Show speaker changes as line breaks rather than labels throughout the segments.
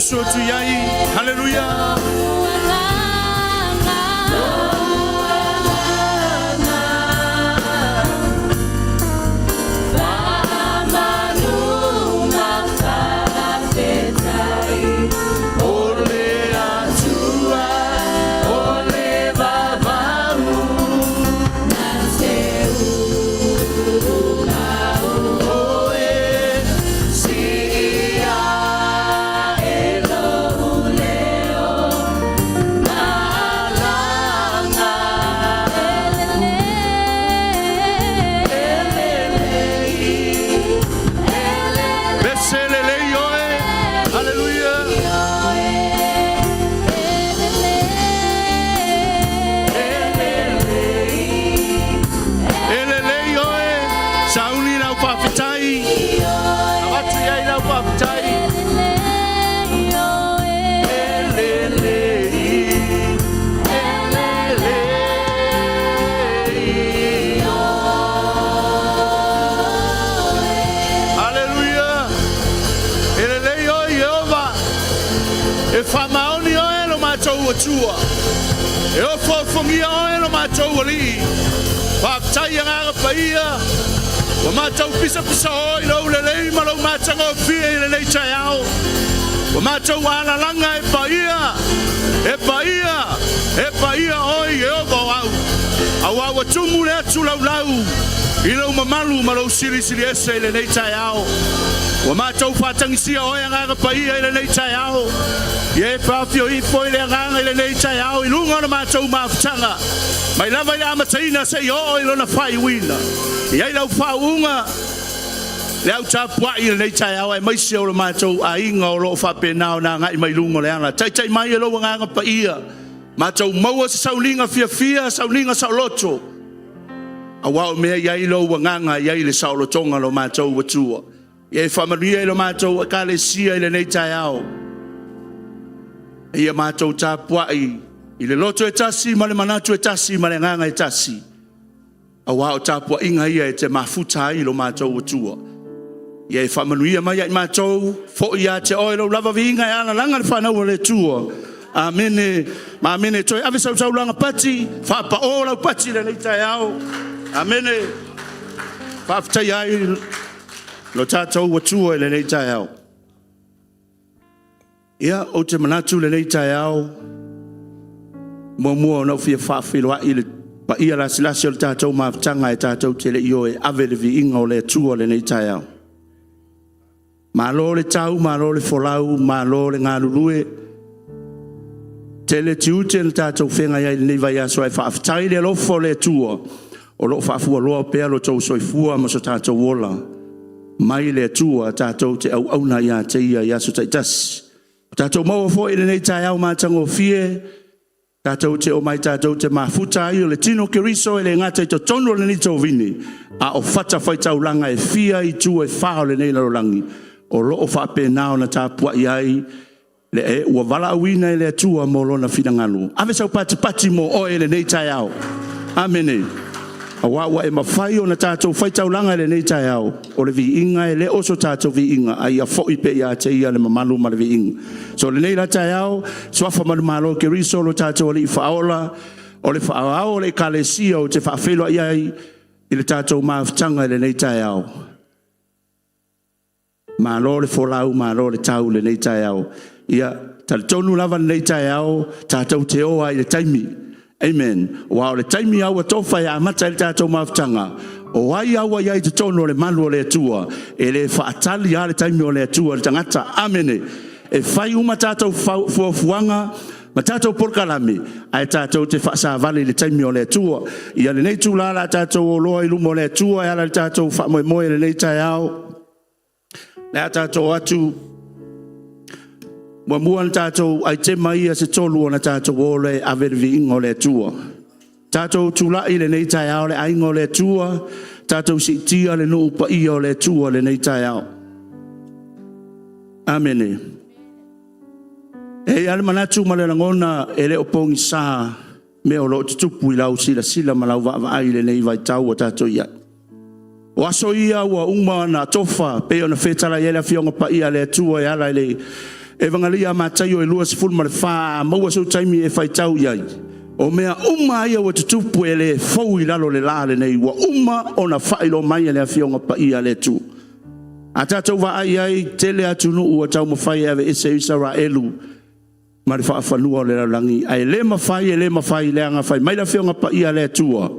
uso tu yai. Hallelujah. E o fofongia o eno mātou ali. Whaktai ngā paia. Wa mātou pisa o i lau lelei ma lau mātanga o fia i lelei tai au. Wa mātou ala langa e paia. E paia oi e o au. Awa wa tumu le atu lau lau. I lau mamalu ma lau siri ese i lelei tai au. Wa mātou whatangisia o ngā paia i lelei tai au. Ye pafio I foi le nganga le nei tai au I lunga na mātou mafutanga. Mai lava ia mataina se o I lona whai wina. Ia lau whaunga. Le au tāpua I le nei tai au e maisi o le mātou a inga o loo whapenao na ngai mai lunga le anga. Tai mai e loa nganga pa ia. Mātou maua se saulinga fia, saulinga sauloto. A wao mea ia loa nganga ia le saulotonga lo mātou watua. Ia whamaria lo mātou a kale sia I le nei tai au. Ia mātou tāpuai I le loto e tasi ma le manatu e tasi ma le nganga e tasi. A wao tāpua inga ia e te mafuta I lo mātou watua. Ia e whamanuia mai ai mātou fo ia te oilo lava vi inga e ana langa le whanau le tua. Amene, ma amene toi ave sau sau langa pati, whapa o lau pati le nei tai au. Amene, whaftai ai lo tātou watua le nei tai au. Ia o te manatu le nei tai au. Mua no fia whawhiroa I le pa ia la silasi o le tātou mawhtanga e tātou te le io e ave le vi inga o le atua le nei tai au. Ma lo le tau, ma lo le folau, ma lo le ngā lulue. Te le tiute le tātou whenga ia le nei vai aso e whawhtai le lofo le atua. O lo whawhua loa pēr lo tau soifua ma so tātou wola. Mai le atua tātou te au auna ia te ia so taitasi. Tātou maua fo I le nei tai au mātango fie. Tātou te o mai tātou te mafuta I o le tino keriso I le ngata I to tono le ni tau vini. A o fata whai tau langa e fia I tu e whao le nei larolangi. O loo whape nao na tāpua I ai. Le e ua wala awina I le atua mo lona whinanganu. Ave sau pati mo o le nei tai au. Amene. A wawa e mawhai o na tātou whai tau langa le nei tai au. O le vi inga e le oso tātou vi inga. Ai a fo I pe ia te ia le mamalu ma le vi inga. So le nei la tai au. Swafa manu malo ke riso lo tātou le I whaola. O le whaao le kalesia o te whaafelo iai. I le tātou maafutanga le nei tai au. Malo le folau, malo le tau le nei tai au. Ia, tali tonu lava le nei tai au. Tātou te oa I le taimi. Amen. Wow, le taimi au tofa ya mata le tātou mafutanga. O ai au ai te tono le malu o le atua. E le whaatali a le taimi o le atua le tangata. Amene. E whai uma tātou fuafuanga. Ma tātou porkalami. Ai tātou te whaasa vale le taimi o le atua. Ia le nei tūlala tātou o loa I lumo le atua. Ia le tātou whamoe le nei tai au. Le tātou atu. Mua tātou ai te mai a se tolu o na tātou o le avervi ingo le tua. Tātou tūlai le nei tai au le aingo le tua. Tātou si tia le nuu pa ia o le tua le nei tai au. Amene. E ale manatu ma le langona e le opongi sa me o lo tupu I lau sila ma lau vai le nei vai tau o tātou ia. O aso ia ua uma na tofa pe ona fetala ia le fionga pa ia le tua e ala le vangalia matai o lua sifulu ma le fa maua so taimi e fai tau iai. O mea uma ia wa tutupu e le fau I lalo le la le nei wa uma ona fai lo mai le afionga pa ia le tu. A tātou wa ai tele atunu ua tau mawhai ave ese Israelu ma le whaafanua o le langi. Ai le mawhai le anga whai mai la whionga pa ia le tua.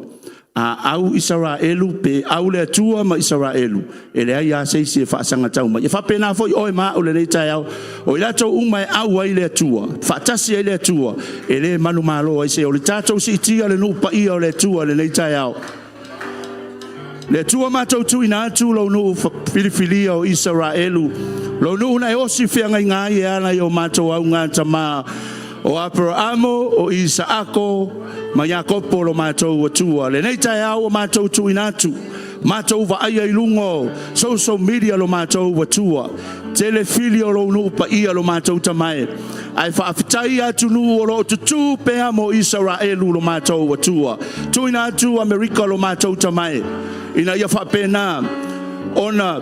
A au Israelu pe au le tua ma Israelu. E le ai a seisi e whaasanga tau ma. E whapena foi oe maa o le nei tai au. O ila tau uma e au ai le tua. Whaatasi ai le tua. E le manu malo ai se o le tātou si itia le nu pa ia o le tua le nei tai au. Le tua mātou tu ina atu lau nu filifilia o Israelu. Lau nu una e osi whianga ngai e ana I o mātou au ngā tama. O Abrahamo, o Isaako, ma Iakopo lo mātou atua. Le nei tai au o mātou tu ina atu. Mātou wa aia I lungo, social media lo mātou atua. Telefilio lo nu pa ia lo mātou tamae. Ai whaafitai atu nu o lo tutu pea mo Israelu lo mātou atua. Tu ina atu Amerika lo mātou tamae. Ina ia whapena ona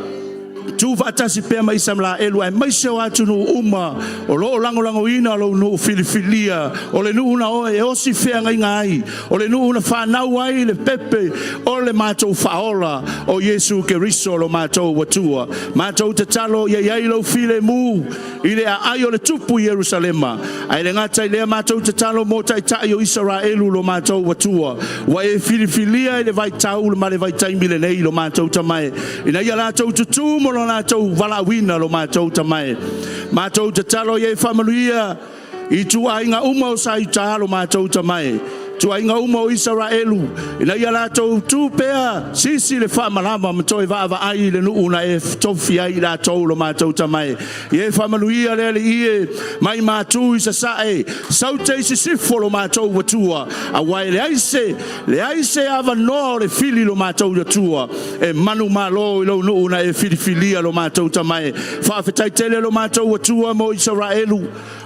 tu fatasi pe mai samla elu ai mai se atu no uma o lo lango ina lo no filifilia o le nu una o e o si fe ngai o le nu una fa na wai le pepe o le mato faola o Yesu ke riso lo mato watua mato te talo ye ye lo file mu ile ai o le tupu Jerusalema ai le ngata ile mato te talo mo tai tai o Israelu lo mato watua wa e filifilia ile vai tau le vai tai mile nei lo mato tamai ina ia la tau tutu mo na tau walawina lo mātou tamai. Mātou te talo ye whamanuia I tua inga uma o sai tālo mātou tamai. Tua inga uma o Israelu. Ina ia la tau tūpea sisi le whamalama matoi vava ai le nuuna e tofi ai la tau lo mātou tamai. Ye whamanuia le ie mai mātou I sasae. Saute I sifo lo mātou watua. A wai le aise ava no le fili lo mātou watua. E manu malo I lo nuuna e filifilia lo mātou tamai. Whawhetai tele lo mātou watua mo Israelu.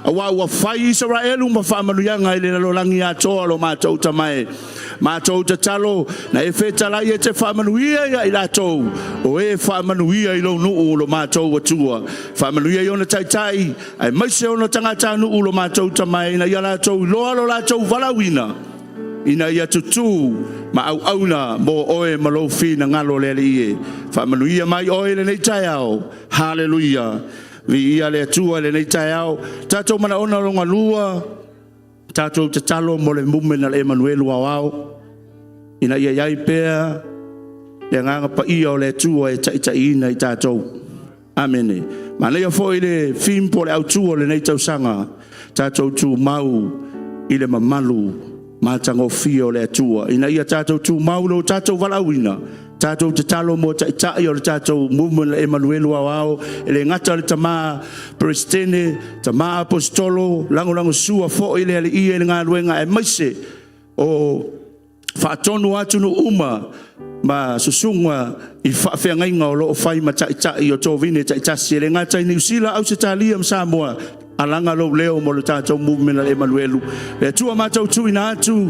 A wa fai Israelu ma whamanuianga I le lolangi atoa lo mātou tamai. Mātou te talo na e whetalai e te whamanuia I la tau. O e whamanuia I lo nuu lo mātou watua. Whamanuia I ona taitai. Ai maise ona tangata nuu lo mātou tamai. Na ia la tau loa lo la tau walawina. Ina ia tutu ma au auna mo oe malofi na ngalo le ie. Whamanuia mai oe le nei tai au. Hallelujah. Vi ia le tua le nei tai au. Tatou mana ona longa lua. Tatou te talo mo le mumena le Emanuelu au. Ina ia iai pea. Le nganga pa ia o le tua e taitaina I tatou. Amene. Ma leia fo I le fimpo le au tua le nei tau sanga. Tatou tu mau I le mamalu. Matango fio le tua. Ina ia tatou tu mau lo tatou walawina. Tatou te talo mo taitai o le tatou mumena le Emanuelu au. Ele ngata le tama prestene, tama apostolo, lango sua fo I le ie le ngā luenga e maise o whaatonu atu no uma ma susunga I whawhengainga o loo whai ma taitai o tō vine taitasi. Ele ngata I New Zealand au se talia ma Samoa alanga lo leo mo le tatou mumena le Emanuelu. Le tua mātou tu ina atu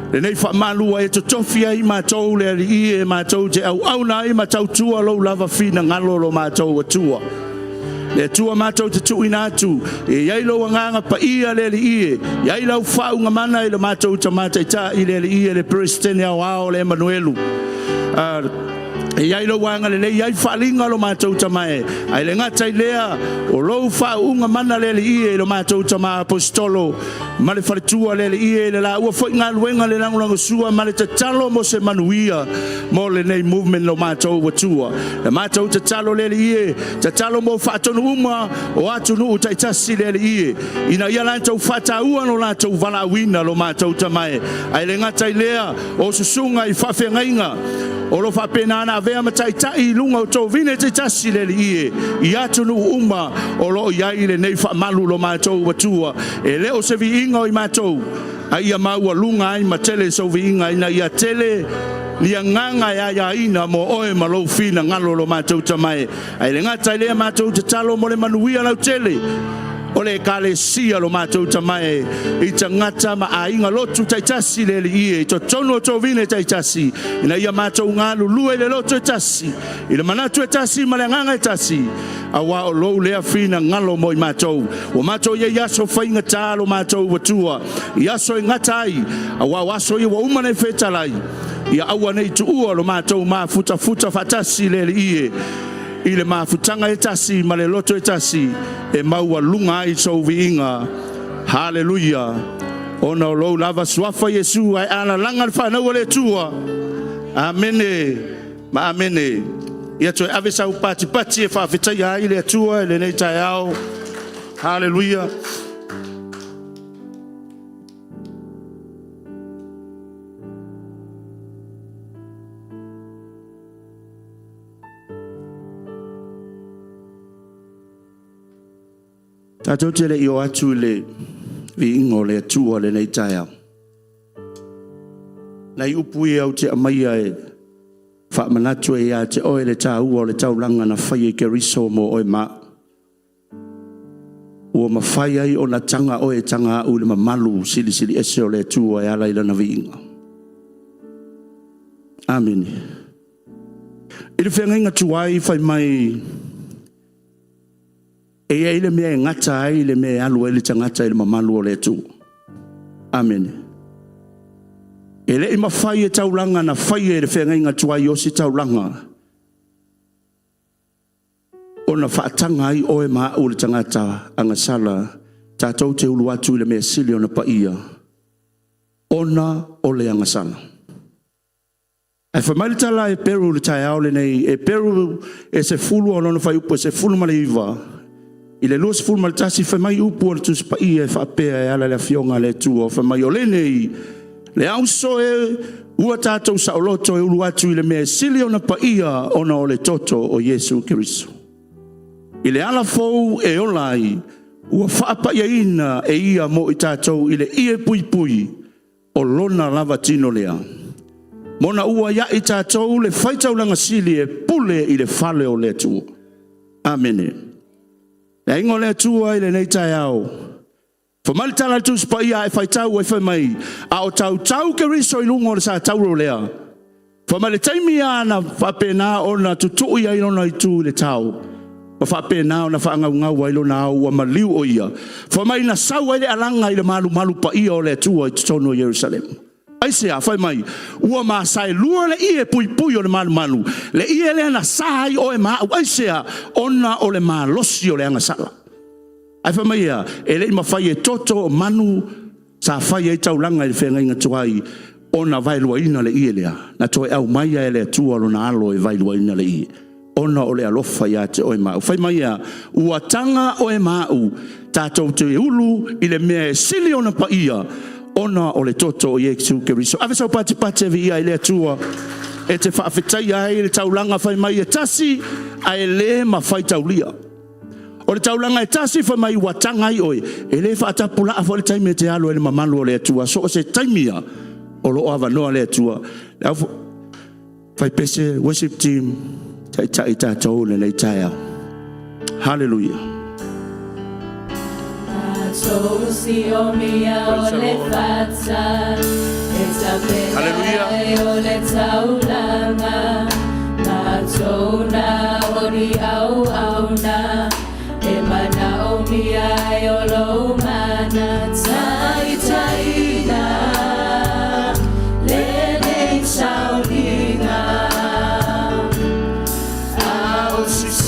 le nei whaamalua e to tofi ai mātou le ie mātou te au na ai mātou tua lo lava fina ngalo lo mātou atua. Le tua mātou te tu ina atu e iai lo nganga pa ia le ie iai lau whau ngamana I le mātou tamata ita I le ie le presidente au le Emanuelu. E iai lo wanga le iai whalinga lo mātou tamae. Ai le ngata I lea o lo whau ngamana le ie lo mātou tama apostolo. Ma le whaletua le ie le la ua fwoi ngā luenga le langulango sua ma le te talo mo se manuia mo le nei movement lo mātou watua. Le mātou te talo le ie, te talo mo whaatonu uma o atu nuu taitasi le ie. Ina ia lantou whataua no lantou walawina lo mātou tamae. Ai le ngata I lea o susunga I whawhengainga. O lo whapena ana vea mataitai lunga o tō vine te tasi le ie. I atu nuu uma o lo iai le nei whamalu lo mātou watua. E leo se vi inga o I mātou. A ia maua lunga ai ma tele so vi inga ina ia tele. Lia nganga ia ina mo oe malo fina ngalo lo mātou tamai. Ai le ngata I lea mātou te talo mo le manuia lau tele. O le kale sia lo mātou tamae I tangata ma a inga lotu taitasi le li ie I to tono to vine taitasi Ina ia mātou ngā lulue le lotu tasi I le manatu tasi ma le nganga tasi A wa o lou lea fina ngalo mo I mātou O mātou ia yaso whainga tā lo mātou watua Yaso I ngatai A wa waso I wa umane whetalai Ia aua nei tu ua lo mātou mā futa fatasi le li ie I le mafutanga e tasi ma le loto e tasi e maua lunga I so viinga haleluya ona o lou lava suafa Yesu ai ala langa le whanau le tua amene ma amene ia toi ave sau pati e whawhitai ai le tua le nei tai au haleluya Tātou te le io atu le vi ingo le atua le nei tai au. Nei upui au te amaia e whaamanatu e ia te oe le tā ua o le taulanga na whai e ke riso mo oe ma. Ua ma whai ai o na tanga oe tanga au le mamalu sili ese o le atua e ala ila na vi inga. Amen. I le whenga inga tuai whai mai E ele mea ngata ai le mea alu ele tangata ele mamalu o le tu. Amen. Ele ima whai e taulanga na whai e le whenga inga tuai o si taulanga. O na whaatanga ai oe maa o le tangata anga sala tātou te ulu atu le mea sili o na paia. Ona o le anga sala. Ai whamaritala e peru le tai au le nei e peru e se fulu o nono whai upo se fulu male iwa. I le luas fulu maltasi whamai upu o le tuspa i e whaapea e ala le fionga le tua o whamai o lene I le auso e ua tātou sa oloto e ulu atu I le mea sili o na paia ona o le toto o Yesu Kiriso. I le ala fou e olai ua whaapaya ina e ia mo I tātou I le ie pui o lona lava tino lea. Mona ua ia I tātou le whaitaulanga sili e pule I le whale o le tua. Amene. E ingo le tua I le nei tai au. Whamali tala tu spaia e whaitau e whamai. A o tau ke riso I lungo le sa tauro lea. Whamali taimi ana whapena o na tutui ai lona I tu le tau. Whapena o na whaangau ai lona au wa maliu o ia. Whamai na sau ai le alanga I le malu pa ia o le tua I tutono Jerusalem. Aise a whai mai, ua maa sai lua le ie pui o le malu. Le ie le na sai o e maa, aise a ona o le maa losi o le anga sala. Ai whai mai a, e le ima whai e toto o manu, sa whai e taulanga I le whenga inga tuai, ona vailua ina le ie lea. Na toe au mai e le atua lo na alo e vailua ina le ie. Ona o le alofa ia te o e maa. Whai mai a, ua tanga o e maa u, tātou te ulu I le mea e sili o na pa ia, ona o le toto o Yesu Kiriso. Ave sau pati vi ia I le atua. E te whaafetai ai le taulanga whai mai e tasi, a e le ma whai taulia. O le taulanga e tasi whai mai watanga I oe. E le whaatapula a whai taimi e te alo e le mamalu o le atua. So o se taimia o lo ava noa le atua. Whai pese worship team, tai tātou le nei tai au. Hallelujah.
Tosi o mia o le fata E tapena o le taulanga Matona o ri au na E mana o mia o lo mana Taitaina Le nei saulinga A o sisi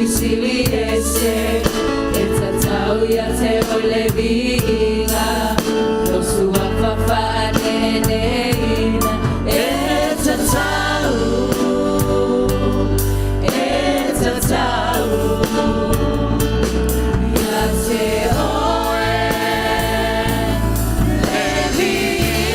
sili ese Etatau ya te ole vinga No sua fafa neneina Etatau Ya te oe le vinga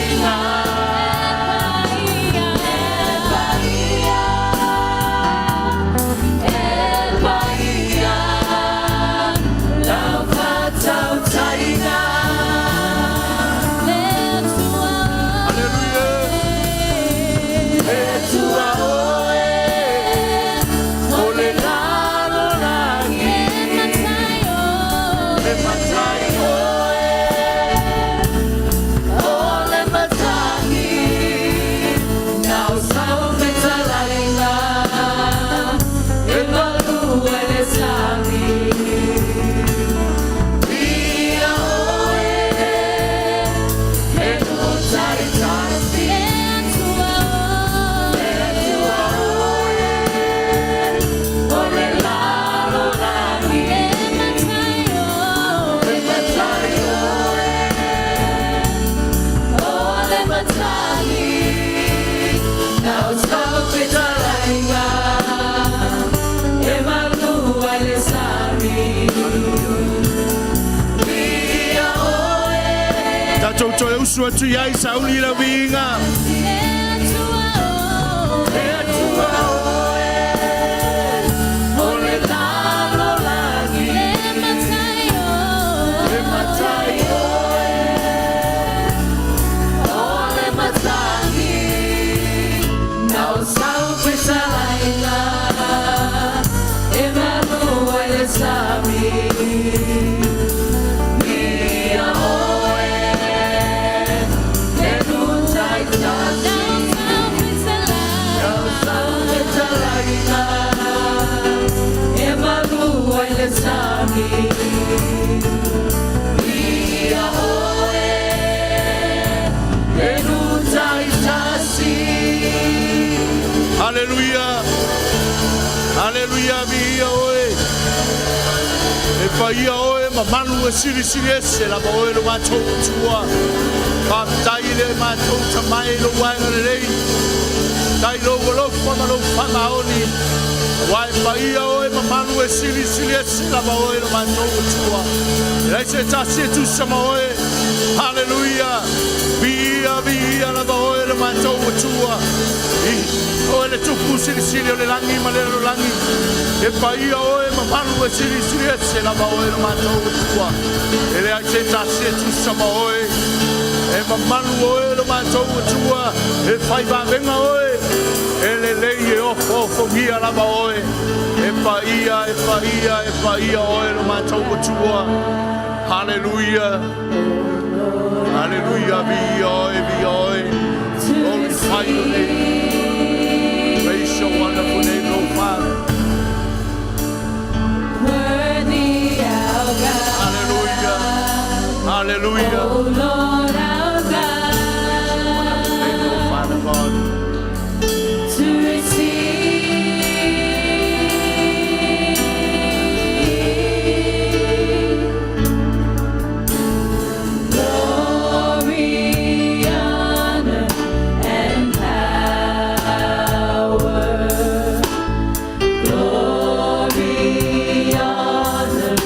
Toi usua tu yai sauli la vinga. Hallelujah, hallelujah, via oe. E fai oe, ma manu e siri ese la oe lo mato tua. Pa tai le mato tamai lo wanga lei. Tai lo fa lo fa oni. Wai fai oe, ma manu e siri ese la oe lo mato tua. Lei se tasi tu sama oe. Hallelujah, via la oe lo mato tua. O le tupu sili o le langi ma le langi e pai o e mamalu e sili e la ma o e matou tua e le ai te tasi e tu sama o e mamalu o e matou tua e pai va venga o e le lei e o mia la ma o e pai o e matou tua. Hallelujah, hallelujah, vi o e glorify your name. Praise your wonderful name, Lord Father.
Worthy our God.
Hallelujah. Hallelujah.
Oh Lord our God.
Wonderful name, Lord Father God.
To receive glory, honor, and power. Glory, honor,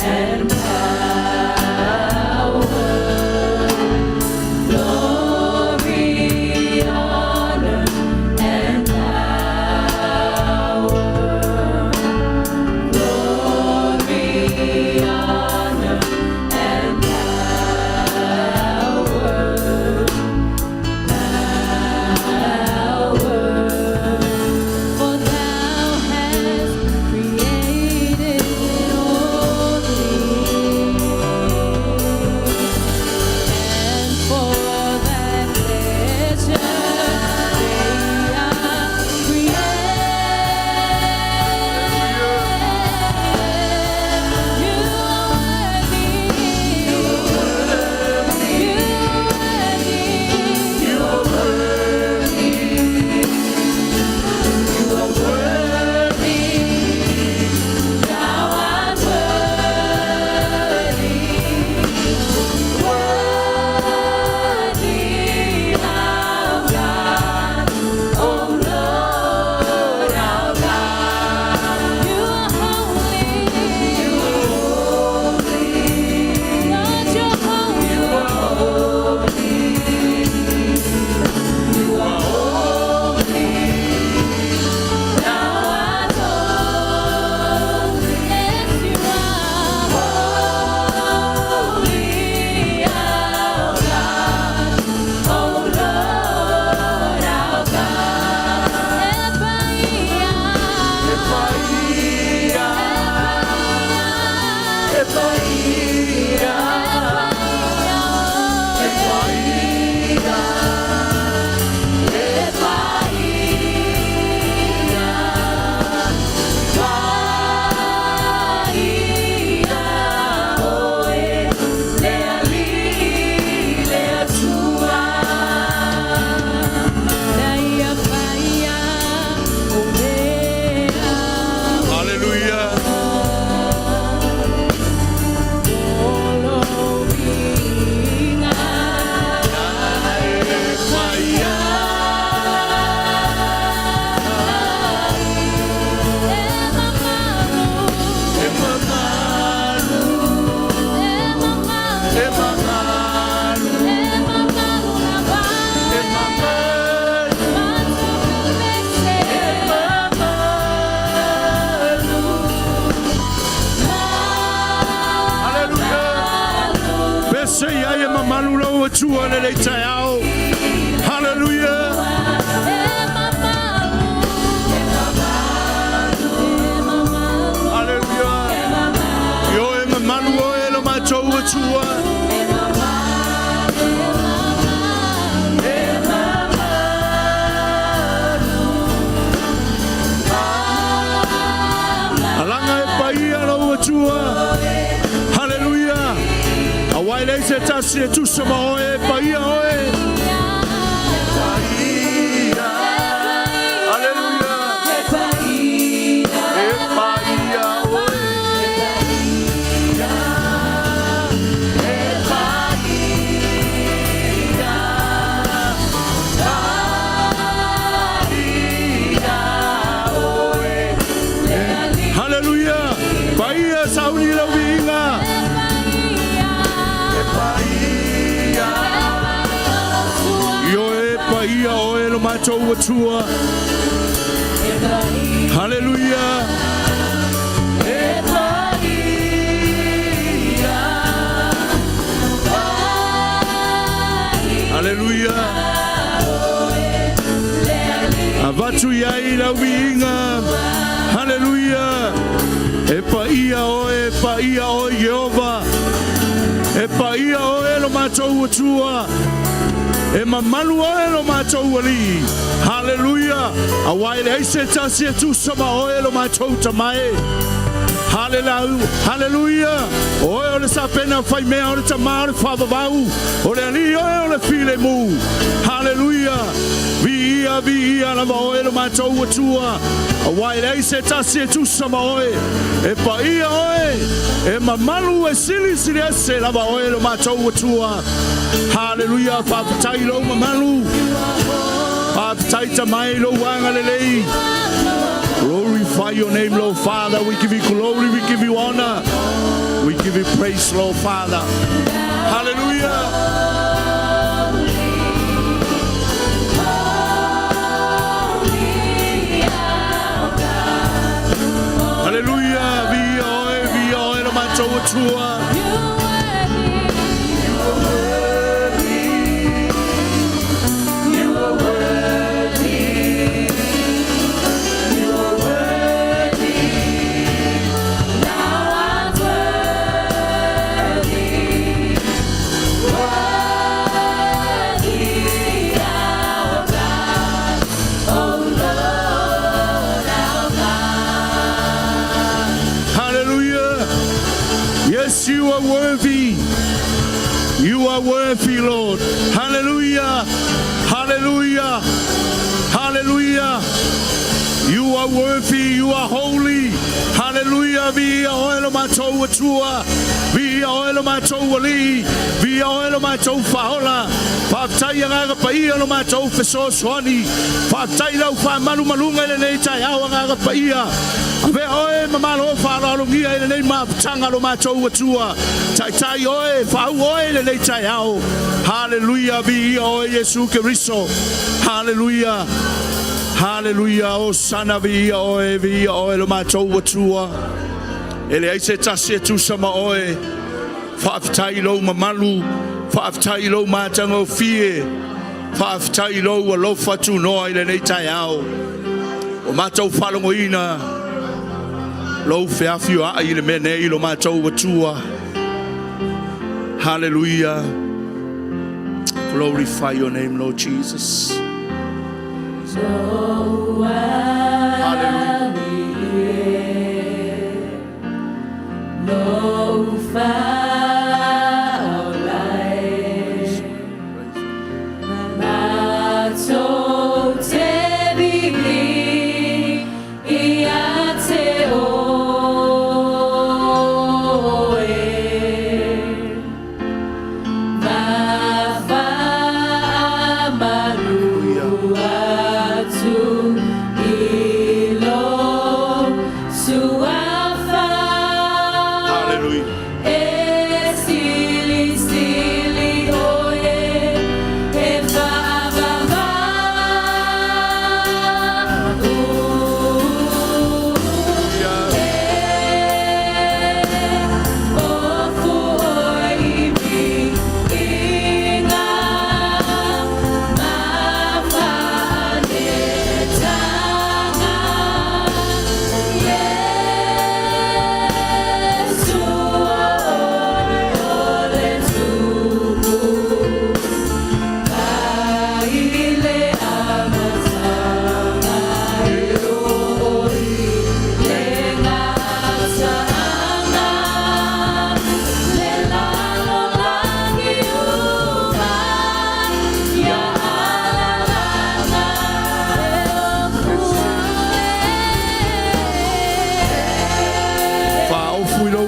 and power.
tua le tai au. Hallelujah. Hallelujah. Yo e mamalu o e lo mātou atua. Alanga e paia lo atua. Hallelujah. Awai le se tasi e tu sama o e paia o e. Hallelujah. Hallelujah. Avatu yai la winga. Hallelujah. E paia o Jehovah. E paia o lo matou tua. E mamalu o lo matou ali. Hallelujah. Awai le se tasi tu sama o lo matou tamae. Hallelujah. O le sapena fai me o le tamar favavau. O le ali o le file mu. Hallelujah. Via la o lo matou tua. Awai le se tasi tu sama o e paia o e mamalu e sili se la o lo matou tua. Hallelujah. Fafatai lo mamalu. Fafatai tamai lo wanga lelei. Glorify your name, Lord Father. We give you glory, we give you honor. We give you praise, Lord Father. Hallelujah. Hallelujah. Vi oe lo matou tua. You are worthy. You are worthy, Lord. Hallelujah. Hallelujah. Hallelujah. You are worthy. You are holy. Hallelujah. Via oelo matou tua. Via oelo matou ali. Via oelo matou faola. Fatai nga paia lo matou feso soani. Fatai lau fa malu malunga le nei tai au nga paia. Ave oe mamalo fa lo ngia le nei ma tanga lo matou tua. Tai oe fa oe le nei tai au. Hallelujah. Via oe Yesu Kristo. Hallelujah. Hallelujah. O sana via oe lo matou tua. Ele ai se tasi tu sama oe. Faaftai lo mamalu. Faaftai lo matango fie. Faaftai lo lo fatu no ile nei tai au. O matou falongo ina. Lo fe afiu a ile mene lo matou tua. Hallelujah. Glorify your name, Lord Jesus. Hallelujah.
No foul life, Mato Tebili, Iate Oe, Mafa Amalu Atu Ilo Suafa.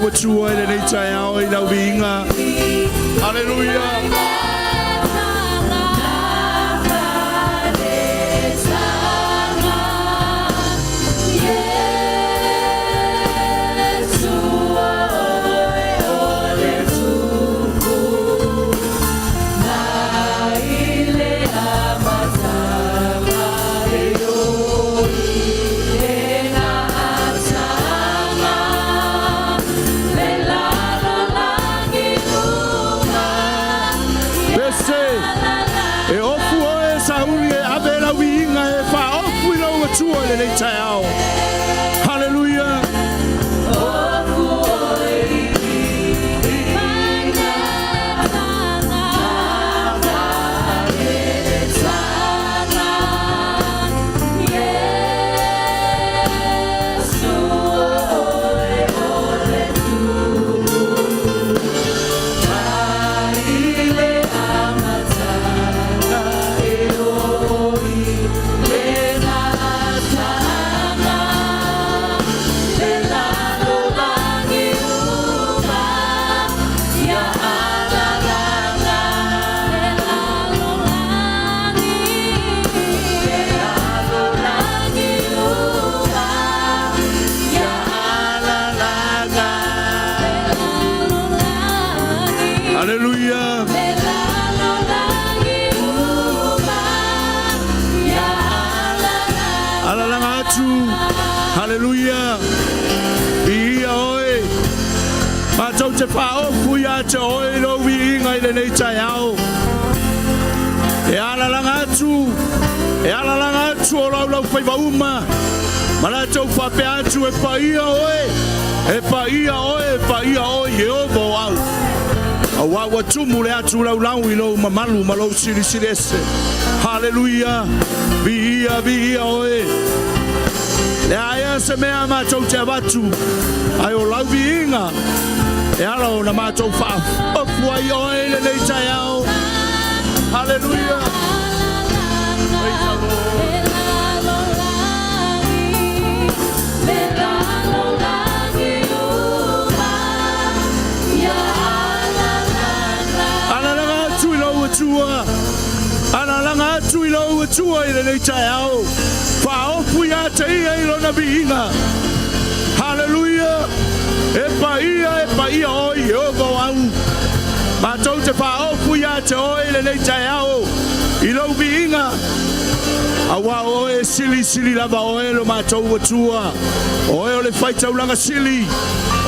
watua le nei tai ao I lau vinga. Hallelujah. Hallelujah. Hallelujah. Ia oi. Ma tau te whaofu ia te oi no vi inga I le nei tai ao. E ala langa atu. E ala langa atu o lau lau whaiva uma. Ma la tau whape atu e pa ia oi. E pa ia oi, e pa ia oi, e ovo au. A wawa tumu le atu lau lau I lo mamalu ma lo siri siri ese. Hallelujah. Vi ia oi. E aia se mea mātou te abatu. Ai o lau vi inga. E ala o na mātou wha. Opua I oe le nei tai ao. Hallelujah. Praise the Lord. Ala langa atu I lau atua. Ala langa atu I lau atua I le nei tai ao. Whaopu ia te ia I lona viinga. Hallelujah. E pa ia oi e o au. Mātou te whaopu ia te oi le nei tai ao. I lau viinga. Awa oe sili lava oe lo mātou watua. Oe o le whaitaulanga sili.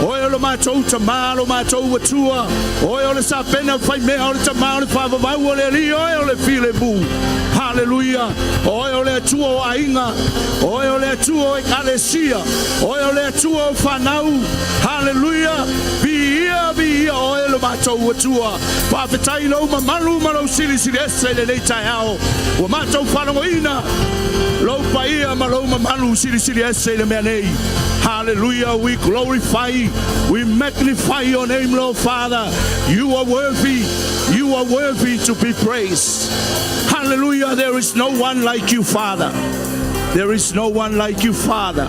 Oe o le mātou ta mālo mātou watua. Oe o le sapena whai mea o le ta mālo whavavau o le li oe o le file bu. Hallelujah. Oe o le atua o ainga. Oe o le atua o ekalesia. Oe o le atua o whanau. Hallelujah. Vi ia oe lo mātou watua. Whawhetai lau mamalu malo sili ese le nei tai ao. Wa mātou whanongo ina. Lo pa ia ma lo mamalu sili ese le mea nei. Hallelujah. We glorify, we magnify your name, Lord Father. You are worthy. You are worthy to be praised. Hallelujah. There is no one like you, Father. There is no one like you, Father.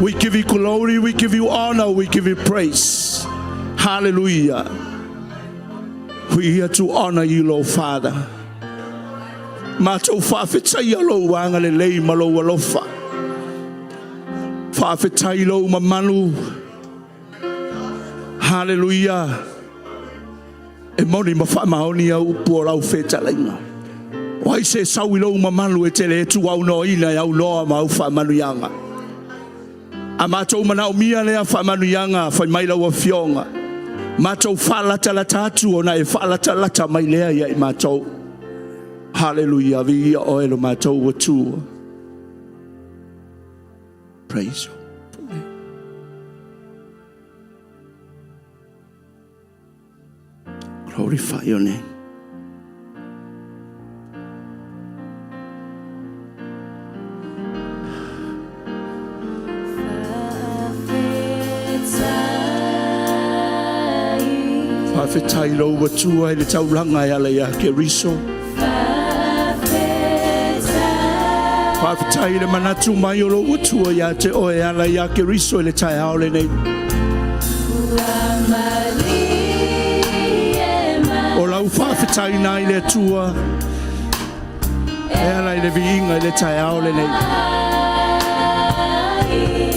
We give you glory, we give you honor, we give you praise. Hallelujah. We're here to honor you, Lord Father. Matou whawhetai alo wanga le lei malo alofa. Whawhetai lo mamanu. Hallelujah. E moni ma whamaoni au pua rau whetalainga. Wai se sawi lo mamanu e tele e tu au no ina e au noa ma au whamanu yanga. A matou mana o mia lea whamanu yanga whai maila wa fionga. Matou whalatalata atu o na e whalatalata mai lea ia I matou. Hallelujah. Vi ia oe lo matou watua. Praise you. Glorify your name. Whawhetai lo watua I le tauranga I ala ia ke riso. Whawhetai le manatu mai o lo watua ia te oe ala ia ke riso I le tai ao le nei. whawhitai nā I le tua. E ala I le viinga I le tai ao le nei.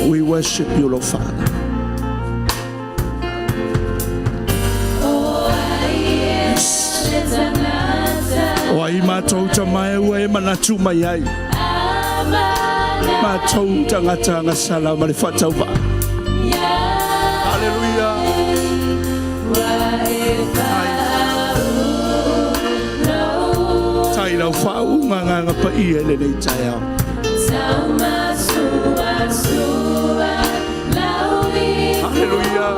We worship you, Lord Father. O ai mātou ta mai ua e manatu mai ai. Mātou tangata ngasala ma le whatau wa. Hallelujah. Tai lau whau nganga pa I ele nei tai au. Hallelujah.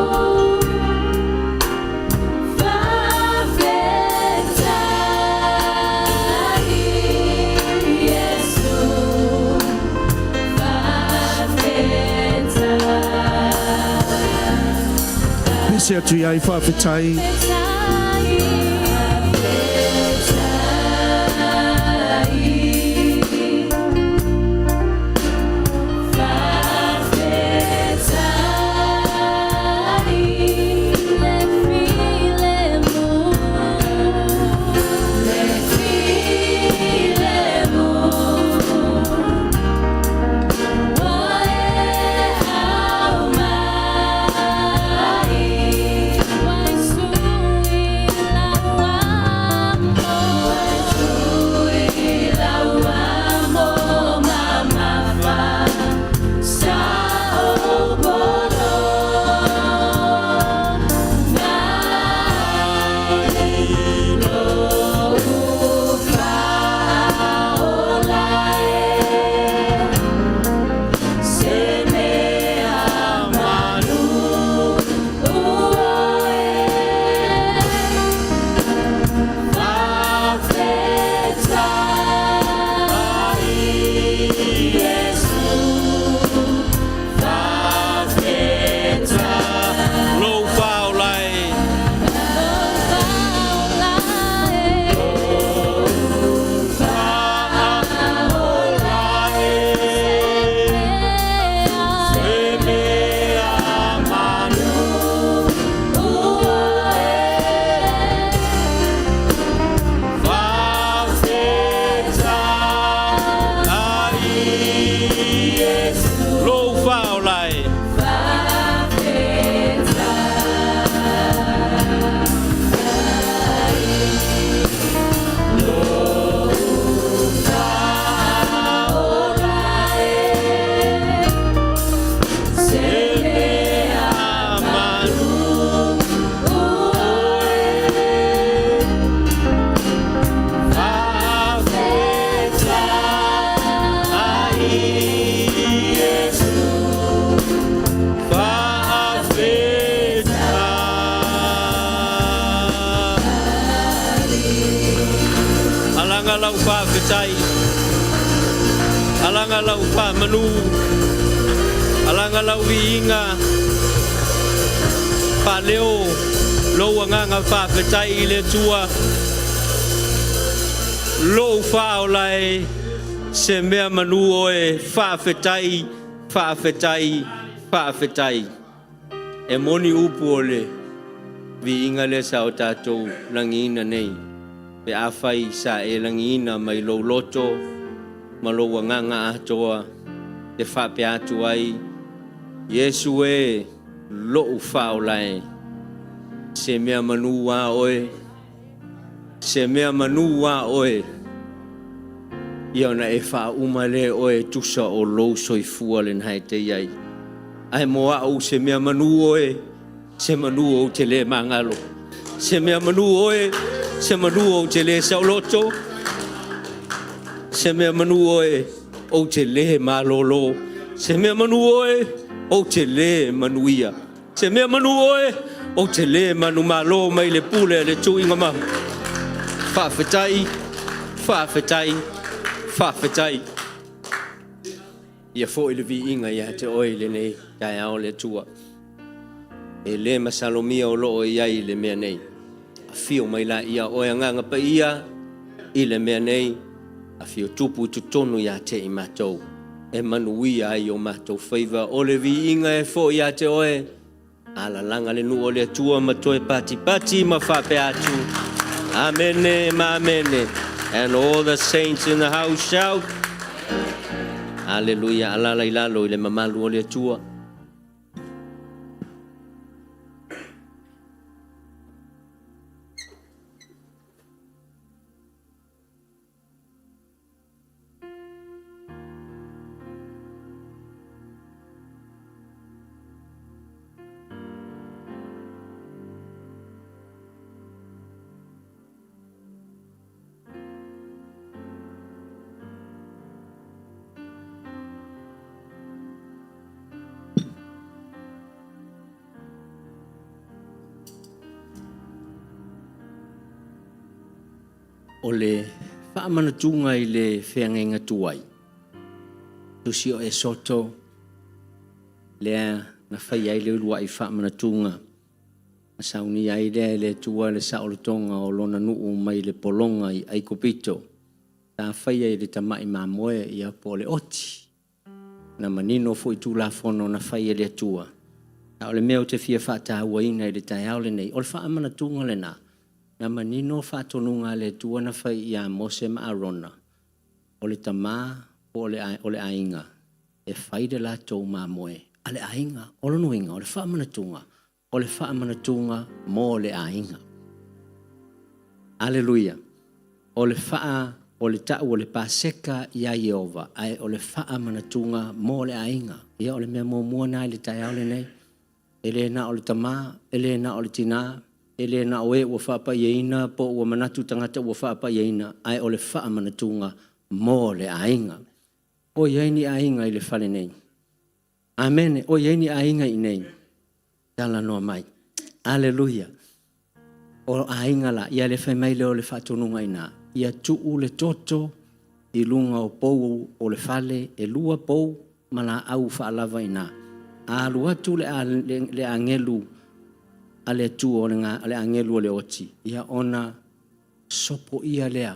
Se atu I whawhitai.
Alanga lau pa manu, alanga lau viinga, pa leo, lo nganga pa petai le tua, lo fa olai, se mea manu oe, fa fetai, e moni upu ole, viinga le sa o tātou langina nei, pe awhai sa e langina mai lo loto, malo nganga atoa te whape atu ai Yesu e lo whaolai se mea manua oe iona e wha umale oe tusa o lo soi fualen hai te iai ai moa au se mea manu oe se manu o te le mangalo se mea manu oe se manu o te le sauloto se mea manu oe o te le malolo se mea manu oe o te le manuia se mea manu oe o te le manu malo mai le pule le tuinga ma whawhetai ia fo ile vi inga ia te oe le nei tai ao le tua e le masalomia o loo iai le mea nei a fio mai la ia oe nganga pa ia i le mea nei a fio tupu tutonu ia te i matou e manuia ai o matou whaiva o le vi inga e fo ia te oe ala langa le nu o le tua matoe pati ma whape atu Amen, amen. And all the saints in the house shout. Hallelujah. Alala ilalo ile mamalu ole tua. O le whaamanatunga I le whengenga tuai. Tusi o e soto, lea na whai ai le ulua I whaamanatunga. Na sauni ai le tua le saolotonga o lona nuu mai le polonga I aikopito. Ta whai ai le tamai mamoe I a po le oti. Na manino fo I tula fono na whai ai le tua. Ta o le meo te fia whata waina I le tai aole nei. O le whaamanatunga le na. Na manino whatonunga le tua na whai I a Mose ma Arona. O le tama o le ainga. E whai de la tau ma moe. A le ainga, o le nuinga, o le whaamanatunga. O le whaamanatunga mo le ainga. Aleluia. O le wha, o le tau o le paseka ia Yehova. Ai o le whaamanatunga mo le ainga. Ia o le mea mua nai le tai au le nei. Ele na o le tama, ele na o le tina. Ele na oe ua whaapa ieina, po ua manatu tangata ua whaapa ieina, ai o le whaamanatunga mo le ainga. O ieini ainga I le whale nei. Amen. O ieini ainga I nei. Tala noa mai. Aleluia. O ainga la, ia le whai mai leo le whaatonunga ina. Ia tuu le toto, I lunga o pou o le whale, e lua pou, mana au whaalava ina. A lua tu le angelu, ale tu o le angelu o le oti. Ia ona sopo ia lea.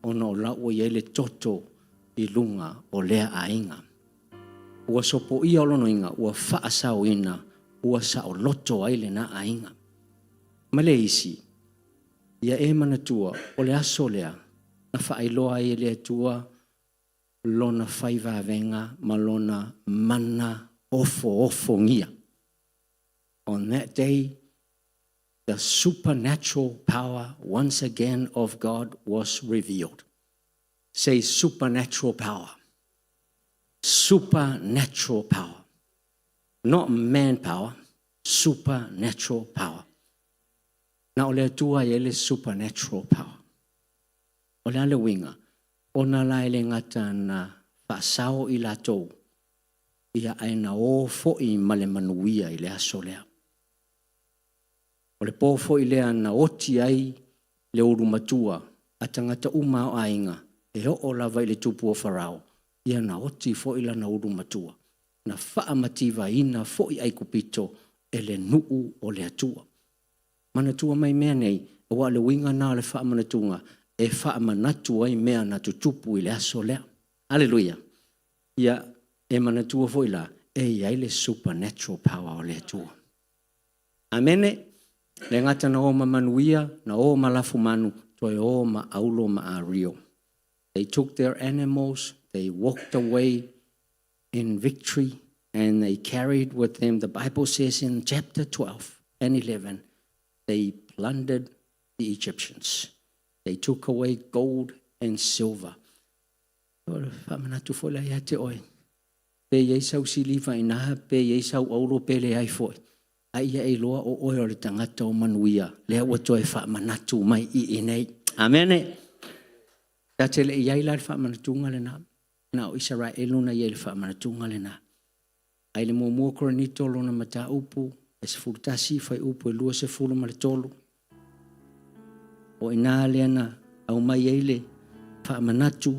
Ona o lau ia le toto I lunga o lea ainga. Ua sopo ia o lono inga. Ua whaasau ina. Ua sa o loto ai le na ainga. Male isi. Ia e manatua o le aso lea. Na whaailoa I lea tua. Lona whaiva venga. Malona mana ofo ngia. On that day, the supernatural power once again of God was revealed. Say supernatural power. Supernatural power. Not manpower, supernatural power. Na o le atua I ele supernatural power. O le ale winga, o na la ele ngata na whaasao I latou. Ia aina o fo I male manuia I le aso lea. O le pōfo I lea na oti ai le uru matua a tangata uma o ainga e o lava I le tupu o Farao. Ia na oti fo I la na uru matua. Na whaamativa ina fo I aikupito e le nuu o le atua. Manatua mai mea nei, e wa le winga na le whaamanatunga e whaamanatu ai mea na tutupu I le aso lea. Aleluia. Ia e manatua fo I la e iai le supernatural power o le atua. Amene. Le ngata na o manuia, na o malafu manu, toi o ma aulo ma ario. They took their animals, they walked away in victory, and they carried with them, the Bible says in chapter 12 and 11, they plundered the Egyptians. They took away gold and silver. Whamanatu fo la ia te oi. Pe yeisau siliva inaha, pe yeisau aulo pele ai foi. Aia e loa o oe o le tangata o manuia. Lea ua toe whaamanatu mai I nei. Amene. Ta te le iai la le whaamanatunga le na. Na o Israelu na iai le whaamanatunga le na. Ai le mua koronito lona mata upu. E se fultasi fai upu e lua se fulu ma le tolu. O ina lea na au mai eile whaamanatu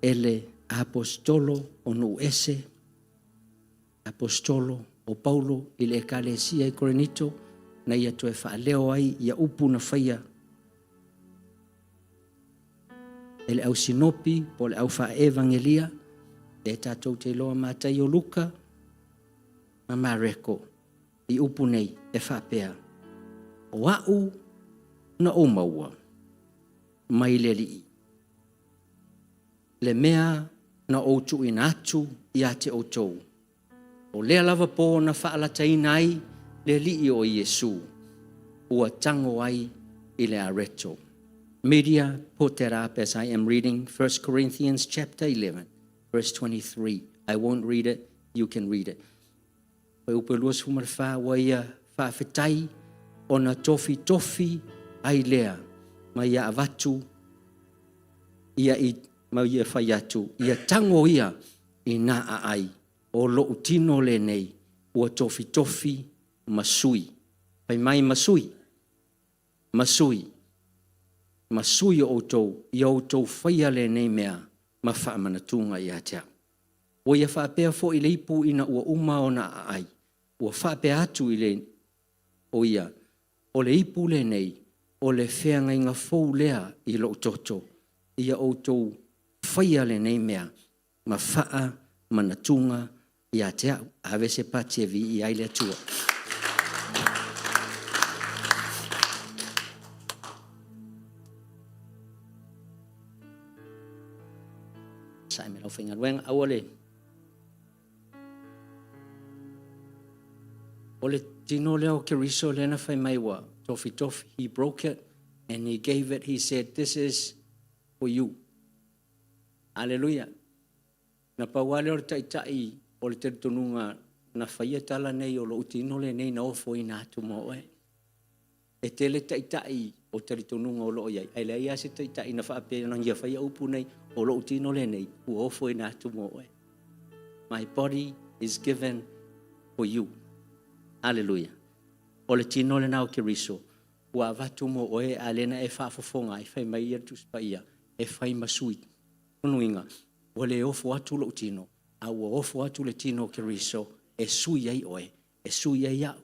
ele apostolo o nu ese. Apostolo o Paulo I le ekalesia I Korinito na ia toe whaaleo ai ia upu na whaia. E le au sinopi po le au wha evangelia e tātou te loa mātai o Luka ma Mareko I upu nei e whapea o au na o maua.
mai le li. Le mea na outu ina atu ia te outou. O lea lava po na whaalataina ai le li o Iesu. Ua tango ai i le areto. Media put that up as I am reading 1 Corinthians chapter 11, verse 23. I won't read it, you can read it. Pai upelua sumarwha wa ia whaafetai o na tofi ai lea ma ia avatu ia i ma ia whaiatu ia tango ia i na a ai o lo utino le nei ua tofi masui. Pai mai masui o outou, i outou whaia le nei mea ma whaamanatunga i atea. O ia whaapea fo i le ipu ina ua uma o na ai. Ua whaapea atu i le o ia. O le ipu le nei, o le whenga inga fau lea i lo toto. Ia outou whaia le nei mea ma whaamanatunga i atea. Ave se pati e vi i aile atua. Simon au whainga ruenga au ole. Ole tino leo keriso lena whai maiwa. Tofi, he broke it and he gave it. He said, this is for you. Hallelujah. Na pawale o taitai o le teritonunga na whaia tala nei o lo utino le nei na ofo i nā tu mo e. E tele taitai o teritonunga o lo iai. Ai lea ia se taitai na whaapea na ngia whaia upu nei o lo utino le nei u ofo i nā tu mo e. My body is given for you. Hallelujah. O le tino le nao ke riso. Ua vatu mo oe a lena e whaafofonga e whai mai ia tuspa ia. E whai masui. Unuinga. O le ofo atu lo tino. A ua ofo atu le tino ke riso. E sui ai oe. E sui ai au.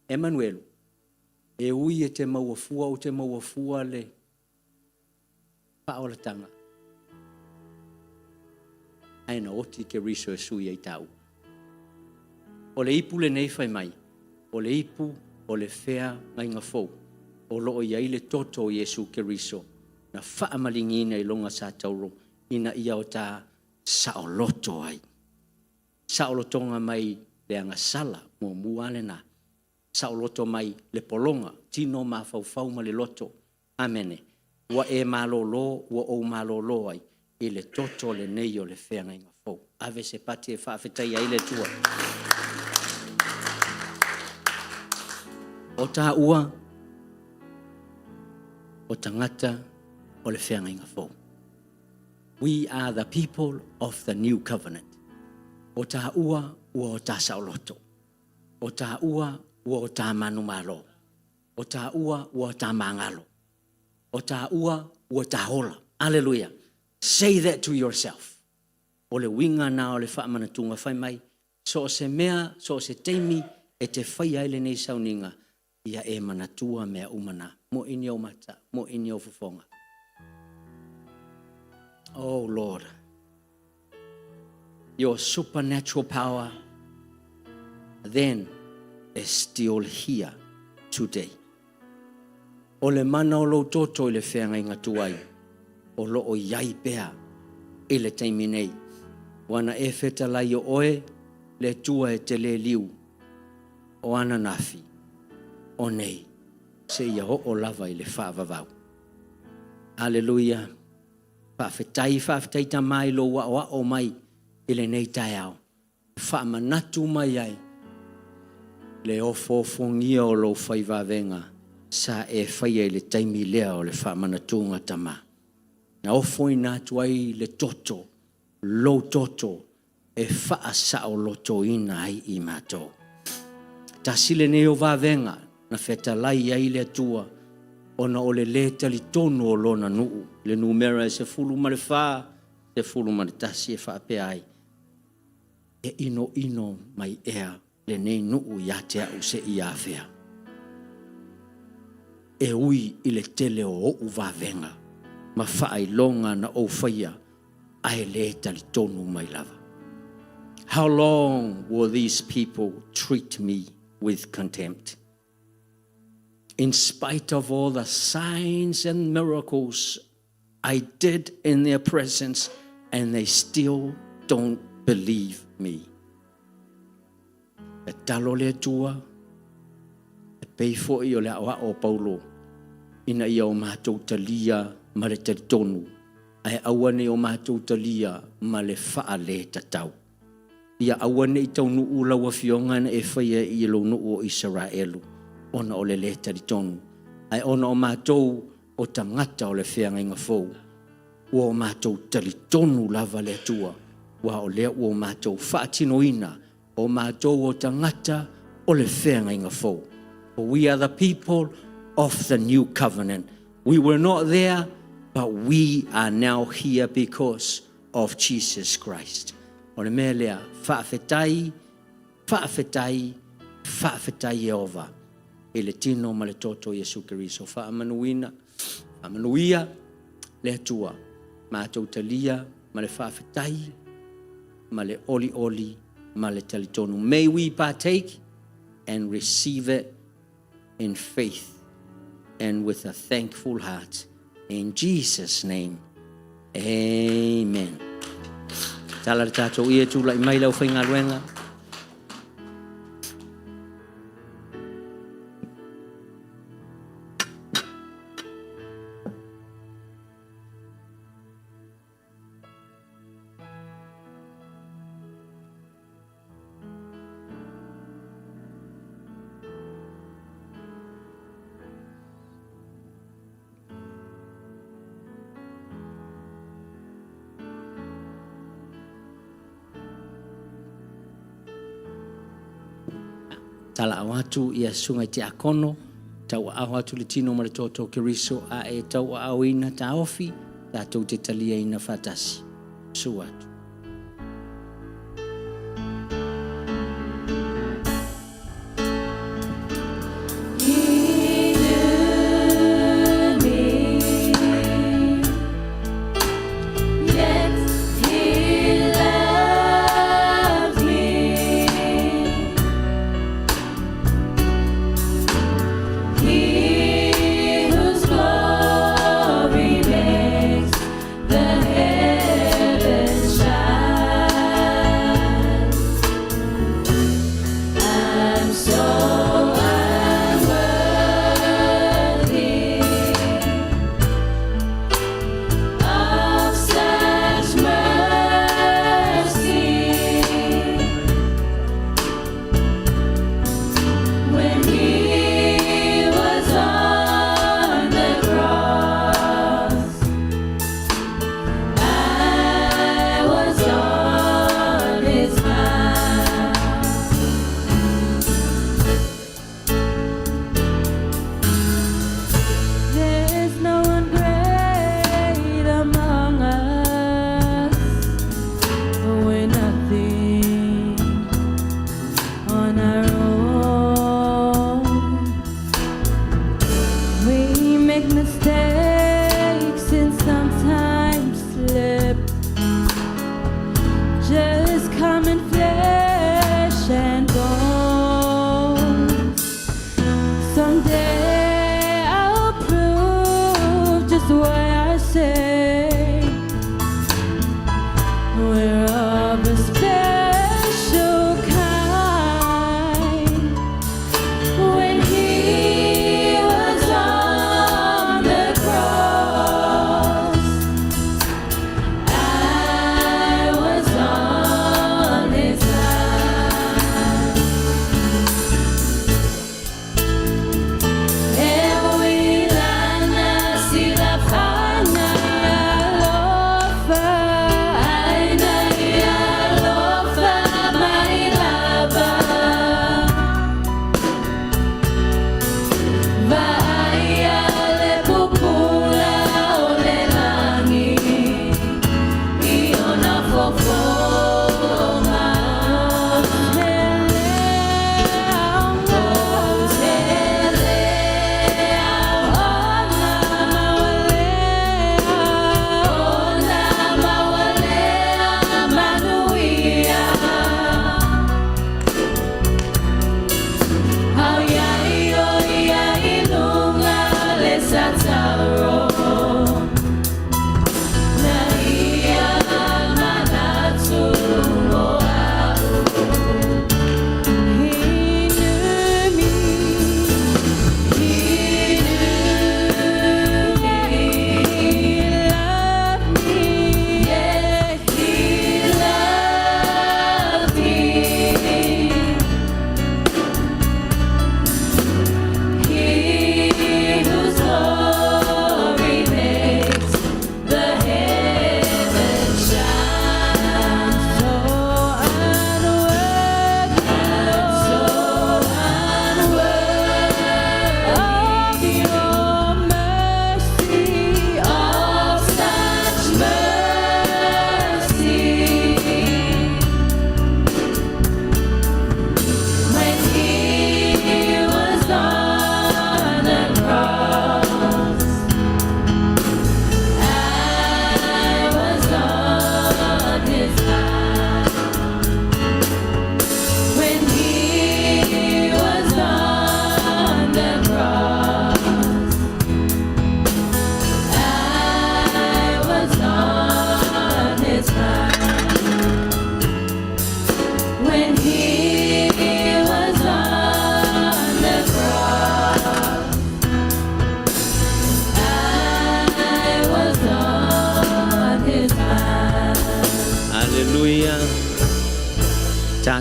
Emanuelu. E ui e te mauafua o te mauafua le paolatanga. Aina oti ke riso e sui ai tau. O le ipu le nei whai mai. O le ipu, o le whea ngai ngā fau. O loo iai le toto o Iesu Keriso. Na whaamalingina i longa sa tauro. Ina ia o tā saoloto ai. Saolotonga mai le anga sala mo muale na. Saoloto mai le polonga. Tino ma fau ma le loto. Amene. Wa e malolo, wa o malolo ai. I le toto le nei o le whea ngai ngā fau. Ave se pati e whaafetai ai le tua. O tā ua, o tangata, o le whenga inga fō. We are the people of the new covenant. O tā ua, ua o tā saoloto. O tā ua, ua o tā manumalo. O tā ua, ua o tā mangalo. O tā ua, ua tā hola. Hallelujah. Say that to yourself. O le winga na o le whaamanatunga whai mai. So se mea, so se teimi, e te whai aile nei sauninga. Ia e manatua mea umana. Mo ini o mata, mo ini o fufonga. Oh Lord, your supernatural power then is still here today. O le mana o lo toto i le whenga inga tuai. O lo o iai pea i le taimi nei. Wana e feta lai o oe le tua e te le liu o ana nafi. O nei, se ia o lava i le whaavavau. Hallelujah. Whaafetai tamai lo wa o mai i le nei tai au. Whaamanatu mai ai. Le ofo-fongia o lo whaivavenga sa e whaia i le taimi lea o le whaamanatunga tama. Na ofo i nātu ai le toto, lo toto, e whaasa o loto ina ai i mato. Ta sile ne o vavenga, na feta lai ai le atua, ona o le tali tonu o lona nuu, le numera e se fulu ma le wha, se fulu ma le tasi e whaapea ai. E ino mai ea le nei nuu ia te au se ia whea. E ui i le tele o o vavenga, ma whaai longa na o whaia, ai le tali tonu mai lava. How long will these people treat me with contempt? in spite of all the signs and miracles I did in their presence, and they still don't believe me. E talo le tua, e pei fo'i o le awa o Paulo, ina ia o mātou talia ma le talitonu, ai awane o mātou talia ma le faa le tatau. Ia awane I tau nuu lawa fionga na e whaia I lo nuu o Israelu, ona o le talitonu, ai ona o mātou o tangata o le whianga inga fou, ua o mātou talitonu lava le tua, ua o lea ua o mātou whaatinoina, o mātou o tangata o le whianga inga fou. For we are the people of the new covenant. We were not there, but we are now here because of Jesus Christ. O le mea lea, whaafetai Jehova. E le tino ma le toto Yesu Keriso. Whaamanuia, le atua, mātou talia, ma le whaafetai, ma le oli, ma le talitonu. May we partake and receive it in faith and with a thankful heart. In Jesus' name, amen. Tala le tātou ia tūla I mai lau whainga ruenga. Tala awatu ia sunga te akono, tau awatu le tino ma le toto Keriso, a e tau awina ta ofi, tātou te talia ina fatasi. Suatu.
We're of a special kind.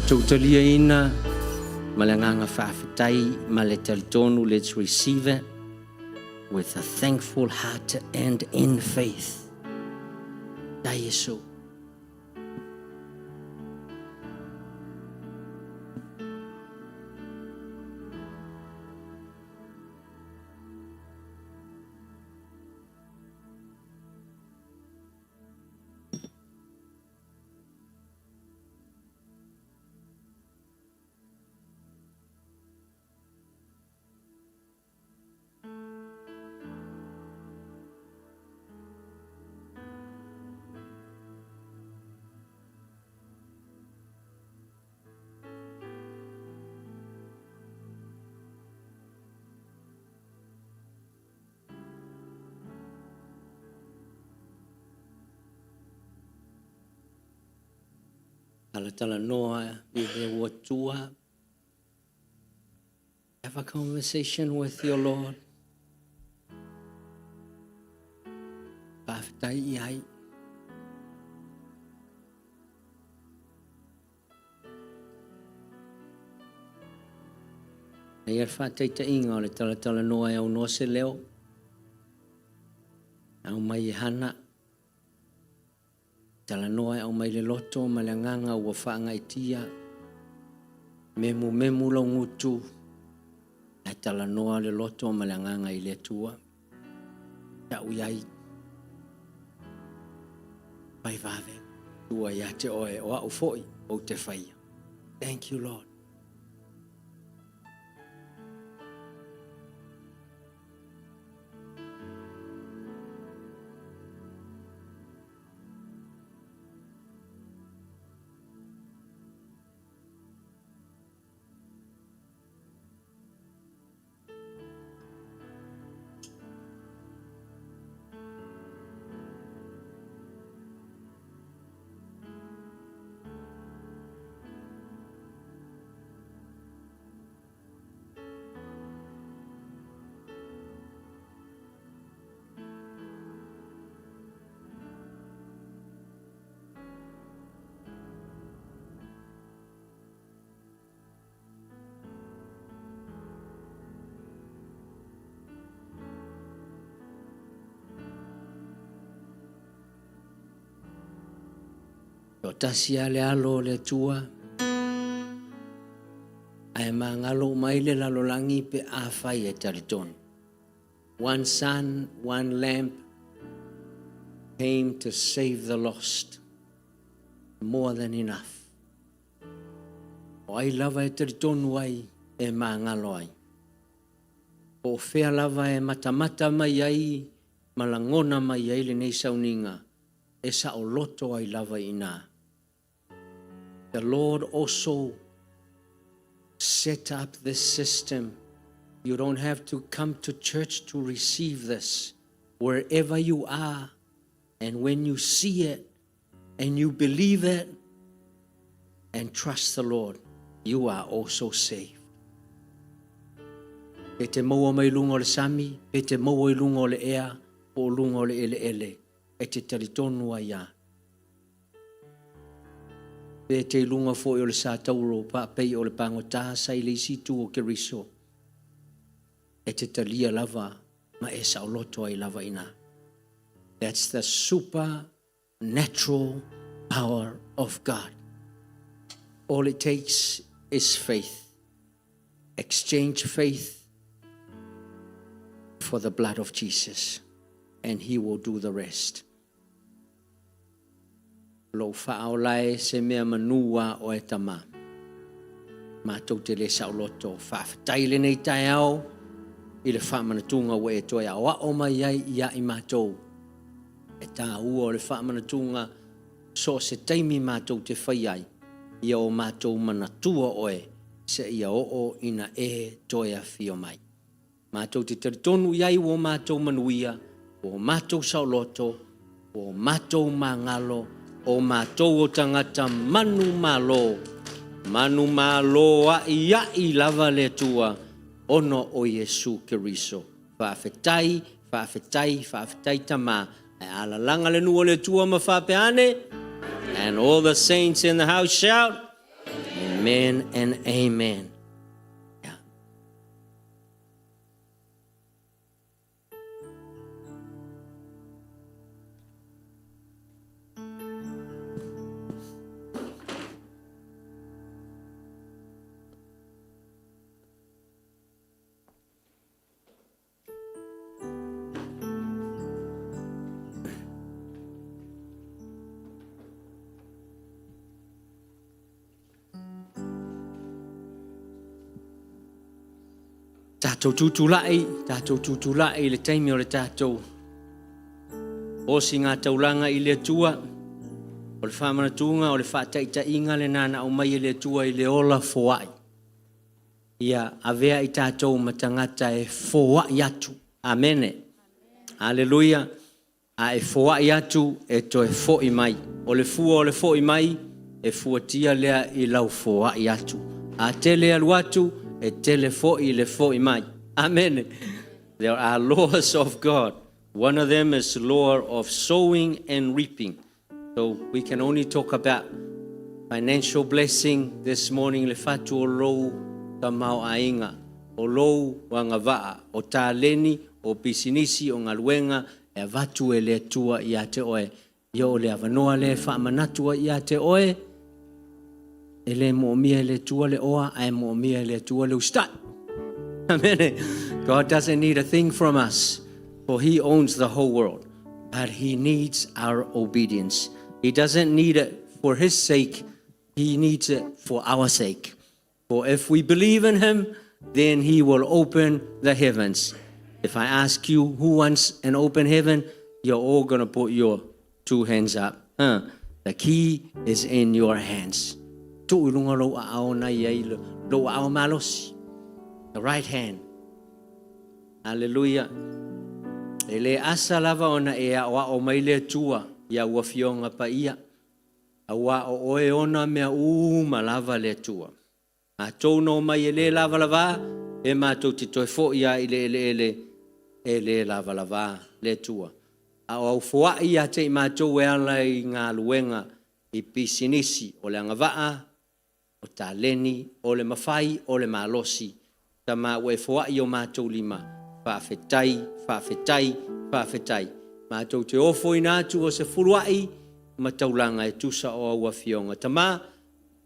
Mātou talia ina, malanganga whawhitai, male talitonu, let's receive it with a thankful heart and in faith. Da Yesu. Tala noa, be there watua. Have a conversation with your Lord. Paftai iai. Ia whātai ta inga o le tala noa e au no se leo. Au mai e hana. Tala noa au mai le loto ma le nganga ua whaanga i tia. Memu lau ngutu. E tala noa le loto ma le nganga i le tua. Ta uiai. Pai vave. Tua ia te oe o au foi o te whaia. Thank you, Lord. O tasia le alo le tua. Ai mangalo mai le lalolangi pe awhai e taritonu. One son, one lamp came to save the lost. More than enough. O ai lava e taritonu ai e mangalo ai. O whea lava e matamata mai ai, malangona mai ai le nei sauninga. E sa o loto ai lava ina. The Lord also set up this system. You don't have to come to church to receive this. Wherever you are, and when you see it, and you believe it, and trust the Lord, you are also saved. E te maua mai lunga o le sami, e te maua i lunga o le ea, o lunga o le ele, e te taritonu ai ia. Pe te lunga fo o le sa tauro pa pei o le pangota sa i le situ o ke riso. E te talia lava ma e sa loto ai lava ina. That's the supernatural power of God. All it takes is faith. Exchange faith for the blood of Jesus, and He will do the rest. Lo whaaolai se mea manua o e tama. Mātou te le sauloto whawhatai le nei tai au i le whamanatunga wa e toi a o mai ai ia i mātou. E tā ua o le whamanatunga so se taimi mātou te whai ai ia o mātou manatua oe se ia o ina e toi a whio mai. Mātou te taritonu iai o mātou manuia, o mātou sauloto, o mātou mangalo, o mātou o tangata manu malo a ia i lava le tua ono o Yesu Keriso. Whawhetai tama e ala langa le nua le tua ma whapeane, and all the saints in the house shout, Amen. Amen and amen. Yeah. Tātou tūtulai le taimi o le tātou. Osi ngā taulanga I le tua, o le whamanatunga, o le whaataitainga le nana o mai le tua I le ola foai. Ia avea I tātou matangata e foai atu. Amene. Hallelujah. A e foai atu e to e foi mai. O le fua o le foi mai, e fuatia lea I lau foai atu. A tele alu atu, e tele foi le foi mai. Amen. There are laws of God. One of them is the law of sowing and reaping. So we can only talk about financial blessing this morning. Le fatu o lou ta mau ainga. O lou wanga waa. O ta leni, o pisinisi, o ngaluenga. E vatu e le tua I a te oe. Yo le avanoa le whaamanatua I a te oe. E le mo'omia le tua le oa, ai mo'omia le tua le ustai. Amen. God doesn't need a thing from us, for He owns the whole world. But He needs our obedience. He doesn't need it for His sake. He needs it for our sake. For if we believe in Him, then He will open the heavens. If I ask you who wants an open heaven, you're all going to put your two hands up. The key is in your hands. The right hand. Hallelujah. Ele asa lava ona e awa o mai le tua ia ua fionga pa ia. Awa o oe ona mea malava le tua. A tau no mai ele lava lava e mātou te toi fo ia ele lava lava le tua. A au foa ia te I mātou e ala I ngā luenga I pisinisi o le angavaa, o tā leni, o le mawhai, o le malosi. Ta mā ue foa I o mātou lima. Whawhetai. Mātou te ofo I nātu o se furuai, mataulanga e tusa o aua fionga. Ta mā,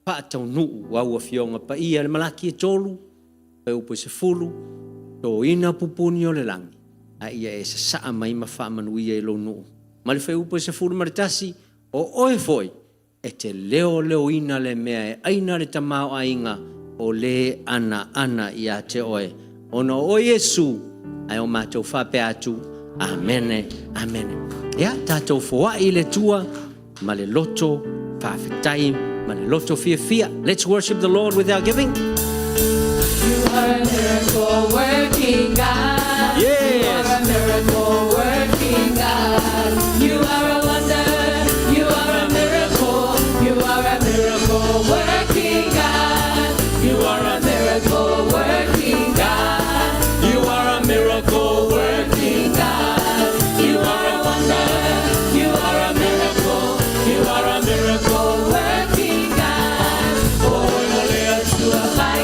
pātau nuu o aua fionga pa ia le malaki e tolu, pe upo se fulu, tō ina pupuni o le langi. A ia e se saa mai ma whaamanuia I lo nuu. Ma le whai upo se fulu maritasi, o oe foi, e te leo ina le mea e aina le tamao ainga o le ana I a te oe. Ona o Yesu, ai o mātou whape atu. Amene. Ia, tātou foai le tua, ma le loto, whawhetai, ma le loto fia. Let's worship the Lord with our giving.
You are a miracle working God.
Yes.
You are a miracle working God. You are a wonder. You are a miracle. You are a miracle working God. You are a miracle working God. You are a miracle working God. You are a wonder. You are a miracle. You are a miracle working God. Oh, you're to a five.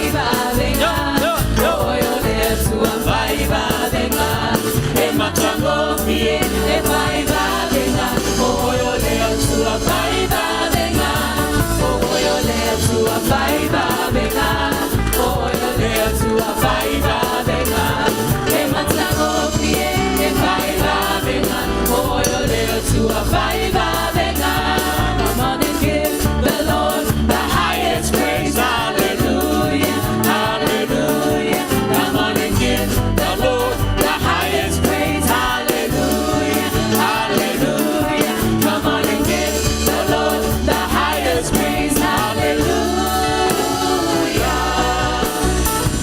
Come on and give the Lord the highest praise. Hallelujah, hallelujah. Come on and give the Lord the highest praise. Hallelujah, hallelujah. Come on and give the Lord the highest praise. Hallelujah.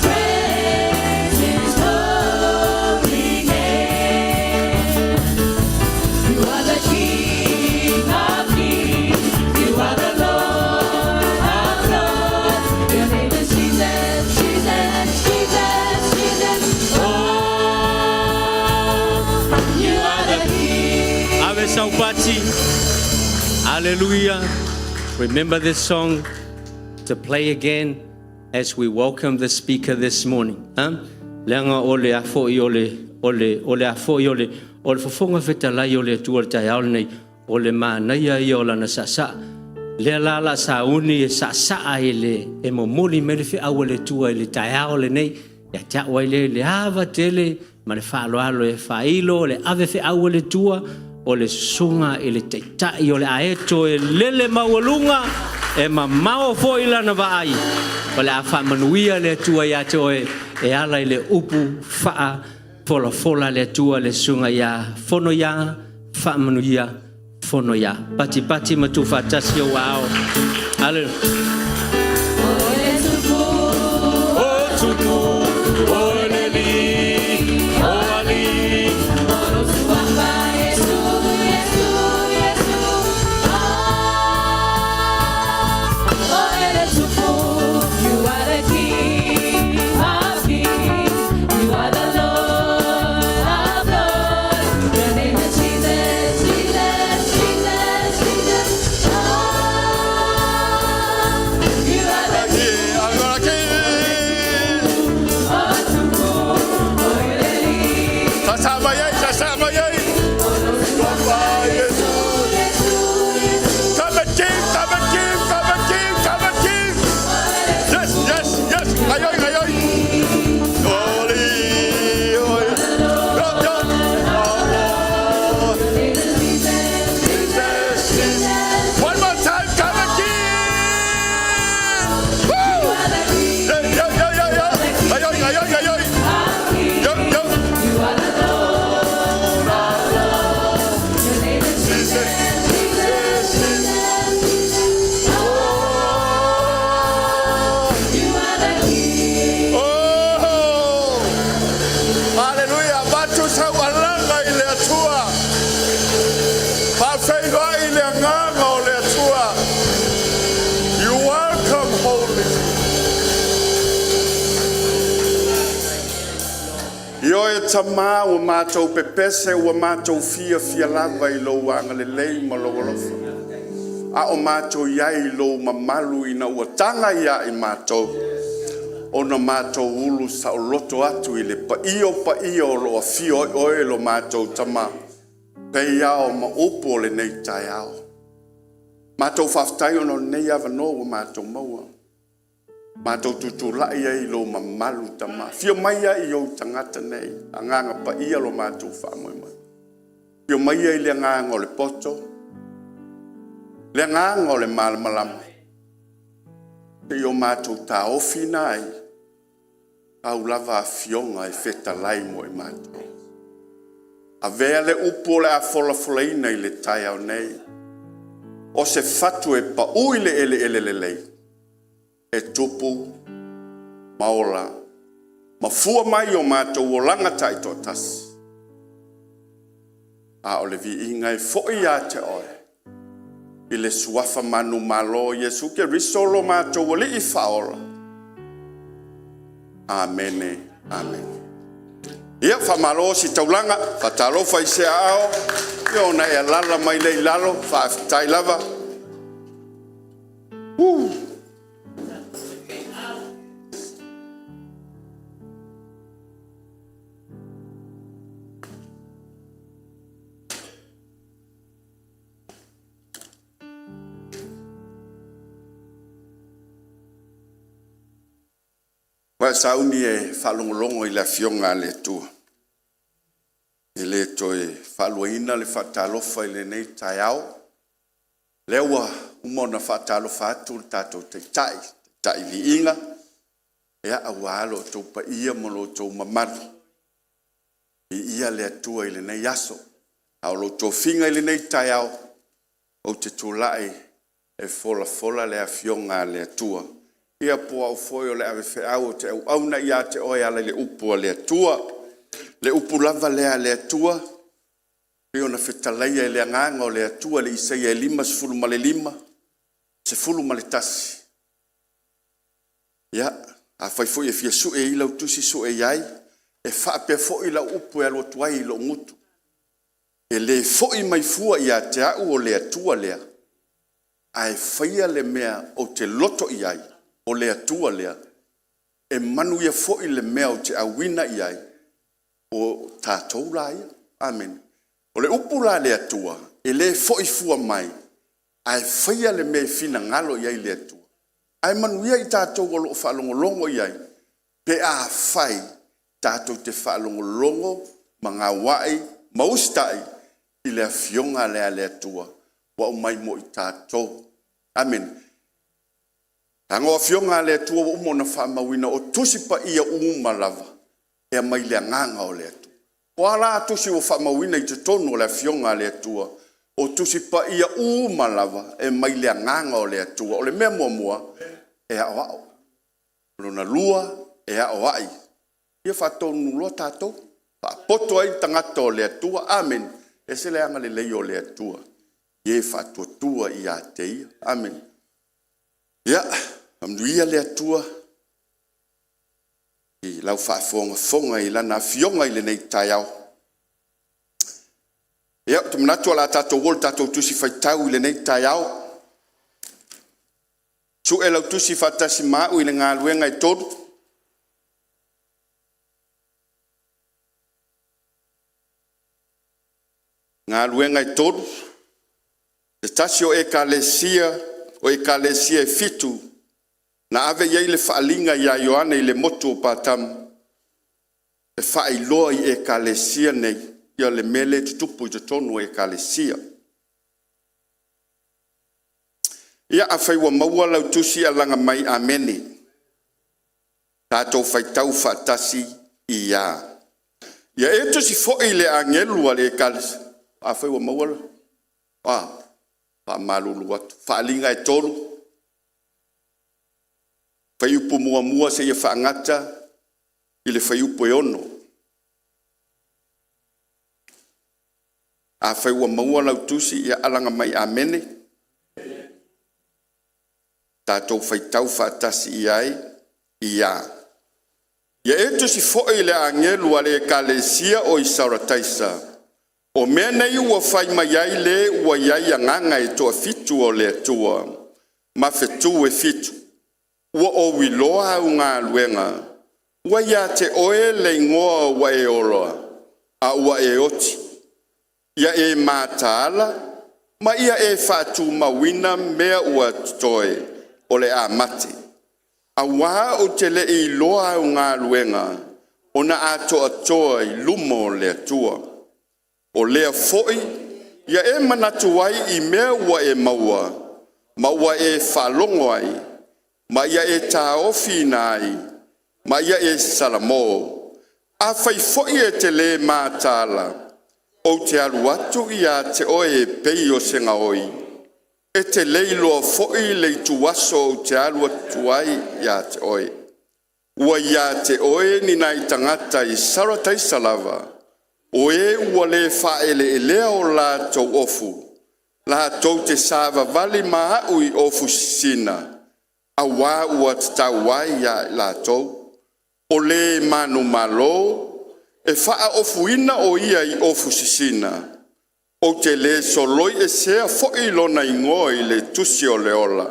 Praise His holy name. You are the King of kings. You are the Lord of lords. Your name is Jesus, Jesus, Jesus, Jesus. Oh, you are the King.
Ave Saupati. Hallelujah. Remember this song. to play again as we welcome the speaker this morning. Leanga ole afo I ole afo I ole fofonga fetalai ole tua tai au nei ole manaia I ola na sasa. Le lala sa uni e sasa ele e momoli mele fe au le tua le tai au le nei ya ta wale le ava tele ma le falo alo e failo le ave fe au le tua o le sunga e le teitai o le aeto e lele mawalunga e mamao fo ila na vai o le afa manuia le tua ya to e ala le upu faa fola le tua le sunga ya Fonoia fa manuia Fonoia pati matufa tasio wao ale
Tama o mātou pepese o mātou fia lava I lo anga le lei ma lo olofa. A o mātou iai lo mamalu ina ua tanga ia I mātou. O na mātou ulu sa o loto atu I le pa io lo a fio oe lo mātou tama. Pei ao ma upo le nei tai ao. Mātou whaftai ono nei avano o mātou maua. Mātou tutu lai ai lo mamalu tama. Fio mai ai o tangata nei. Anganga pa ia lo mātou whaamoi mai. Fio mai ai le anganga o le poto. Le anganga o le malamalama. Fio mātou ta ofina ai. Au lava a fionga e feta lai mo e mātou. A vea le upo le a fola I le tai au nei. O se fatu e pa ui le ele lei. E tupu, maola, mafua mai o mātou o langa tai tō tasi. A o le vi inga e foi a te oe. I le suafa manu malo Yesu ke risolo mātou o li I whaola. Amene, amen. Ia whamalo si taulanga, whatalo whaise ao, i ona e lala mai lei lalo, whaafitai lava. Wa sauni e whalongolongo I le fionga le tua. I le toi whaluaina le whatalofa I le nei tai au. Lewa umona whatalofa atu tatou te tai vi inga. Ea awalo tau pa ia molo tau mamaru. I ia le atua I le nei aso. Au lo tau finga I le nei tai au. O te tulae e fola le a fionga le atua. Ia po au foi o le ave fe au te au na ia te oi ala le upu le atua. Le upu lava le atua. Rio na fetalaia le anganga o le atua le isaia 5 sefulu ma le 5. Sefulu ma le tasi. Ia, a fai foi e fia su e ila utusi su e iai. E faa pe foi la upu e alo tuai lo ngutu. E le foi mai fua ia te au o le atua lea. Ai faia le mea o te loto iai. o le atua lea, e manu ia fo i le mea o te awina iai, o tātou la ia. Amen. O le upu la le atua, e le fo i fua mai, ai whaia le mea fina ngalo iai le atua. Ai manu ia i tātou o lo whaalongolongo iai, pe a whai tātou te whaalongolongo, ma ngā wai, maustai, i le fionga le a le atua, wa o mai mo i tātou. Amen. Tango fionga le atua wa umo na whaamawina o tusi pa ia umalava, e mai le nganga o le atua. O ala tusi o whaamawina i te tono le fionga le atua, o tusi pa ia umalava, e mai le nganga o le atua, o le mea mua, e a wao. Lona lua, e a oai. Ia whatonu lo tātou, poto ai tangata o le atua, amen. E se le anga le leo le atua. Ie whatuatua i a teia, amen. Ia, amduia le atua, i lau whaafonga i lana fionga i le nei tai au. Ia, te manatua la tātou wol tātou tusi whaitau i le nei tai au. Su e lau tusi whatasi mau i le ngā luenga i toru. Ngā luenga i toru. Te tasi o ekalesia e fitu. Na ave iei le whaalinga i a Ioane i le motu o pātamu. E whaailoa i ekalesia nei. Ia le mele tutupu i te tonu ekalesia. Ia a whaiwa maua lau tusi a langa mai amene. Tātou whaitau whaatasi i a. Ia e tusi fōi le angelua le ekalesia. A whaiwa maua lau. Pa malulu atu. Whaalinga e tolu. Whaiupu mua se ia whaangata i le whaiupu e ono. A whaiua maua lau tusi ia alanga mai amene. Tātou whaitau whaatasi i ai i a. Ia e tusi fōi le angelu ale e kalesia o i saurataisa. O mea nei ua whai mai ai le ua iai anganga e toa fitu o le atua. Ma fetu e fitu. Ua o wiloa au ngā luenga. Ua ia te oe le ingoa ua e oroa. A ua e oti. Ia e mātāla. Ma ia e whātu mawina mea ua toe o le a mate. A wā o te le i loa au ngā luenga. O na atoa toa i lumo le atua. O lea foi, ia e manatu ai i mea ua e maua, ma ua e whalongo ai, ma ia e taofi nai, ma ia e salamo. A whai foi e te le mātāla, o te alu atu i a te oe e pei o senga oi. E te leiloa foi le tuaso o te alu atu ai i a te oe. Ua i a te oe ni nai tangata i saratai salava. O e ua le whaele e lea o la tau ofu. La tau te sāwa vali maa ui ofu sina. A wā ua te tau wai ia la tau. O le manu malo. E wha ofu ina o ia i ofu sina. O te le soloi e sea foi lona ingoi le tusi o le ola.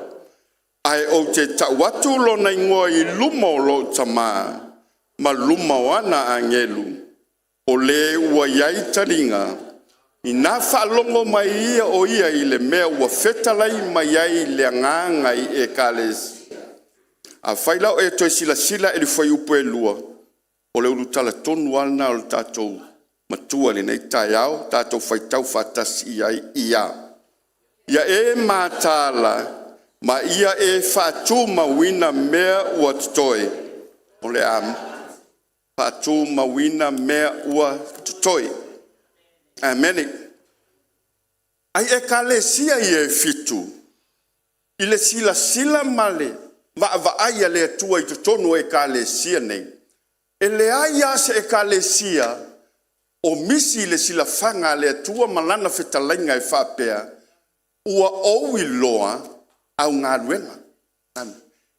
Ai o te tauatu lona ingoi luma o lo tamaa. Ma luma wana angelu. O le ua iai taringa, i nā whaalongo mai ia o ia i le mea ua whetalai mai ai le anganga i e kāles. A whailau e toi sila e li whai upo e lua, o le ulu tala tonu alna o le tātou matua le nei tai au, tātou whaitau whatasi i ai ia. Ia e mātāla, ma ia e whātu mawina mea ua tutoe, o le amu. Patu mawina mea ua tutoi. Amen. Ai e kalesia i e fitu. I le sila male. Va aia le atua i tutonu e kalesia nei. E le aia se e kalesia o misi le sila fanga le atua malana whetalainga e whapea. Ua owi loa au ngā luenga.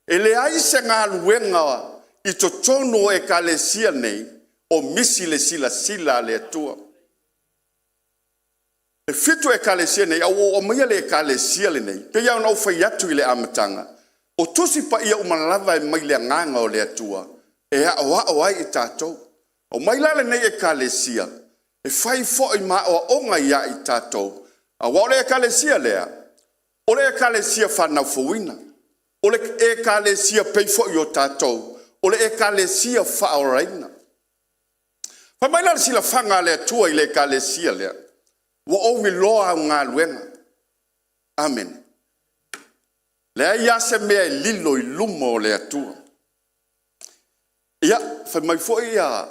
E le ai se ngā luenga I to tono e kalesia nei, o misi le sila le atua. E fitu e kalesia nei, o maia le kalesia le nei, pe iau nau whai atu I le amatanga. O tusi pa ia umalava e mai le nganga o le atua. E o ai I tātou. O mai lale nei e kalesia. E fai fo I ma o onga ia I tātou. A wa le kalesia lea. O le kalesia whanau fuina. O le e kalesia pei fo I o tātou. O le e kalesia whaoraina. Pa mai lale sila whanga le atua I le kalesia lea. Wa o mi loa o ngā luenga. Amen. Lea ia se mea lilo I lumo le atua. Ia, fa mai fo ia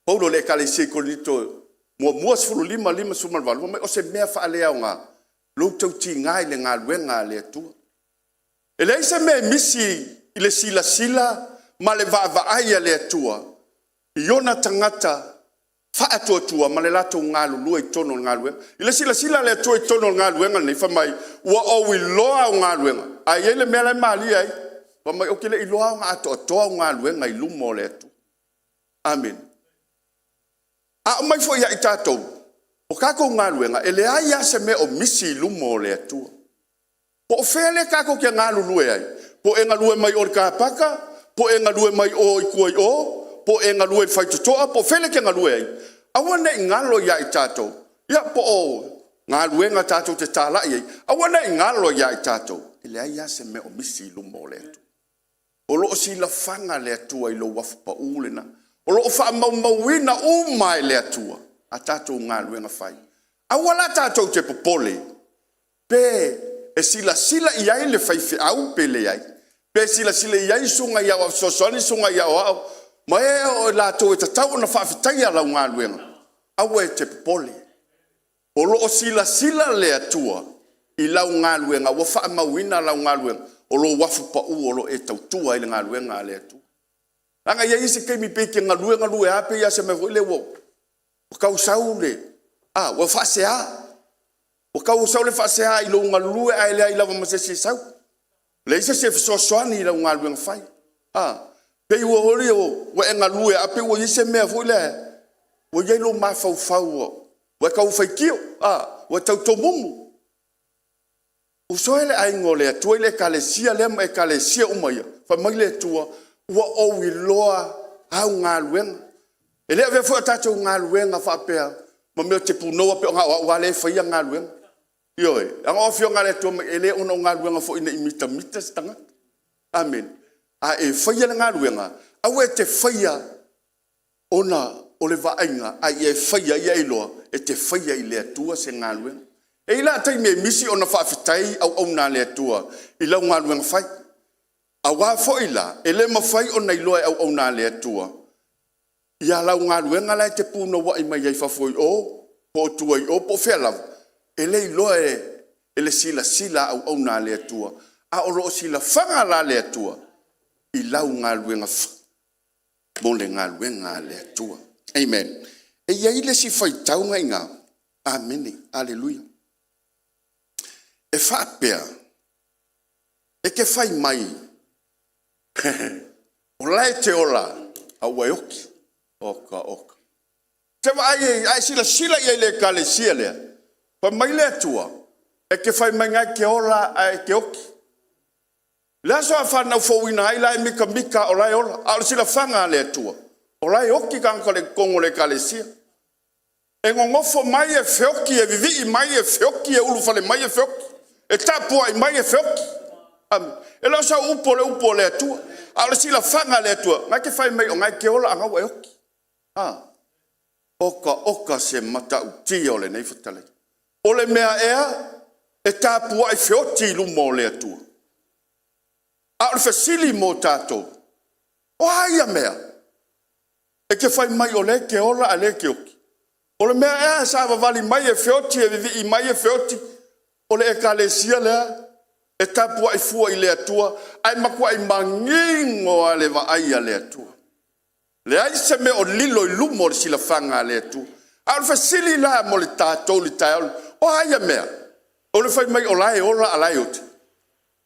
Paulo le kalesia kolito mua sfulu lima sumal valu mai o se mea fa alea nga lo tau ti ngai le ngā luenga le atua. E le se mea misi I le sila ma le va aia le atua. Iona tangata fa atua ma le lato ngā lulu I tono ngā luenga. I le sila le atua I tono ngā luenga nei fa mai ua o I loa o ngā luenga. Ai ele mea le mali ai. Fa mai o ke le I loa o ngā atoa o ngā luenga I lumo le atua. Amen. A mai fo ia I tātou. O kako ngā luenga, e le aia se me o misi lumo le atua. Po o whele kako kia ngā lulue ai. Po e ngā lue mai o le kāpaka, po e ngā lue mai o I kuai o, po e ngā lue I whaitutoa, po whele kia ngā lue ai. Awana I ngalo ia I tātou. Ia po o ngā luenga tātou te tālai ai. Awana I ngalo ia I tātou. E le aia se me o misi lumo le atua. O loo si la whanga le atua I lo wafu pa ulena. O loo wha mauina o mai le atua. A tātou ngā luenga whai. Awala tātou te popole. Pe e sila I ai le whaiwhi au pe le ai. Pe sila I ai sunga iau au sosoni sunga iau au. Ma e o lātou e tatau na whawhitai alau ngā luenga. Awa e te popole. O loo sila le atua. I lau ngā luenga. Wa wha mauina lau ngā luenga. O lo wafu pa u o lo e tautua I le ngā luenga le atua. Anga ia isi kei mi peke ngā lue ape ia se me le wo. O kau sau le. Wa whasea. O kau sau le whasea I lo ngā lue ai le ai lawa masese sau. Le isa se fisosoani I lau ngā lue ngawhai. Pei ua hori o wa e ngā lue ape ua ise mea fui le. Wa iei lo maa fau o. Wa kau whaikio. Wa tau tomumu. Usoele ai ngole atua I le kalesia le ma e kalesia umaia. Fa mai le atua. Ua o I loa au ngā luenga. E lea vea fua tātou ngā luenga whapea. Ma mea te punoa pe o ngā wale whaia ngā luenga. Ioe, anga o fio ngā le tua e lea una o ngā luenga fo ina imita stanga. Amen. A e whaia le ngā luenga. Au e te whaia ona o le vaenga. A e whaia ia I loa. E te whaia I le atua se ngā luenga. E ila tai me misi ona whawhitai au nā le atua. I lau ngā luenga whai. A wā foila, e le mawhai o nei loa au nā le atua. Ia lau ngā luenga lai te pūna wa I mai ai whafoi o, po tuai o, po whelau. E le loa e le sila au nā le atua. A o loo sila whanga la le atua. I lau ngā luenga wha. Mo le ngā luenga le atua. Amen. E iai le si whai taunga I ngā. Amene. Alleluia. E whapea. E ke whai mai. O lai te ola a waioki oka te ai sila I le kalesia lea pa mai le atua e ke whai mai ngai ke ola a ke oki lea soa whanau fowina ai lai mika o lai ola a sila whanga le atua o lai oki kanka le kongo le kalesia e ngongofo mai e whioki e vivi mai e whioki e ulufale mai e whioki e tapua I mai e whioki e la sa upo le atua. Ala sila whanga le atua. Ngai ke whai mai o ngai ke ola anga wa eoki. Oka se mata uti o le nei whatale. O le mea ea e tāpua I whioti lumo le atua. A le whasili mo tātou. O haia mea. E ke whai mai o le ke ola a le ke oki. O le mea ea sa wawali mai e whioti e vivi I mai e whioti. O le e kalesia lea. E tapua I fua I le atua, ai makua I mangingo a le vaai a le atua. Le ai se me o lilo I lumo le sila whanga a le atua. A le whasili la mo le tātou li tai alu, o haia mea. O le whai mai o lai ola a lai ote.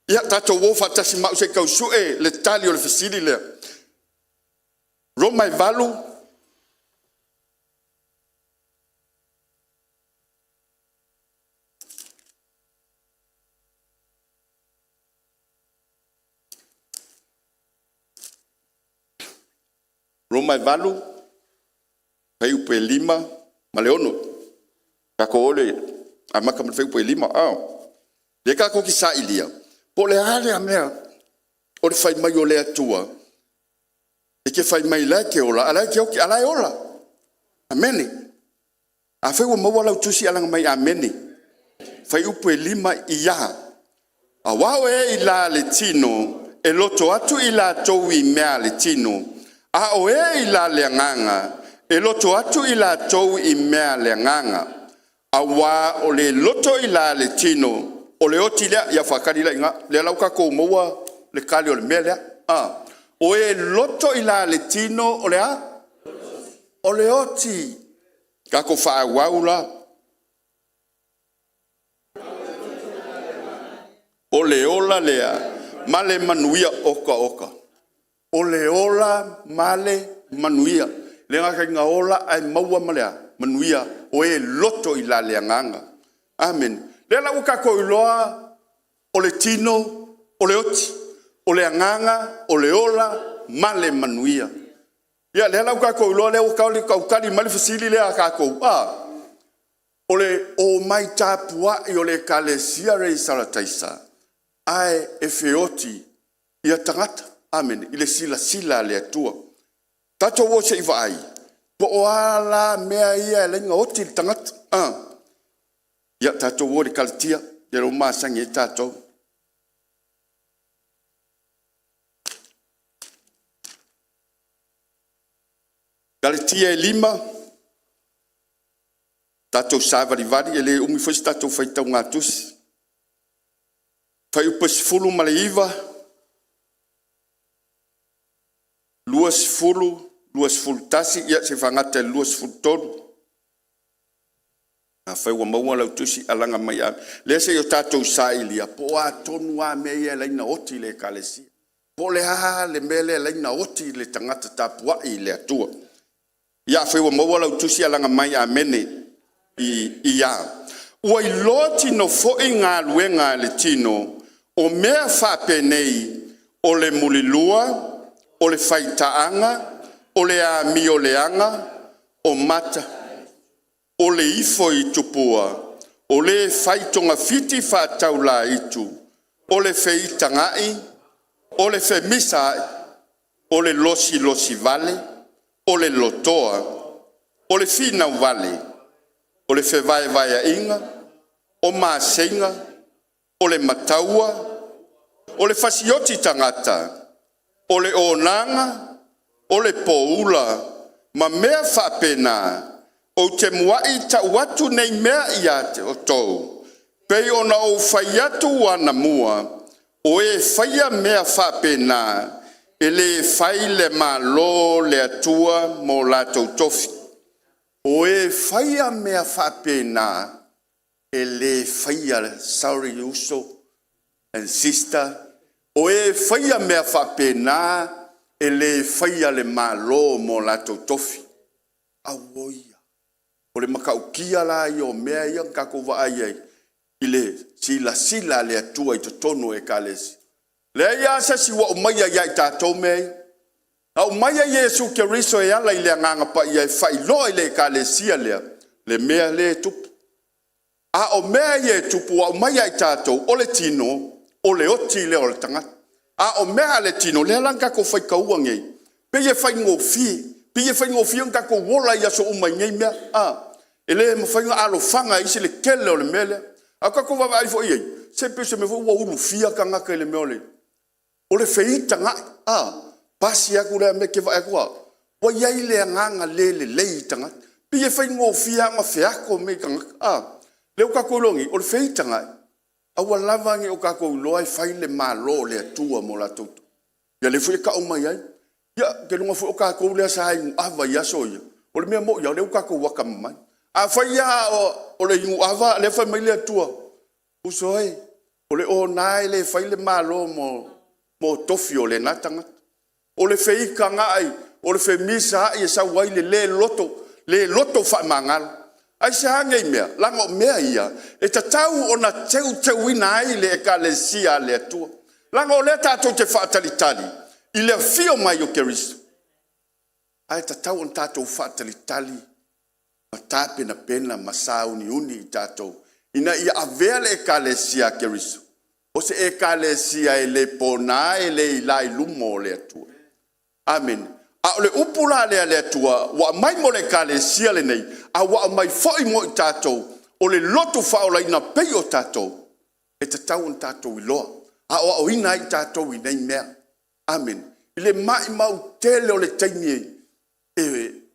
Ia tātou wofa tasi mau se kau sue le tali o le whasili lea. Romai valu, Roma valu, fai upe lima, ma le ono. Kako ole, a maka ma fai upe lima, le kako ki sa ilia. Po le ale a mea, o le fai mai o le atua. E ke fai mai lai ke ola, alai ke oki, alai ola. Amene. A fai ua maua lau tusi alanga mai amene. Fai upe lima ia. A wao e ila le tino, e loto atu ila towi mea le tino. A o e ila le nganga, e loto atu ila towi mea le nganga. A wa o le loto ila le tino, o le oti lea, ia whakari la inga, le lauka kou maua, le kali o le mea lea. O e loto ila le tino, o le a? O le oti. Kako wha wau la. O le ola lea, male manuia oka oka. O le ola male manuia. Le ngaka inga ola ai maua malea, manuia. O e loto ila lea nganga. Amen. Le la uka ko iloa, o le tino, o le oti. O le nganga, o le ola, male manuia. Ia le la uka ko iloa le uka oli kaukali male fasili lea kako. O le o mai tapua i o le kalesia rei salataisa. Ai e feoti ia tangata. Amen. Ile sila le atua. Tato wo se iwa ai. Po o ala mea ia le nga oti le tangata. Ia tato wo le kalatia. Ia lo masangi e tato. Kalatia e 5. Tato savari ele umi foi tato fai tau ngatusi. Fai upas fulu maleiva. Luas fulu tasi ia se fangata luas fulu tolu. Fai ua maua lau tusi alanga mai a. Le se yo tato sailia po a tonu a mea leina oti le kalesia. Po le ha le mele leina oti le tangata tapua i le atua. Ia fai ua maua lau tusi alanga mai a mene. Ia ua i loti no fo'i ngā luenga le tino o mea whapenei o le mulilua, o le whaitaanga, o le a mioleanga, o mata, o le ifo i tupua, o le whaitonga fiti whātau la itu, o le wheitangai, o le whemisai, o le losi vale, o le lotoa, o le fina vale, o le vai inga, o masenga, o le mataua, o le fasioti tangata, o le onanga, o le poula, ma mea whapena, o te muai ta watu nei mea ia te o tou. Pei ona o whaiatu wana mua, o e whaia mea whapena, e le whai le malo le atua mo latou tofi. O e whaia mea whapena, e le whaia, sorry uso, and sister, o e whaia mea whapena, e le whaia le malo mo latou tofi. Awoia. O le makaukia la i o mea ia kako vaai ai, i le sila le atua i totono e kalesi. Le ia sa si wa umaia ia i tātou mea, a umaia Yesu Keriso e ala i le nganga pa ia e whailo i le kalesia lea, le mea le tupu. A o mea ia e tupu a umaia i tātou o le tino, o le oti le o le tangata. A o mea le tino, le alanga ko whaikaua ngei, pe ia whaingo fi, pe ia whaingo fi ang kako wola ia so umai ngei mea, ele mo whainga alo whanga isi le kele o le mele, a kako wawa ai fo iei, se pe se me fo ua uru fia ka ngaka i le mea o le feita nga, pasi aku lea me ke wa ekua, wa iai le nganga le tanga, pe ia whaingo fia nga whiako me ka ngaka, leo kako longi, o le feita nga, awa lavangi o kako loai whai le malo le atua mo la tautu. Ia le fui ka o mai ai, ia ke lunga fui o kako lea sa hai awa ia soia, o le mea mo ia leo kako waka mai. A whai ia o le ingu awa le whai mai le atua, usoi, o le o nai le whai le malo mo tofi o le natanga. O le whika ngai, o le whemisa ai e sa wai le loto whai mangalo. Ai se hangei mea, langa o mea ia, e ta tau o na teu ina ai le ekalesia le atua. Langa o le tatou te whaatalitali, i le fio mai o Keristo. Ai tatau on tātou whaatalitali. Ma tāpena pena ma sauni uni I tātou. Ina ia avea le ekalesia keriso. O se ekalesia e le pona e le ilai lumo le atua. Amen. A ole upula le atua, wa mai mo le ekalesia le nei, a wa mai foi mo I tātou, o le lotu whaola ina pei o tātou, e tatau on tātou iloa. A o ina I tātou I nei mea. Amen. I le mai mau tele o le taimi e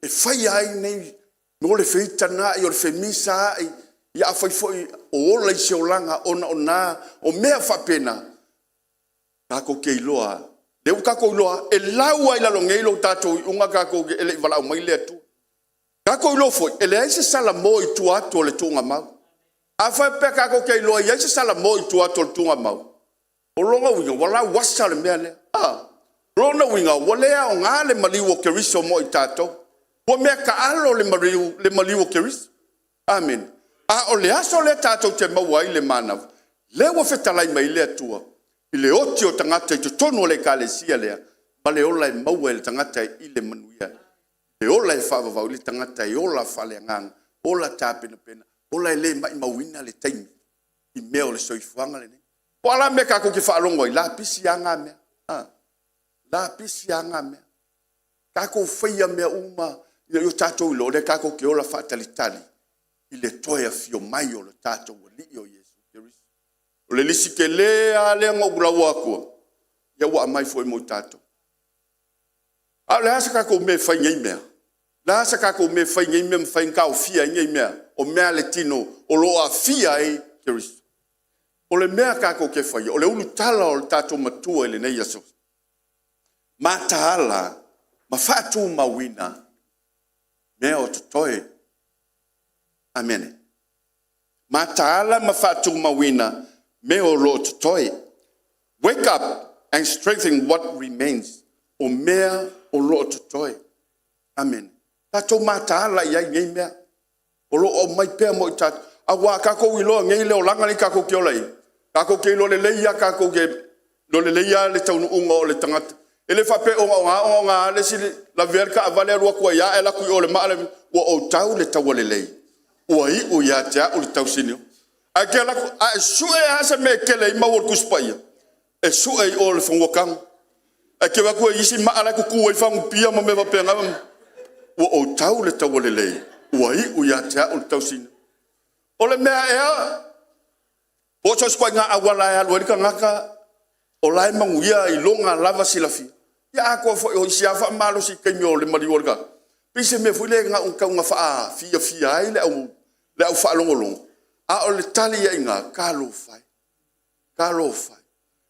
whai ai nei, no le whitana I o le whemisa ai, ia a whai foi o ola I seolanga ona o mea whapena. Kako ke iloa, leu kako iloa, e lau ai lalo ngeilo tātou I unga kako ke ele I walau mai le atu. Kako iloa foi, ele aise sala mo I tu atu o le tunga mau. A whai pe kako ke iloa, I aise sala mo I tu atu o le tunga mau. O longa winga, wala wasa le mea le. Rona winga, walea o ngā le maliu o keriso mo I tātou. Wa mea ka alo le maliu o keriso. Amen. A o le aso le tātou te maua I le manawa. Le wa whetalai mai le atua. I le oti o tangata I te tono le kalesia lea. Ma le ola e maua le tangata I le manuia. Le ola e whawawau le tangata I ola whale ngang. Ola tāpena pena. Ola e le mai mauina le taimi. I mea o le soifuanga le ne. Po ala mea kako ki whaalongo I la pisi anga mea. La pisi anga mea. Kako whaia mea uma. Yo tātou ilo le kako ke ola whaatalitali. I le toia fio mai o le tātou o li o Yesu Keriso. O le lisi ke lea lea ngogula wakua. Ia wa mai foi mo tātou. A le hasa kako me whai ngai mea. Le hasa kako me whai ngai mea mwhai nkao fia ngai mea. O mea le tino o loa fia e Keriso. O le mea kako ke whai. O le ulu tala o le tātou matua I le nei aso. Ma taala, ma whaatu mawina. Mea o tutoe. Amen. Ma taala ma whaatu mawina. Mea o lo tutoe. Wake up and strengthen what remains. O mea o lo tutoe. Amen. Tato ma taala iai ngai mea. O lo o mai pea mo I tato. Awa kako iloa ngai leo langa ni kako ke olai. Kako ke ilo le leia kako ke. Lo le leia le taunu unga o le tangata. Ele fape onga le sili la verka avale rua kwa ya ela ku ole male wa o tau le tau le lei. Wa I o ya tia o le tau sinio. Akela ku a sue hasa me kele ma wor kuspaya. E sue o le fongokang. Akela ku isi ma ala ku ku fang pia mo me va penga. Wa o tau le tau le lei. Wa I o ya tia o le tau sinio. Ole mea ea. O so spanga awala ya lo ka ngaka. O lai manguia I longa lava silafi. Ya ako fo o sia fa malo si kenyo le mali orga. Pise me fule nga un ka nga fa fia ai le au fa longolong. A o le tali ya inga kalo fai. Kalo fai.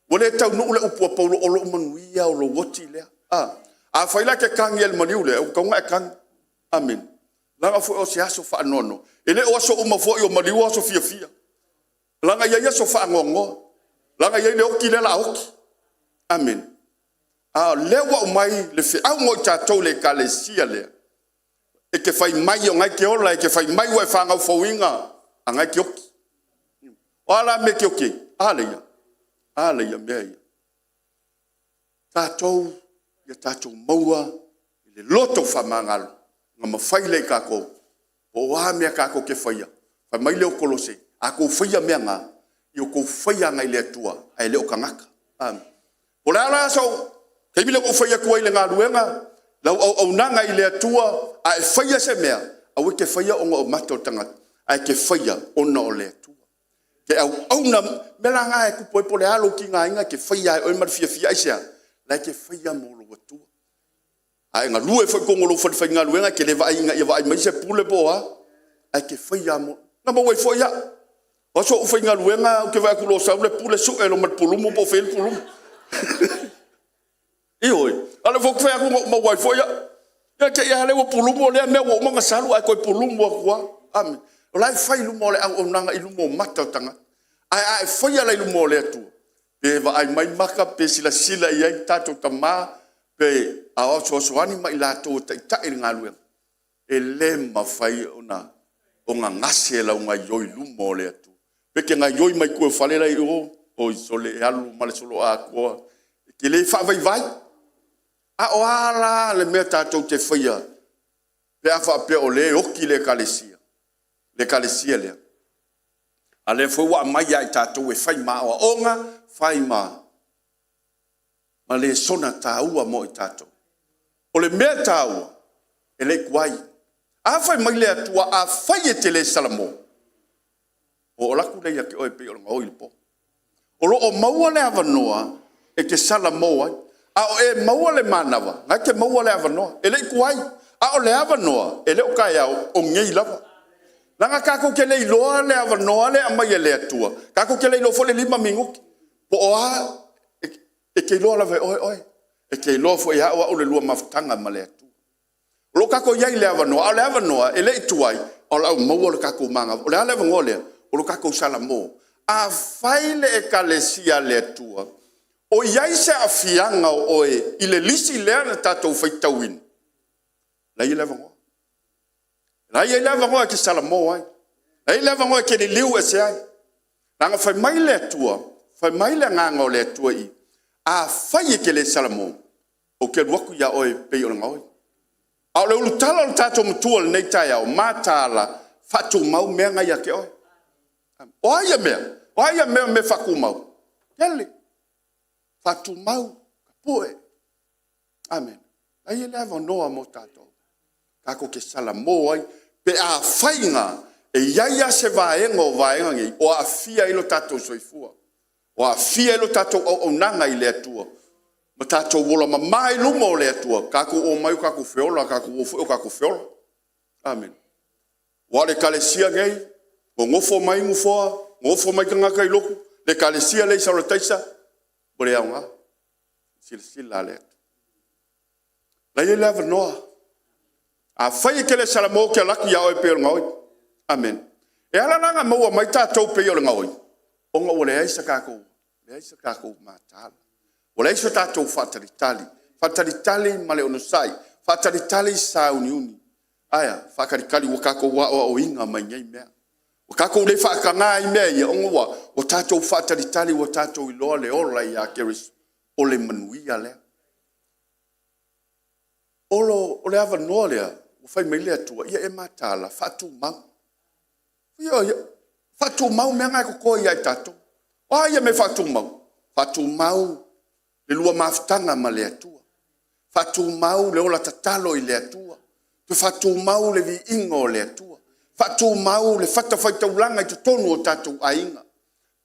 Wole tau no le upo paulo o lo manuia o lo woti le. A fai la ke kang el mali le o ka nga kang. Amen. Langa fo o sia so fa nono. Ele o so uma fo o mali o so fia. Langa ya so fa ngongo. Langa yai le oki le la oki. Amen. Lewa umai le fe au mo tātou le kalesia le. E ke fai mai o ngai ke ola, e ke fai mai ua e whangau fawinga. A ngai ke oki. O ala me ke oki. Aleia. Aleia mea ia. Tātou, ia tātou maua, le loto whamangalo. Nga mawhai le kako. O waha mea kako ke whaia. Fai mai leo kolose. Ako whaia mea ngā. Yo ko whaia ngai le atua, ai leo kangaka. O le ala so, kei mile ko whaia kuai le ngā ruenga, lau au nanga I le atua, a e whaia se mea, a wike whaia o ngā o mata o tangata, a e ke whaia ona o le atua. Ke au na, mela ngā e kupoi po le alo ki ngā inga, ke whaia o e marifia isea, la ke whaia mo lo atua. A e ngā lue whai kongolo whai ngā ruenga, ke le vai inga, ia vai maise pule po ha, a ke whaia mo, nga mawai whaia, o so ufai ngā luenga o ke vai kulo saule pule su e lo mat pulumu po fel pulumu. Ioi, ale fok fai aku ma wai foia. Ya ke ia le o pulumu le me o manga salu ai koi pulumu akua. Amen. O lai fai lumo le au nanga I lumo mata o tanga. Ai foia le lumo le atu. Pe va ai mai maka pe sila ia tato tama pe a o so ani mai lato ta I ngā luenga. E le ma fai ona o ngā ngase la unga yoi lumo le atu. Peke ngā yoi mai kua whalela I o sole alu male solo a kua. Ke le wha vai vai. A o ala le mea tātou te whaia. Pe awha pe o le oki le kalesia. Le kalesia lea. A le fwua mai ai tātou e whai maa o onga, whai maa. Ma le sona tāua mo i tātou. O le mea tāua, e le kuai. A whai mai le atua, a whai e te le salamo. O laku le ia ke oe pe o ngā oile po. O lo o maua le avanoa, e te salamo ai. A o e maua le manawa, ngai te maua le avanoa, e le kuai. A o le avanoa, e le o kai au, o ngei lava. Langa kako ke le iloa le avanoa le amai e le atua. Kako ke le iloa fo le lima minguki. Po o a, e ke iloa lave oe. E ke iloa fo i hawa o le lua mafutanga ma le atua. Lo kako iai le avanoa, a le avanoa, e le ituai, o la au maua le kako manga. O le ale avangoa lea, o lo kako salamo. A faile e kalesia le atua. O iai se afianga oe, i le lisi lea na tatou faitawin. La i le avangoa. La i le avangoa ke salamo ai. La i le avangoa ke li liu e se ai. Nanga fai mai le atua, fai mai le nganga o le atua i. A fai e ke le salamo. O ke ruaku ia oe pei o ngoi. A le ulu tala o tatou mutua le nei tai au, mātala, fatu mau mea ngai ake oe. O aia mea me faku mau. Kele. Fatu mau, kapue. Amen. La i le avangoa mo tatou. Kako ke salamo ai, pe a whainga, e iaia se vaenga o vaenga ngi, o a fia ilo tatou soifua, o a fia ilo tatou au nanga i le atua, ma tatou wola ma mai luma o le atua, kako o mai kako feola, kako o feo kako feola. Amen. Wa le kalesia ngai, o ngofo mai ngufoa, ngofo mai kangaka i loku, le kalesia le isa rotaisa, bore au nga, sila le atu. La i lava noa, a fai ke le salamo ke laki ya oe pe o ngoi. Amen. E ala nanga maua mai tātou pe o ngoi. O ngā o le aisa kako mātala. O le aisa tātou whataritali. Whataritali ma le onusai. Whataritali sa uni. Aya, whakarikali wakako wa o inga mai ngai mea. Wakako le whakanga i mea ia ongoa. O tātou whataritali o tātou iloa le ola i a keris. O le manuia lea. O le ava noa lea. Fai mai le atua, ia e matala, fatu mau. Fatu mau mea ngai koko ia i tato. O ia me fatu mau. Fatu mau, le lua maftanga ma le atua. Fatu mau, le ola tatalo i le atua. Tu fatu mau, le vi ingo le atua. Fatu mau, le fata faitaulanga i tu tonu o tato ainga.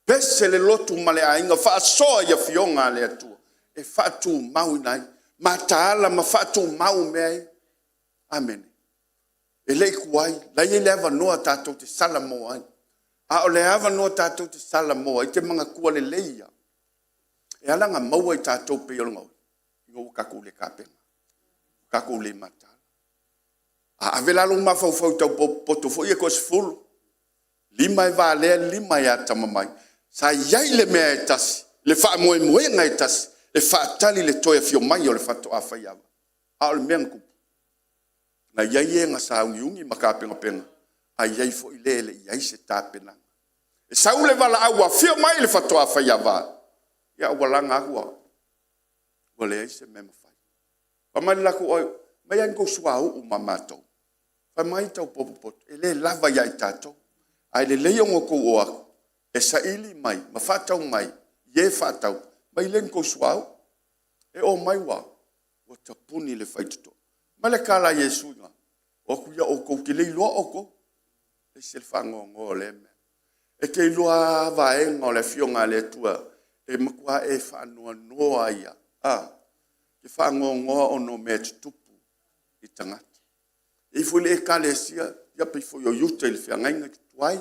Pese le lotu ma le ainga, fa soa ia fionga le atua. E fatu mau nai. Matala ma fatu mau mea. Amen. E lei kuai, la i le avanoa tātou te salamo ai. A o le avanoa tātou te salamo ai, te mga kua le leia. E alanga maua i tātou pe o ngau. Ingo kakou le kāpenga. Kakou le matala. A avelalo mafau tau poto fo ia kos fulu. Lima e vālea, lima e atamamai. Sa iai le mea e tasi. Le wha moe moenga e tasi. Le wha tali le toia fio mai o le wha toa whaiawa. A o le mea nkupu. Na iai e nga saungiungi makapenga. A iai fo i lele, iai se tāpena. E saule wala aua, fio mai le fatoa whaiawa. Ia walanga agua. Wale ai se mema whai. Pamani lako oi, mai anko suau u mamatou. Pamai tau popopoto, e le lava iai tātou. Ai le leiongo ko o aku. E saili mai, ma whatau mai, ie whatau. Mai lenko suau. E o mai wa, o tapuni le whaituto. Male kala Yesu nga. O kuia o kou ki le iloa o kou. E se le whangongo le me. E ke iloa vaenga o le fionga le tua. E makua e whanua noa ia. Ke whangongo o no mea tupu i tangata. E fwile e kale sia. Ia pe fwile o yuta i le whiangainga ki tuai.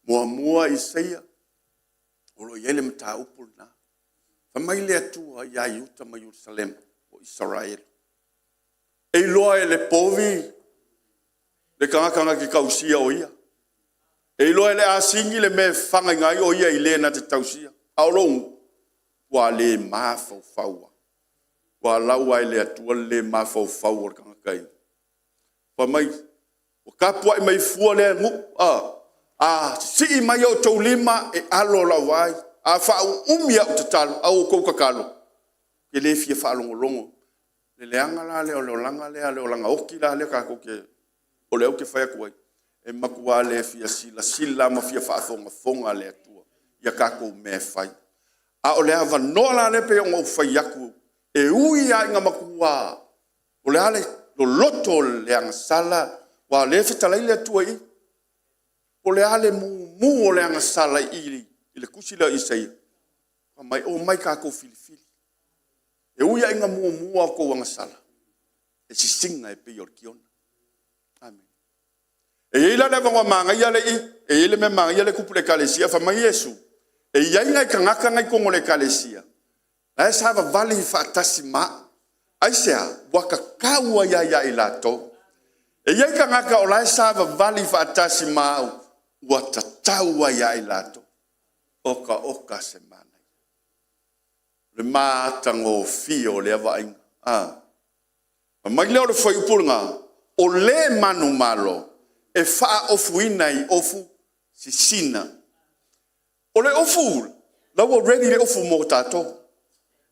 Mua i seia. Olo iele mta upul na. Whamai le atua ia yuta ma Jerusalem o Israel. E loa e le povi, le kangakanga ki kausia o ia. E loa e le asingi le me whanga ngai o ia i le na te tausia. Aolong, wa le mafau faua. Wa laua e le atua le mafau faua le kangakai. Pa mai, o kapua e mai fua le ngu, si i mai o tau lima e alo la wai. A whau umia o te talo, au kou kakalo. Ke le fia whaalongo longo. Le leanga la le o le olanga le o langa oki la le kako ke o le au ke whai aku ai. E makua le fia sila ma fia whaafonga le atua. Ia kako me whai. A o le awa noa la le pe o ngau whai aku. E ui a inga makua. O le ale lo loto le angasala. Wa le fitalai le atua i. O le ale mu o le angasala i le kusila i sei. Mai o mai kako filifili. E ui a inga mua ko angasala. E si singa e pe yor kiona. Amen. E ila le vango manga ia le i. E ile me manga ia le kupule kalesia fa mai Yesu. E ia inga i kangaka ngai kongo le kalesia. Ai sa va vali fa tasima. Ai sea waka kaua ia ilato. E ia i kangaka o lai sa va vali fa tasima wa tataua ia ilato. Oka semana. Le matango fio le avainga. Mai leo le foi upulanga. O le manu malo. E faa ofu inai ofu sisina. O le ofu. Lau already le ofu mo tato.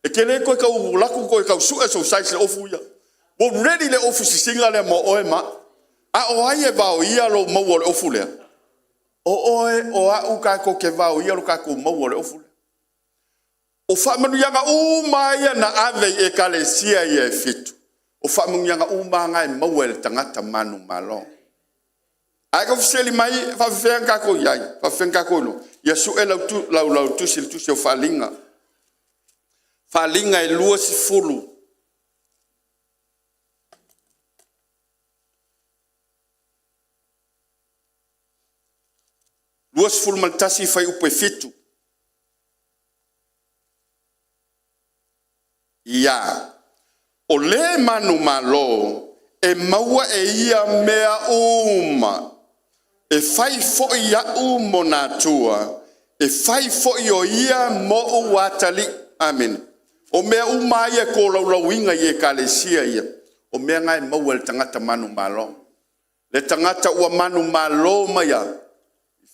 E ke le koe kau laku koe kau sue so sais le ofu ia. Already le ofu sisinga le mo oe ma. A o ai e vau ia lo mau le ofu lea. O oe o a uka ko ke vau ia lo kako mau le ofu lea. O whamanu yanga umaia na ave e kalesia i e fitu. O whamanu yanga umanga e maua le tangata manu malo. Ai ka fuseli mai, whawhenga ko iai, whawhenga ko ilo. Ia su e lau tusi le tusi o whalinga. Whalinga e lua si fulu. Lua si fulu maltasi whai upe fitu. Ia, o le manu malo, e maua e ia mea uma, e fai foi ia umo na tua, e fai foi o ia mo uatali, amen. O mea uma ia ko laulawinga ia kalesia ia, o mea ngai maua le tangata manu malo. Le tangata ua manu malo maya,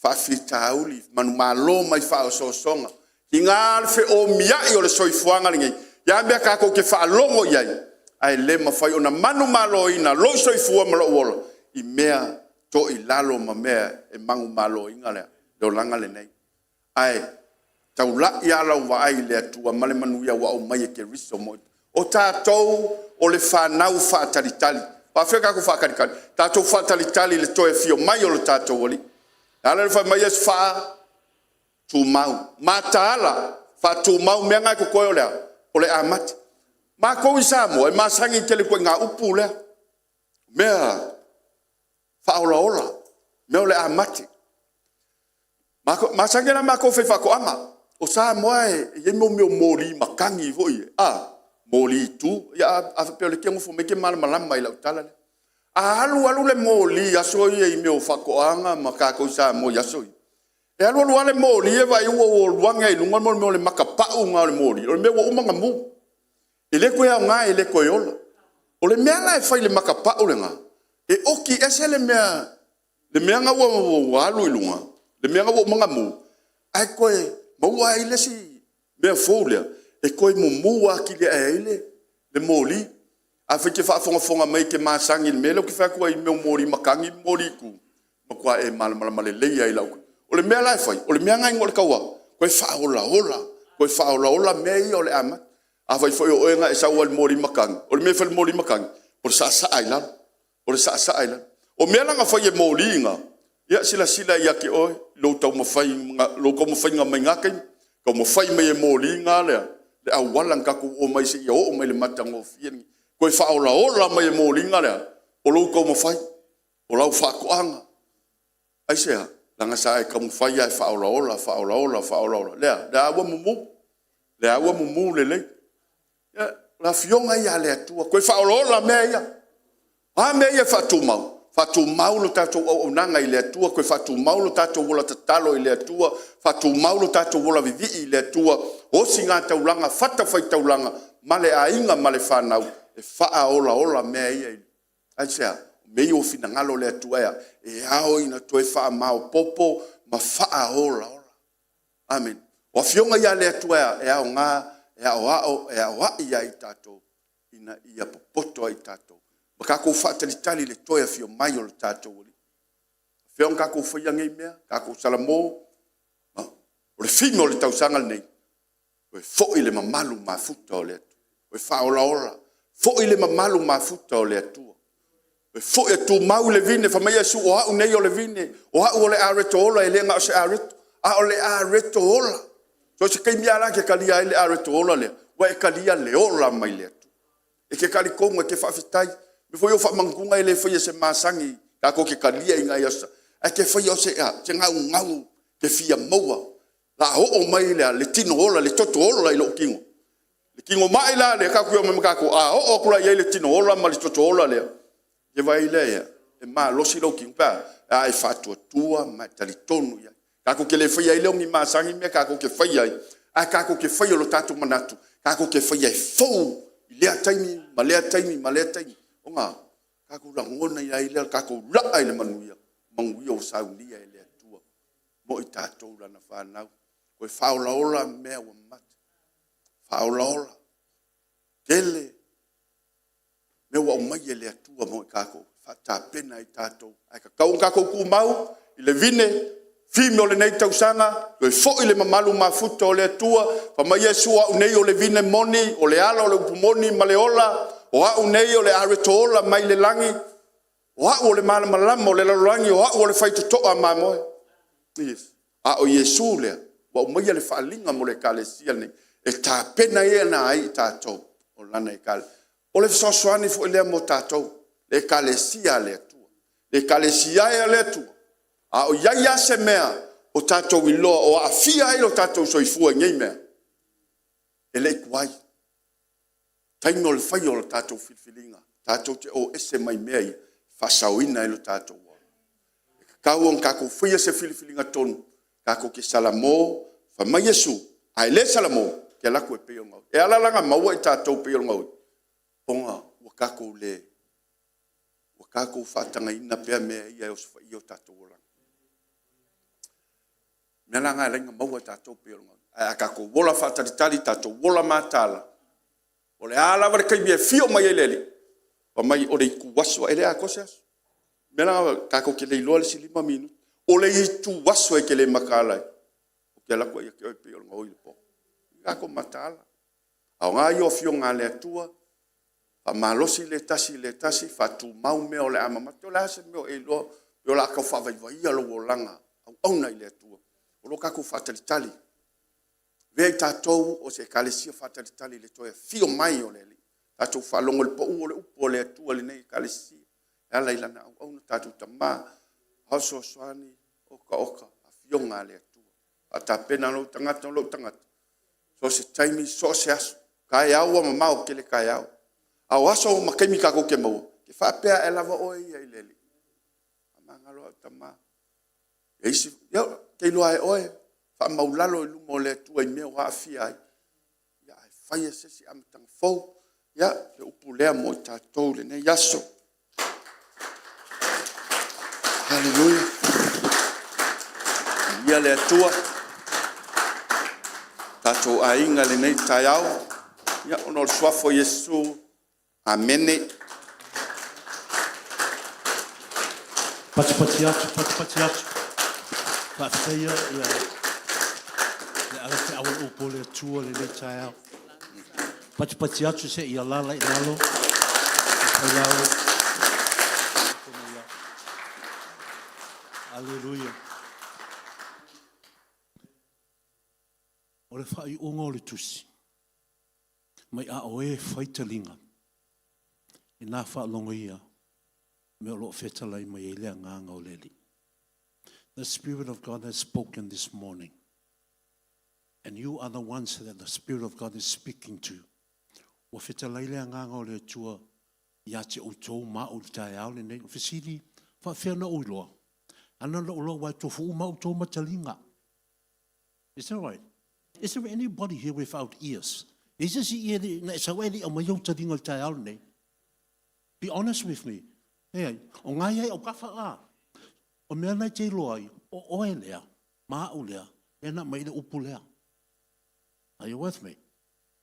whawhita auli, manu malo mai whaososonga. Hinga alfe o miai o le soifuanga lingai, ya mea kako ke whaalongo iai. Ai le mawhai ona manu malo ina. Lo soi fua malo wola. I mea to i lalo ma mea e mangu malo inga lea. Leo langa le nei. Ai tau la i ala wa ai lea tua male manu ia wa o mai e ke riso moi. O tātou o le whanau whaatalitali. Pawhia kako whaakarikari. Tātou whaatalitali le toe fio mai o le tātou oli. Ala le whai mai es wha tu mau. Mataala wha tu mau mea ngai ko koe o lea. O le amati. Ma kou i Samoa, e masangi ke le koe ngā upu lea. Mea, whaola ola. Mea o le amati. Masangi na ma kou whai whakoanga. O Samoa e mo meo mōri makangi voi. Mōri tu. Ia a peo le kia ngufu me ke malama i lau tala le. A alu le mōri asoi e meo whakoanga ma ka kou Samoa i asoi. E alu ale mōri e vai ua o luanga i lunga mō le makapau ngā le mōri. O le mea ua umanga mu. E le koe au ngā e le koe ola. O le mea ngā e whai le makapau le ngā. E oki ese le mea ngā ua alu i lunga. Le mea ngā ua umanga mu. Ai koe maua e le si mea fōlea. E koe mumua ki le aile le mōri. A whi ke whaafonga mai ke māsangi le mea. Lau ki whakua i mea mōri makangi mōri ku. Makua e malama le leia i lau. O le mea lai whai, o le mea ngai ngore kaua, koe whaola mea i o le ama. A whai whai o enga e saua le mōri makangi. O le mea whai le mōri makangi, o le sa ailan. O mea langa whai e mōri inga, ia sila i ake oe, lo kau mawhai ngā mai ngakai, kau mawhai mai e mōri inga lea, le au walang kaku o mai se ia o mai le matango fiani. Koe whaola mai e mōri inga lea, o lo kau mawhai, o lau whakoanga. Ai sea, langa sa e kamu whai ai whaola. Le awa mumu le lei. La fionga ia le atua. Koe whaola mea ia. Ha mea ia whatumau. Whatumau lo tātou au nanga i le atua. Koe whatumau lo tātou wola tatalo i le atua. Whatumau lo tātou wola vivi i le atua. Osi ngā taulanga, whata whai taulanga. Male a inga male whanau. E whaola mea ia. Ai sea. Mei o fina ngalo le atua ea. E ao ina toe wha mao popo ma wha ola. Amen. O fionga ia le atua ea. E ao ngā, e ao ao, e ao ai i tātou. ina ia popoto ai tātou. Ma kako whaatalitali le toia fio mai o le tātou oli. Whiong kako whaia ngei mea, kako salamo, o le whime o le tausanga nei. O e fōi le mamalu mafuta o le atu. O e whaola ora. Fōi le mamalu mafuta o le atua. O e fōi atu mau le vine, whamai asu o hau nei o le vine. O hau o le areto ola, e lenga o se areto. A o le areto ola. So se kei mia la ke kalia e le areto ola lea. Wa e kalia le ola mai le atu. E ke kali konga ke whaafitai. Me foi o whamangunga e le whaia se masangi. Kako ke kalia i ngai asa. E ke whaia o se ngau ke fia maua. La ho o mai le tino ola, le toto ola i lo kingo. Le kingo mai la le kako yo me kako. A ho o kula ye le tino ola ma le toto ola le. Ye vai le ya. E ma losi lo kingo pa. A e fatu tua ma tali tonu ya. Kako ke le whaia i leo mi masangi me kako ke whaia i. A kako ke whaia lo tatu manatu. Kako ke whaia i fau. I lea taimi, ma lea taimi, ma lea taimi. O ngā, kako la ngona i ai lea, kako la ai le manuia. Manguia o saunia e lea tua. Mo i tātou lana whanau. Koe whaolaola mea wa mata. Whaolaola. Tele. Mea wa umai e lea tua mo i kako. Whata pena i tātou. Ai ka kau kako ku mau, i le vine, Fime o le nei tausanga, o e fōi le mamalu mafuta o le atua, pa mai esua o nei o le vine moni, o le ala o le upumoni ma le ola, o au nei o le areto ola mai le langi, o au o le malamalama o le lalangi, o au o le whaitotoa mamoe. Yes. A o Yesu lea, wa o mai le whaalinga mo le kalesia nei, e tā pena e na ai tātou, o lana e kale. O le fisosoani fo lea mo tātou, le kalesia le atua, le kalesia e le atua. A o iaia se mea o tātou i loa, o a fia i lo tātou soifua ngei mea. E le kuai. Taino le whai o lo tātou filfilinga. Tātou te o ese mai mea i whasauina i lo tātou. E kakau on kako whia se filfilinga tonu. Kako ke salamo, whamai Yesu. Ai le salamo, ke laku e peo ngau. E alalanga maua i tātou peo ngau. Ponga, wakako le. Wakako whatanga ina pea mea ia o swai o tātou orang. Mena ngā renga maua tātou pēronga. A kako wola whataritari tātou wola mātala. O le ālawa re kaimia fio mai e leli. O mai o le iku waswa e le a kose asu. Mena kako ke le iloa le si 5 minu. O le itu waswa e ke le makalai. O ke alakua ia ke oi pēronga oi le po. Kako mātala. Au ngā i o fio ngā le atua. Pa malosi le tasi, whatu mau mea o le amamate. O le ase mea o e loa. O la kau whawaiwai alo o langa. Au auna i le atua. O lo kako whatalitali. Vei tātou o se kalesia whatalitali le toia fio mai o le li. Tātou whalongo le pou o le upo le atua le nei kalesia. E ala ilana au na tātou tamā. Hauso soani oka a fio ngā le atua. A tā pena lo tangata. So se taimi so se aso. Kai au a mamau ke le kai au. Au aso o makaimi kako ke maua. Ke whapea e lava oi ai le li. Amangalo au tamā. E isi, kei loa e oe, wha maulalo i lumo le tua i mea o haafia ai. Ia, e whai e sesi amatanga fau. Ia, le upu lea mo i tātou le nei yaso. Halleluja. Ia le atua. Tātou a inga le nei tai au. Ia, ono le suafo Yesu. Amene.
Pati atu. Whaatea ia le ala te awa upo le tua le le tai au. Pati atu se ia lala i lalo. Aleluia. O le whai unga o le tusi. Mai a oe whaitalinga. I nā whaalonga ia. Me o lo whetalai mai e lea nganga o leli. The Spirit of God has spoken this morning. And you are the ones that the Spirit of God is speaking to. Wa whetalailea nganga o le tua ia te outou ma o tai au le nei. Whesiri, whawhena uiloa. Ana lo uloa wai tofu ma outou matalinga. Is that right? Is there anybody here without ears? Is this ear na sa weli o mayong talinga o tai au le nei? Be honest with me. Hey, o ngai o kafa a. O mea nei te loai, o oe lea, maa u lea, e na mai le upu lea. Are you with me?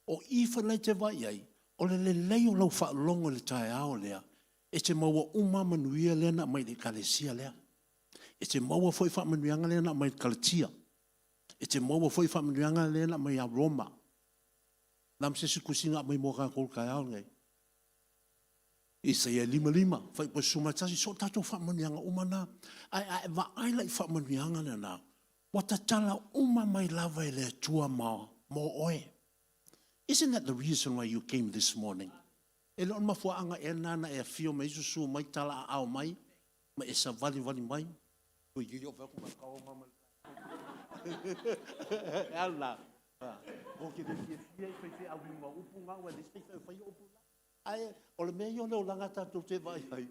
O iwa nei te vai ai,
o le lei o lau whaalongo le tae ao lea, e te maua manuia lea na mai le kalesia lea, e te maua foi whaamanuianga lea na mai kalatia, e te maua foi whaamanuianga lea na mai a Roma, nam se kusinga mai mo ka kol kai ao ngai. Isaia 5:5, fai po sumatasi so tato whaamanuianga umana, ai va ai lai whaamanuianga lea na, watatala mai lava e le tua mo oe. Isn't that the reason why you came this morning? E lo mafuanga e nana e fio mai susu mai tala ao mai, ma e sa vali mai. Ui, yo va kuma kao mama. Ala. O ke de fia fai au ma upu nga wa de fai upu. Ai, o le me yo le langa tatu te vai ai.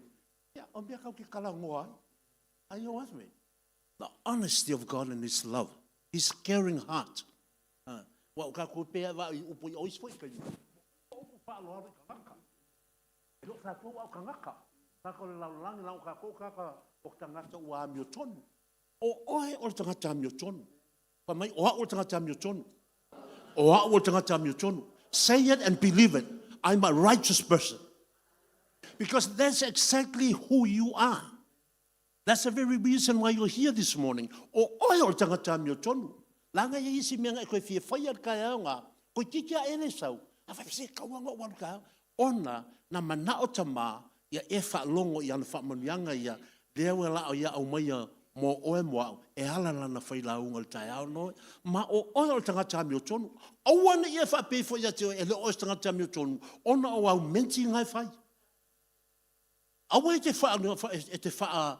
Ya, o me ka ki kala ngoa. Ai yo was me. The honesty of God and His love, His caring heart. Wa ka ko pe va upu o ispo ka. O pa lo ha ka. Lo sa ko au ka ngaka. Ka ko la lang la ka ko ka o tangata wa mi tonu. O oe o tangata mi tonu. Pa mai o o tangata mi tonu. O o tangata mi tonu. Say it and believe it. I'm a righteous person. Because that's exactly who you are. That's the very reason why you're here this morning. O oe o tangata mi tonu. Langa ye isi menga ko fie fai ka nga. Ko kikia ele sau. Afa se ka wanga wan ka. Ona na mana o tama ia e whaalongo i ana whaamanuianga ia lewe la o ia au mai mo oe moa e hala lana whailaunga le tai au no ma o oe o tangata mi o tonu awana ia whaapefo ia te e le o tangata mi o tonu ona o au menti ngai whai awa e te wha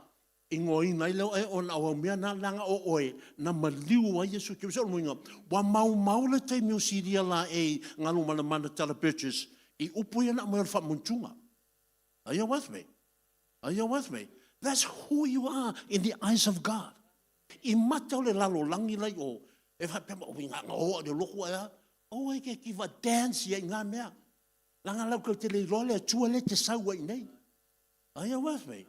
ingoina i leo e ona o au mea na langa o oe na maliu wa Yesu ke wisa moinga wa mau le te mi o siria la e ngalu mana tala purchase i upu ia na mai wha muntunga. Are you with me? Are you with me? That's who you are in the eyes of God. I mata le lalo langi lai o e fa pe o winga o de loko ya o e ke ki va dance ia nga mea. Langa lau ko te le role tua le te sau ai nei. Are you with me?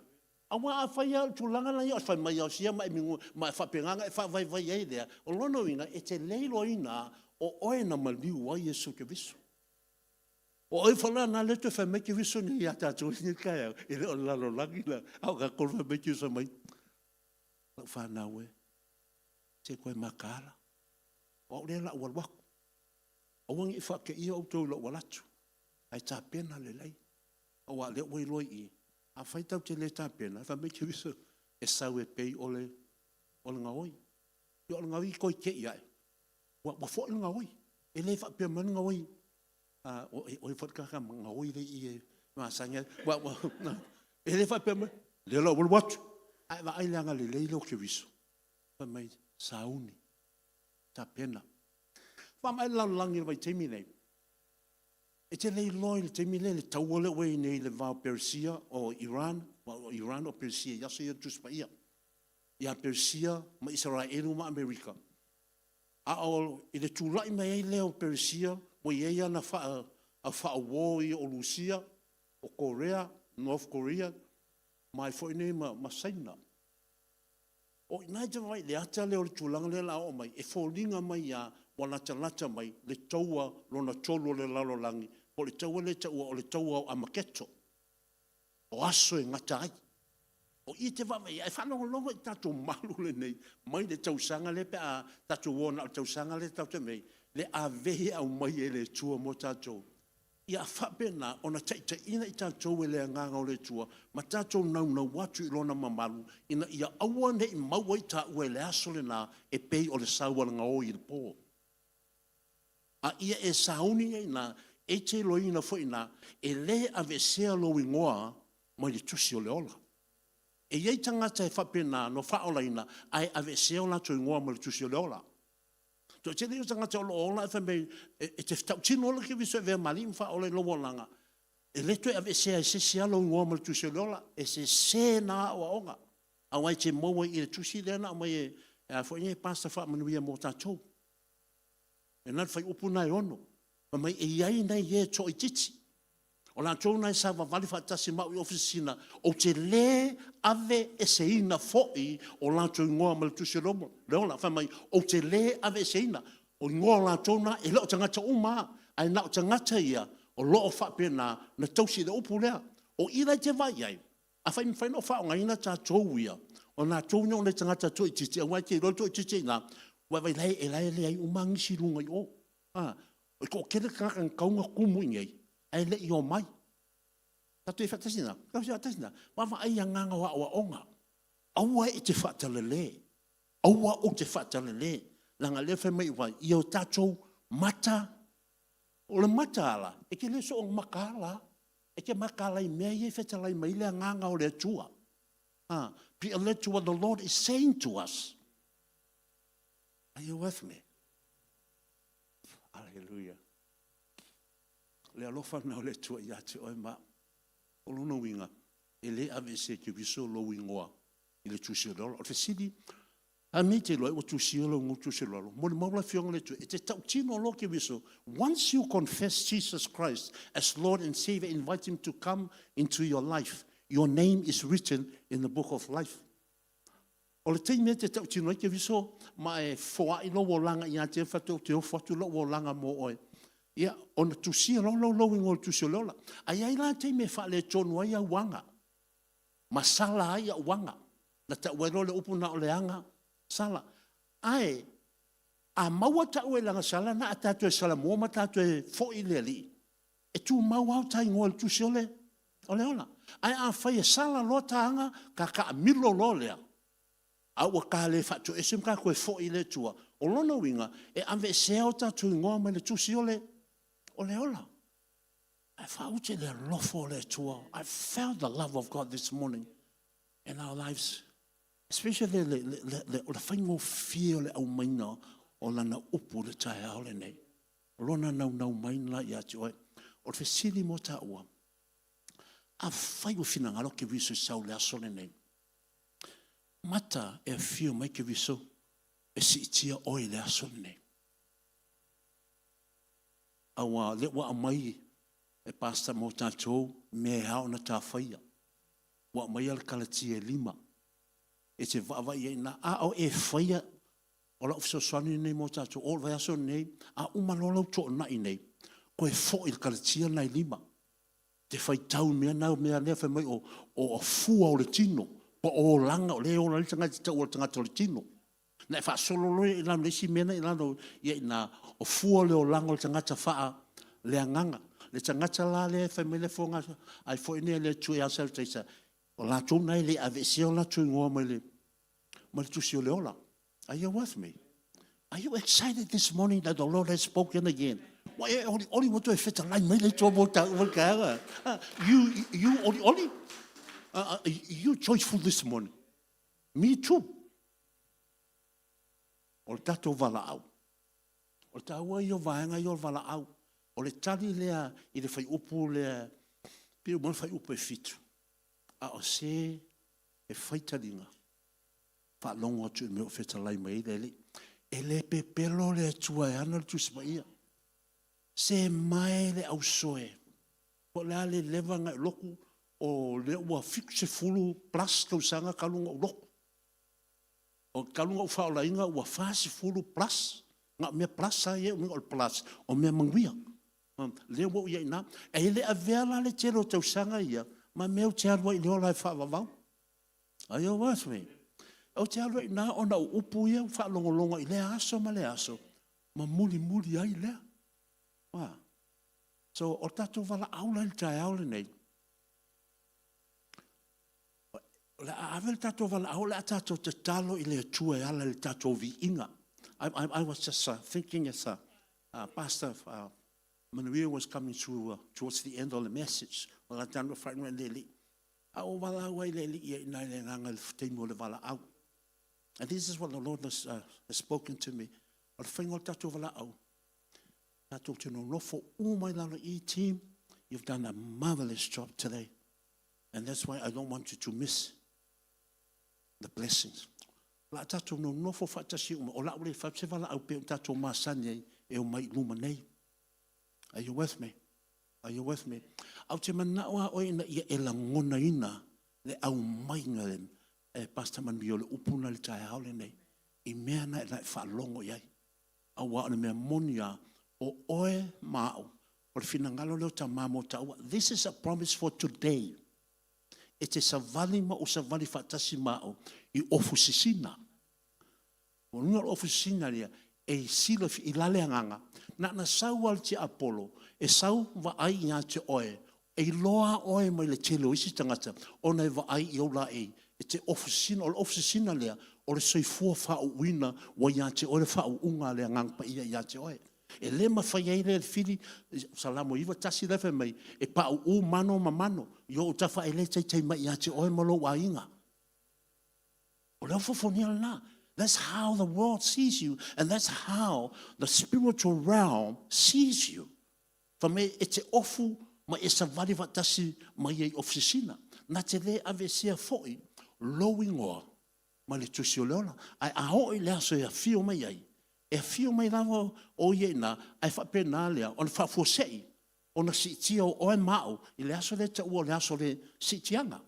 Awa a fa ia tu langa lai o fa mai o sia mai mingu mai fa penganga e fa vai ai there. O lono winga e te leiloina o oe na maliu wa Yesu ke visu. O oi fala na le te fa me ki viso ni ya ta tu ni ka ya e o la lo langi la au ka ko fa me ki so mai la fa na we te ko makala o le la wal wa o wangi fa ke i o to lo wala tu ai ta pena le lai o wa le we loi i a fa ta te le ta pena fa me ki viso e sa we pe o le nga oi yo nga wi ko ke ia wa fo nga oi e le fa pe man nga oi o fot ka nga oi le i ma sanga wa e le fa pe le lo wat ai va ai langa le lo ke viso pa mai sauni ta pena pa mai la langi vai te mine e te le loil te mine le tawole we nei le va Persia o Iran o Persia ya se tu spaia ya Persia ma Israel ma America a o i le tulai mai le o Persia mo ia na fa war o Rusia o Korea North Korea mai foi nei ma saina o ina te mai le ata le o tulanga le la o mai e folinga mai ya wana talata mai le taua lona tolo le lalo langi o le taua o le taua a maketo o aso e ngata ai o i te vama e whanau longa i tato malu le nei mai le tausanga le pe a tato wona o tausanga le tau te mei le a vehe au mai e le tua mo tato i a whapena o na teita ina i tato e le nganga o le tua ma tato nau watu i lona mamalu ina i a aua ne i maua i ta ue le aso le na e pei o le sauala nga o i le po a ia e sauni e na e te loina fo ina e le ave sea lo ingoa mai le tusi o le ola e iei tangata e whapena no whaola ina ai ave sea o la to ingoa mai le tusi o le ola to te leo tangata o lo ola e whamei e te tau tino ola ki viso e vea mali mwa ola i lomo langa e leto e ave sea e se sea lo ingoa mai le tusi o le ola e se na o onga a wai te maua i le tusi lena a mai e fo inge pasta wha manuia mo tatou e nat fai upu nai ono ma mai e iai nei e to i titi o la tōna e sa wawali whaatasi mau i ofisina o te le ave e se ina fo'i o la tō ingoa malatusi romo leola whamai o te le ave e se ina o ingoa la tōna e leo tangata uma ai nao tangata ia O loo wha pena na tausi le upu lea. O ira te vai ai. A whain whain o wha o ngaina tā tōu ia. O nā tōu nyong le tangata tō i titi. A wai te roto i titi nā. Wai vai lai e lai le ai umangisi runga i o. O ko kere kaka kaunga kumu i ai. Ai le i o mai. Tato e whatasina. Kau se whatasina. Wawa ai a nganga wa o onga. Aua e te whatalele. Aua o te whatalele. Langa le whai mai wai. I o tātou mata. O le mata ala. E ke le so o makala. E ke makala I mea I e whetalai mai le nganga o le atua. Be alert to what the Lord is saying to us. Are you with me? Hallelujah. Le alofa na o le tua I ate oi ma. O luna winga. E le ave se ke viso lo wingoa. I le tusi o lolo. O te sidi. A me te loe o tusi o lo ngu tusi o lolo. Mo le maula fionga le tua. E te tau tino lo ke viso. Once you confess Jesus Christ as Lord and Savior, invite Him to come into your life. Your name is written in the book of life. O le teimea te tau tino ke viso. Ma e foa I lo wo langa I a te whatu te o whatu lo wo langa mo oe. Ia, o na tusi o lo wingo tusi o lola. Ai ai la teimea wha le tonu ai a wanga. Masala ai a wanga. Na ta uero le upu na o le anga. Sala. Ai, a maua ta ue langa sala na a tatu e sala mua ma tatu e fo I le li. E tu mau au tai ngoa le tusi o le. O le ola. Ai a whai e sala lo ta anga ka milo lo lea. A ua ka le whatu e sim ka koe fo I le tua. O lona winga e ave se au tatu I ngoa mai le tusi o le. O le ola. I found le lofo le tua. I felt the love of God this morning in our lives. Especially le whaingo fia le au maina o lana upu le tae au le nei. O lona nau maina I ati oe. O le whesiri mo ta ua. A whai o whina ngaro ke viso sau le aso le nei. Mata e fio mai ke viso e si itia oi le aso le nei. Awa le wa mai e pasta mo tātou me hao na tā whaia. Wa mai al kalati e 5. E te wawa I na a au e whaia o la ufisa swani nei mo tātou o vai aso nei a umalolo to na I nei. Ko e fo il kalati nei 5. Te whai tau mea nau mea lea whai mai o fua o le tino. O langa o le o le tanga te tau o le tanga o le tino. Na e wha sololoe I lana lesi mena I lana I na o fua le o langa o le tangata wha le anganga. Le tangata la le whai mai le fonga ai fo ine le tui asal teisa. O la tō nei le avesi o la tui ngoa mai le tusi o le ola. Are you with me? Are you excited this morning that the Lord has spoken again? Oli wato e feta lai mai le tō mota uwakaara. You joyful this morning. Me too. O le tato vala au. O le taua I o vaenga I o vala au. O le tali lea I le whai upu lea. Pio mon whai upu e fitu. A o se e whai talinga. Wha longo atu me o feta lai mai le. E le pepelo le atua e ana le tusma ia. Se mai le au soe. O le ale lewa ngai loku. O le ua fikse fulu plus kau sanga kalunga uloko. O kalunga ufaola inga ua fasi fulu plus. Nga mea plus sa ye uminga o plus. O mea mangwia. Le ua uia ina. E le avela le tero tau sanga ia. Ma mea te arwa I le ola e whaavavau. Are you with me? O te arwa ina ona upu ia whaalongolonga I le aso ma le aso. Ma muli ai lea. So o tato wala aula I tae aule nei. Le avel tato wala aula tato te talo I le tua e ala le tato vi inga. I was just thinking as Pastor Manuel was coming through towards the end of the message. Wala tano whainua leli. Au wala wai leli ia ina le nganga le teimo le wala au. And this is what the Lord has spoken to me. O le whaingo tato wala au. Tato te no lofo umai lana I team. You've done a marvelous job today. And that's why I don't want you to miss the blessings. La tato no nofo whatasi uma. O la ule whatse wala au pe tato masane e o mai luma nei. Are you with me? Are you with me? Au te manaua o ina ia e la ngona ina le au mai ngalen e pasta man biole upuna le tae haole nei. I mea na e lai wha longo iai. Au wa ana mea monia o oe mao O le finangalo leo ta mamo ta ua. This is a promise for today. E te savali ma o savali whaatasi mao I ofu sisina. O nunga ofu sisina lia e sila I lale anganga. Na sau al te Apollo e sau wa ai ia te oe. E loa oe mai le telo isi tangata. O nei wa ai I ola e. E te ofu sisina, o le ofu sisina lia o le soifua whao uina wa ia te oe whao unga lea ngang pa ia te oe. E le mawhai ei le whiri, salamo iwa tasi lewe mai, e pao u mano ma mano, yo o tafa e le tei mai ia te oe malo wa inga. O leo fofonia na. That's how the world sees you, and that's how the spiritual realm sees you. Fa me e te ofu ma e sa wari watasi mai ei ofisina. Na te le ave sia foi, lowingoa, ma le tusi o leola. Ai a hoi lea so e a fio mai ei. E fio mai lava o ie na, ai whapena lea, o na whafosei, o na sitia o oe mao, I le aso le ta ua le aso le sitianga.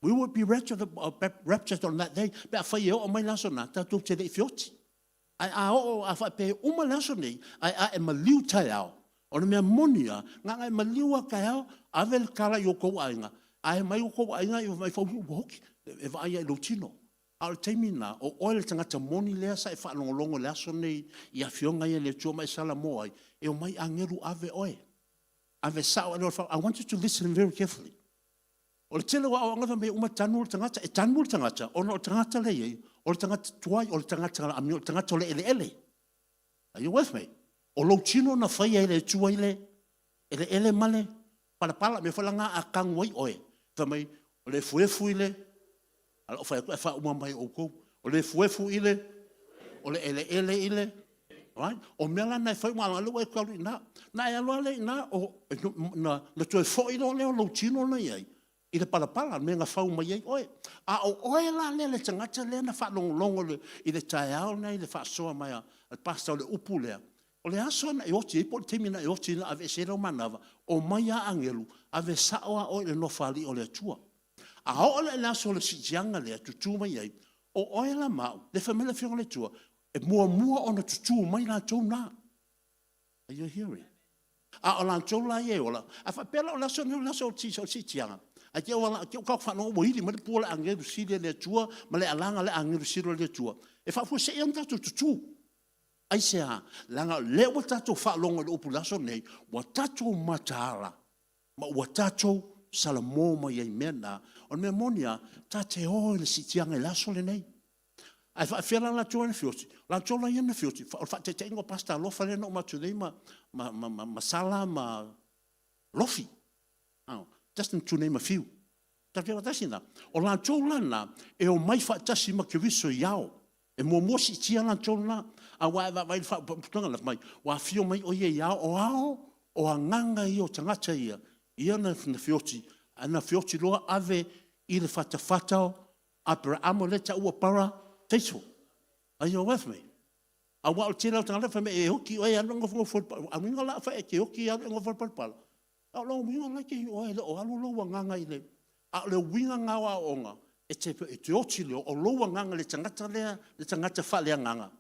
We would be raptured on that day, pe a whai o mai laso na, tatou te le fioti. Ai a o a whape uma laso nei, ai a e maliu tai au, o na mea monia, nga ngai maliu a kai au, ave le kala I o kou ainga, ai mai o kou ainga I o mai whau hoki, e vai ai lo tino. Al temina o oile tangata moni lea sa e whaalongolongo lea so nei I a fionga ia le tua mai sala moai e o mai angeru ave oe. Ave sao ane o whao. I want you to listen very carefully. O le tele wa o angava me uma tanu o tangata e tanu o tangata o no tangata le iei o le tangata tuai o le tangata ami o le tangata o le ele ele. Are you with me? O lo chino na whai ele tua ele ele male pala me whalanga a kangwai oe. Tamai o le fuefu ile ala fa uma mai o ko o le fuefu ile o le ele ile right o mela na fa uma lo e ka na ya lo le na o na to fo I le lo chino na ye I le pala me nga fa uma ye oe a o la le tangata le na fa longo le I le taiao na I le fa so mai a pasta le upu le o le aso na o ti po temina o ti na ave se ro manava o mai a angelu ave sa o le no fali o le tua. A hoole la so le sitianga le tutu mai ai. O oela mau, le famile fiona le tua. E mua ona tutu mai la tau na. Are you hearing? A o la tau la ye ola. A fa pela o la so sitianga. A ke ola ke ka fa no mo hili ma le pola angeru sile le tua, ma le alanga le angeru sile le tua. E fa fu se enta tutu. Ai se a langa le o tatu fa longo le upu la so nei, wa tatu matara. Ma wa tatu salamo mai ai mena on me monia ta te o le sitianga la so le nei ai fa fela la tone fioti la tola ia na fioti fa te tengo pasta lo fa le no ma tu dei ma sala ma lofi just to name a few ta vela tasina o la tola na e o mai fa tasi ma ke viso iao e mo sitianga la tola a wa vai fa putonga la mai wa fio mai o ia iao o anganga I o tangata ia ia na fioti ana fioti loa ave I le fatafata Abraham le ta ua para teiso. Are you with me? A wa o tira tanga fa me e hoki o ia ngo fo a minga la fa e ke hoki a ngo fo pal. A lo minga la ke o o alu lo nganga ile. A le winga ngawa onga e te oti le o lo nganga le tangata fa le nganga.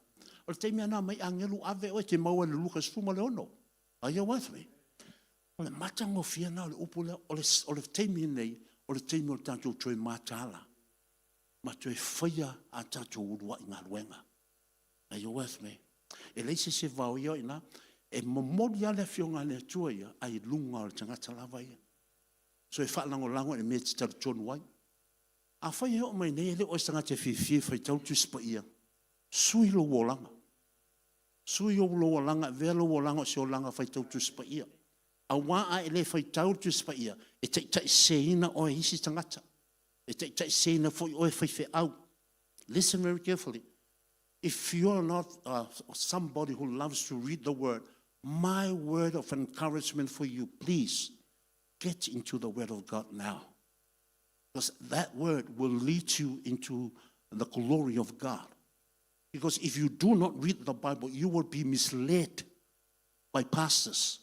O te me na mai angelu ave o te mau le Lucas fuma le ono. Are you with me? O le matango fia na le upule o le teimi nei o le teimi o tātou tue mātala. Ma tue whaia a tātou urua I ngā ruenga. Are you with me? E leise se vau ia ina, e momori ale fionga le tua ia, ai lunga o le tangata lava ia. So e whaalango lango e mea te taru tonu wai. A whaia o mai nei, le o tangata whiwhi whai tau tu spa ia. Sui lo wolanga. Sui o lo wolanga, velo wolanga se o langa whai tau tu spa ia. A wā a ele whai tau tu spa ia, e te seina o e isi tangata. E te seina fo o e whai whi au. Listen very carefully. If you're not somebody who loves to read the word, my word of encouragement for you, please get into the word of God now. Because that word will lead you into the glory of God. Because if you do not read the Bible, you will be misled by pastors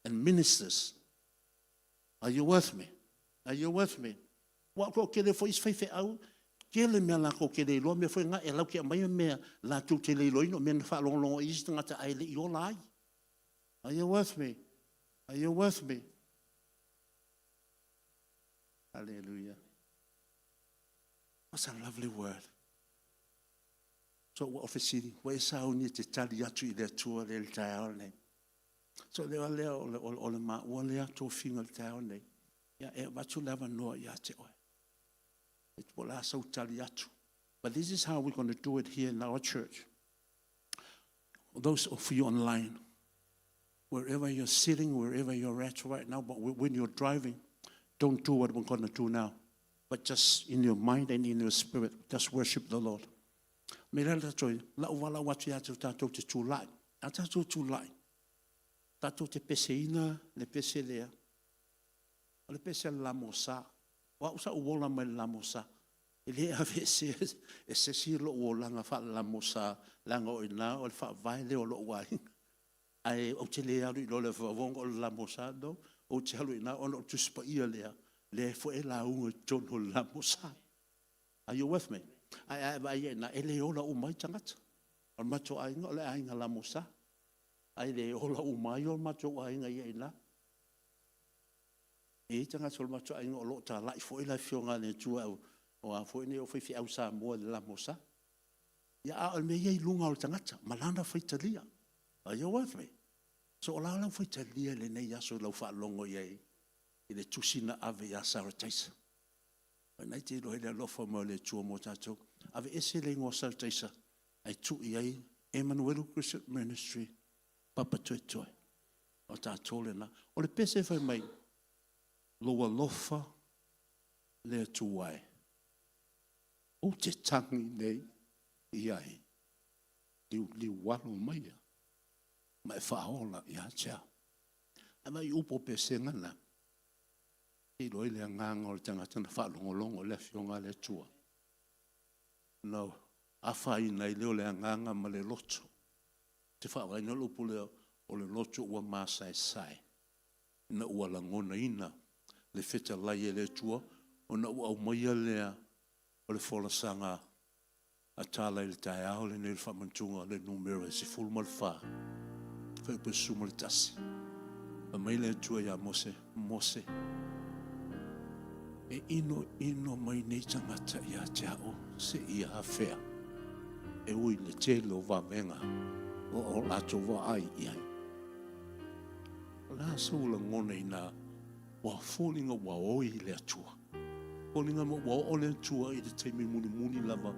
and ministers. Are you with me? Are you with me? Wa ko ke le fo is fe au ke le me la ko ke le lo me fo nga e la ke mai me la tu te le lo no me fa long long is nga ta ai le yo lai. Are you with me? Are you with me? Hallelujah. What's a lovely word. So officially, where is our need to tell you to the tour del town? So they are there all the ma one there to finger town. Yeah, but you never know yet. It will also tell you to. But this is how we're going to do it here in our church. Those of you online, wherever you're sitting, wherever you're at right now, but when you're driving, don't do what we're going to do now. But just in your mind and in your spirit, just worship the Lord. Merela toi, la wala watu ya tatou te tūlai. A tatou tūlai. Tatou te pese ina, le pese lea. O le pese la mosa. Wa usa uola mai la mosa. Ele ave se si lo uola nga fa la mosa. Langa o ina, o le fa vai le o lo wai. Ai o te lea lu lo le vavong o la mosa do. O te halu ina, o no tuspa ia lea. Le fo e la unga John o la mosa. Are you with me? Ai na ele ola o mai tangata. O macho ainga le ainga la mosa. Ai le ola o mai o macho ainga ia ina. E tangata o macho ainga o lo ta lai fo ila fionga le tua o a fo ne o fi au sa mo la mosa. Ya a me ye lunga o tangata malanda foi talia. Are you with me? So ola la foi talia le nei aso lo fa longo ye. I le tusina ave ya sarataisa. Nai te rohe le alofa mo le tua mo tātou. Ave ese le ngō sarataisa. Ai tu i ai Emmanuel Christian Ministry Papatoetoe. O tātou le na. O le pese whai mai. Loa lofa le tuai. O te tangi nei i ai. Li walo mai a. Mai whaola i a tia. A mai upo pese ngana. I roi le nganga o le tangata na whaalongolongo le fionga le tua. No, a whai nei leo le nganga ma le loto. Te whaawai na lupu leo o le loto ua māsai sai. Na ua langona ina le whita lai e le tua. O na ua au maia lea o le wholasanga a tālai le tai ao le nere whamantunga le numero e si fulmal wha. Whaipa suma le tasi. A mai le tua ia mose. E ino mai nei tangata ia te ao se ia hawhea. E ui le telo wawenga o ato wa ai iai. La soula ngone ina wa fōlinga wa oi le atua. Fōlinga wa o le atua i te teimi muni lava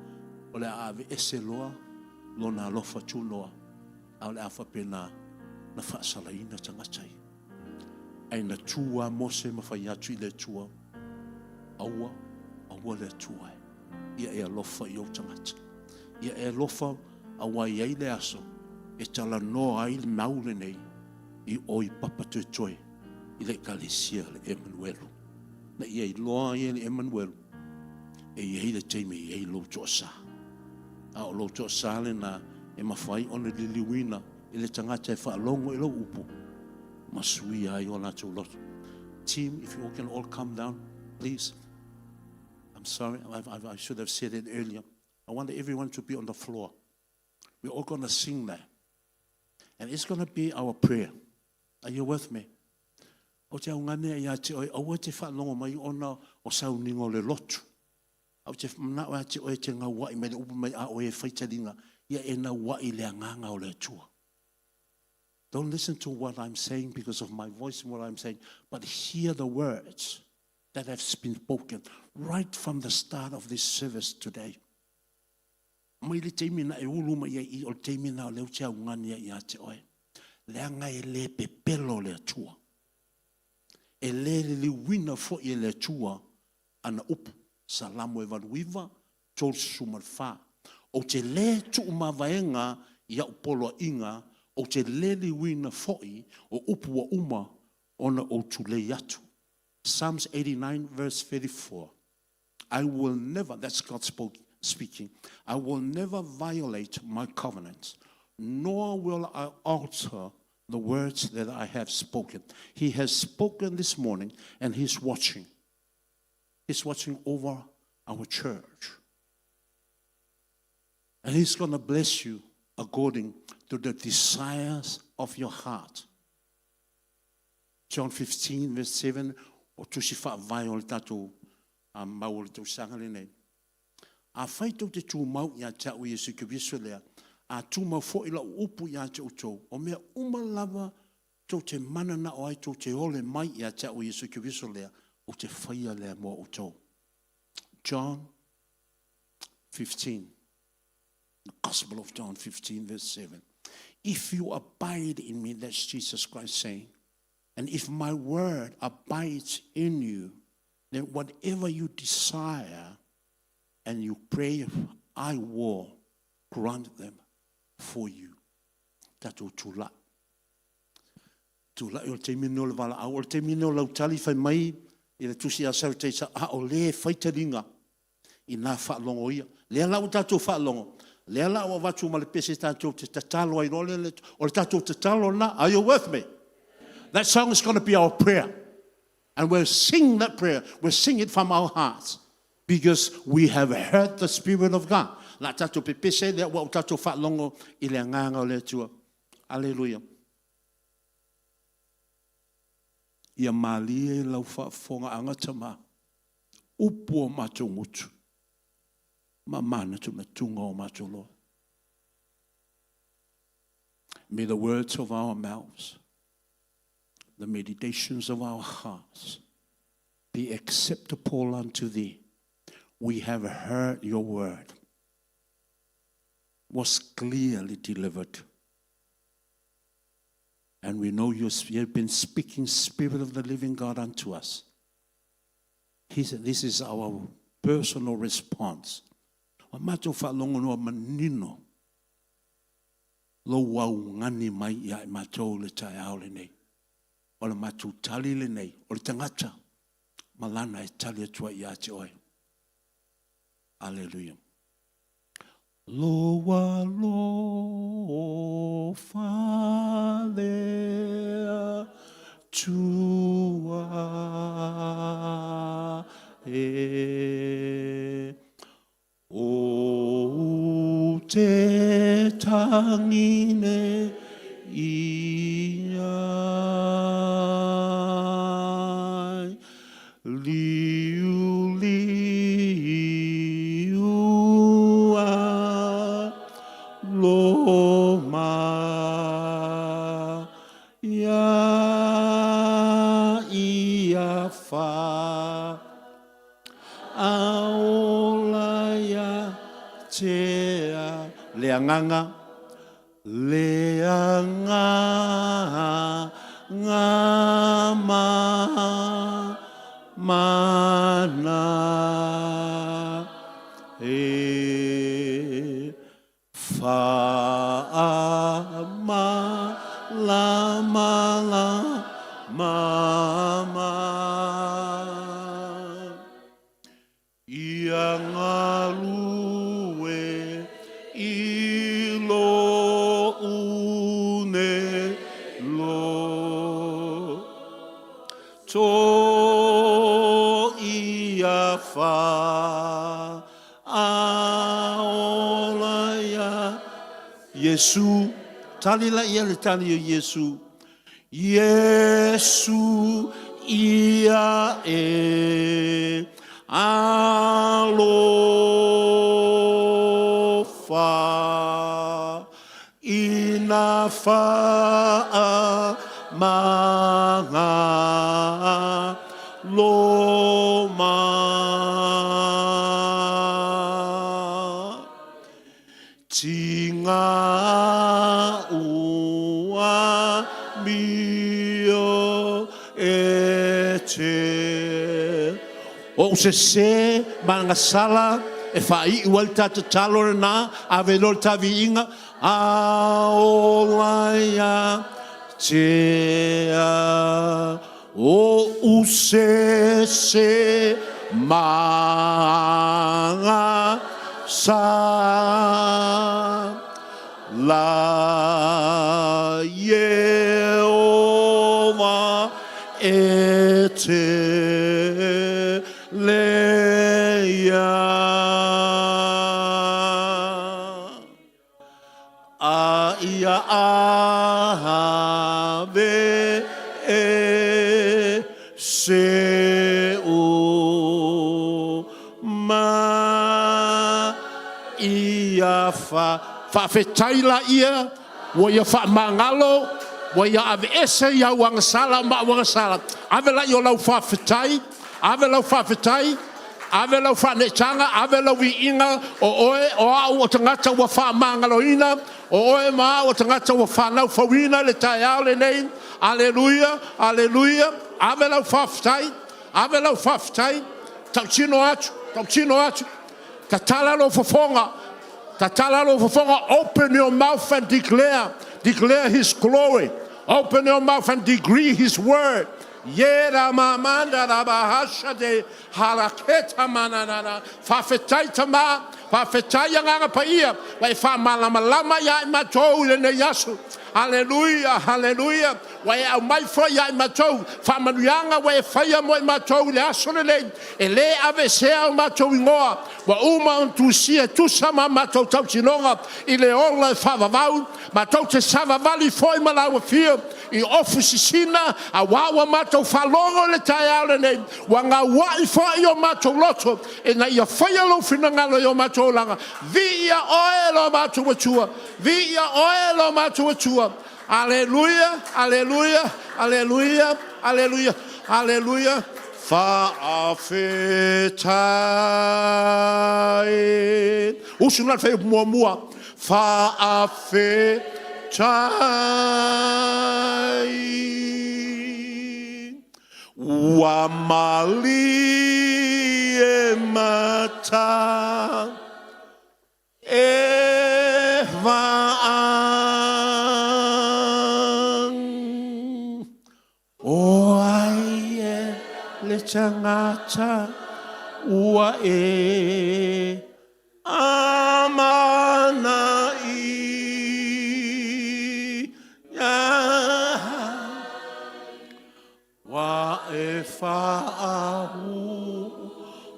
o le ave ese loa lo na alofa tunoa au le awha pena na whaasalaina tangatai. Ai na tua mose mawhai atu i le tua. Aua le tuai. Ia e alofa i o tangata. Ia e alofa awa i eile aso. E tala noa ai le maule nei. I oi Papatoetoe. I le kalesia le Emmanuel. Na ia i loa i le Emmanuel. E i eile teime i eile lo toa. A o lo toa le na e mawhai o le liliwina. I le tangata e whaalongo i lo upu. Masui ai o nato loto. Team, if you all can all come down, please. Sorry, I should have said it earlier. I want everyone to be on the floor. We're all going to sing that. And it's going to be our prayer. Are you with me? O te aungane ia te oi, aua te whanongo mai ona o sauningo le lotu. Au te mnao te oi te ngā wai mai le upu mai a oe whaitaringa. Ia e na wai le anganga o le tua. Don't listen to what I'm saying because of my voice and what I'm saying, but hear the words that have been spoken right from the start of this service today. Mai le teimina e ulu mai i o teimina o leo tia ungania i a te oe. Leanga e le pepelo le atua. E le liwina fo i le atua ana upu. Salamo e valuiva, tol sumalfa. O te le tu umavaenga i a upolo inga, o te le liwina fo i o upu wa uma ona o tule atu. Psalms 89 verse 34. I will never, that's God speaking, I will never violate my covenant, nor will I alter the words that I have spoken. He has spoken this morning and he's watching. He's watching over our church. And he's going to bless you according to the desires of your heart. John 15 verse 7 o tusi whaavai o le tatou a mau o le tau sanga le nei. A whai tau te tū mau i a tau i Yesu Kiriso lea, a tū mau fo ila upu i a tau tau, o mea umalava tau te manana o ai tau te ole mai i a tau i Yesu Kiriso lea, o te whaia lea mo o tau. John 15, the Gospel of John 15 verse 7. If you abide in me, that's Jesus Christ saying, and if my word abides in you, then whatever you desire and you pray, I will grant them for you. Tato tula. Tula o te mino le wala au, o te mino lau tali whai mai, i le tusi a sau te sa, o le whaitaringa, i nā whaalongo ia. Lea lau tato whaalongo. Lea lau o watu ma le pese tato te tatalo ai role, o le tato te talo na, are you with me? That song is going to be our prayer. And we'll sing that prayer. We'll sing it from our hearts. Because we have heard the Spirit of God. La tato pepese lea wa tato whaalongo i le nganga o le tua. Alleluia. Ia malie lau whaafonga angatama. Upu o mato ngutu. Ma mana tu matunga o mato lo. May the words of our mouths, the meditations of our hearts be acceptable unto thee. We have heard your word was clearly delivered. And we know you have been speaking, Spirit of the living God, unto us. He said, this is our personal response. Mato whalongo noa manino. Lo wau ngani mai ia e matou le tai ao le nei. O le matou tali le nei. O le tangata. Malana e tali atua ia te oi. Alleluia. Lo wa lo whalea tua e o te tangine iai liu liu a lo ma ia fa aolaya tea leanganga ma mana e fa ma la mama ia ngalue ilo une lo to ia fa aola ia Yesu talila ia le tali o Yesu Yesu ia e alofa ina fa manga loma tinga ua mio ete o se mangasala e fai igual tata talo na avelol tavinga a olaya tea o se manga sa la Yehova ete leia a ia ave e ia whawhetai la ia, wa ia whamangalo, wa ia ave ese ia wangasala, ma wangasala. Ave la ia lau whawhetai, ave lau whawhetai, ave lau whanetanga, ave lau I inga, o oe, o au o tangata wa whamangalo ina, o oe maa o tangata wa whanau whawina le tai au le nei. Aleluia, aleluia, ave lau whawhetai, ave lau whawhetai, tauchino atu, tatala lo fofonga, open your mouth and declare his glory, open your mouth and decree his word. Yera mamanda da bahasha de haraketa manana, fafetai tama, fafetai yanga paia, vai fa malama ya matou le yasu. Hallelujah, hallelujah. Wai au mai fo ya matou, fa manuanga wai faia mo matou le asole ele ave se au matou ngoa. Wa uma untusia tu sama matou tau tinonga ile ola fa vau, matou te sava vali foi malawa fio. I ofisi sina a wawa matou falongo le tai ale nei wanga wai fo yo matou loto e na ia faia lo finangalo yo matou langa via oelo matou watua via oelo matou watua. Aleluia, aleluia, aleluia, aleluia, aleluia. Whaafetai usunat fei mua whaafetai wa mali e mata e vaang o ai e le tangata ua e amana wa e fa'ahu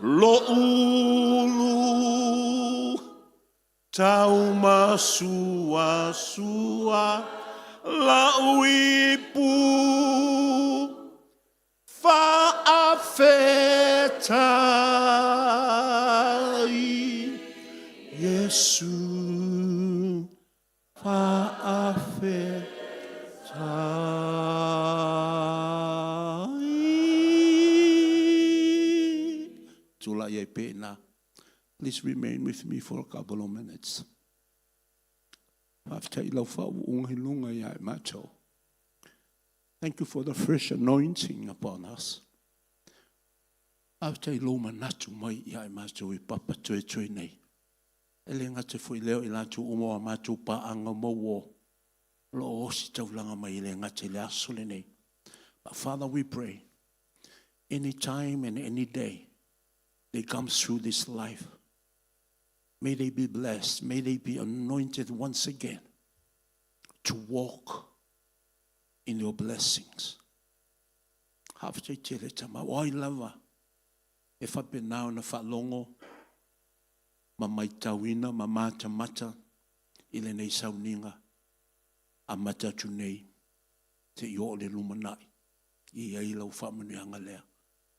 lo ulu tau masua la uipu fa'afetai Yesu fa'afetai. Please remain with me for a couple of minutes. Thank you for the fresh anointing upon us. After loma natu mai ia macho I papatoetoe nei. Elenga te foi leo I latu umo macho pa anga mo lo osi taulanga mai elenga te le asole nei. But Father, we pray, any time and any day they come through this life, may they be blessed, may they be anointed once again to walk in your blessings. Hafte tele tama oi lava e whapenao na whalongo ma mai tauina ma mata mata I le nei sauninga a mata tu nei te I o le lumanai I ai lau whamanianga lea.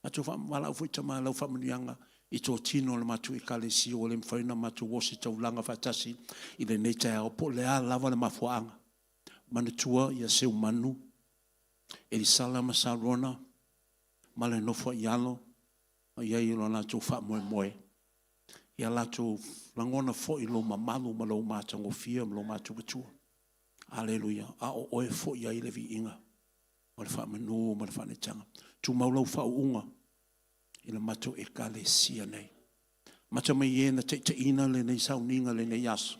Atu whamala ufui tama lau whamanianga I tō tino le matu I kalesi o le mwhaina matu wosi taulanga whatasi I le nei tai ao po le a lava le mafuanga. Manatua ia seu manu e li sala masarona ma le nofo ialo ia I lona tō wha moe moe. Ia la tō langona fo I lo mamalu ma lo matango fia ma lo matu watua. Aleluia. A o oe fo ia I le vi inga. Ma le wha manu ma le wha netanga. Tu maulau wha unga. I le mato e kale sia nei. Mata mai e na te ina le nei sauninga le nei aso.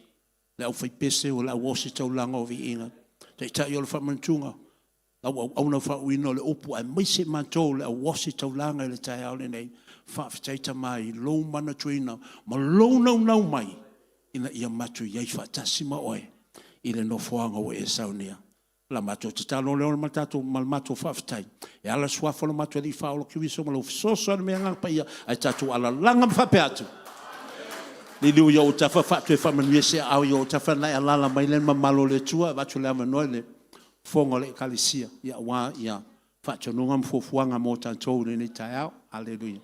Le au fai pese o le au osi tau langa o vi inga. Te tai o le wha mantunga. Au na wha uino le upu ai maise mato le au osi tau langa le tai au le nei. Wha fitaita mai lou mana tuina. Ma lou nau mai. Ina ia matu iai wha tasima oe. I le nofoanga o e saunia. La mato te talo leo matato mal mato fafitai e ala suafa lo mato li fa o ki wiso malo soso me nga pa ia ai tatu ala langa fapeatu ni lu yo tafa fa te fa manu se au yo tafa na ala la mai le mamalo le tua va tu le mano le fongo le kalisia ia wa ia fa tu no ngam fofuanga mo tanto ni tai au haleluya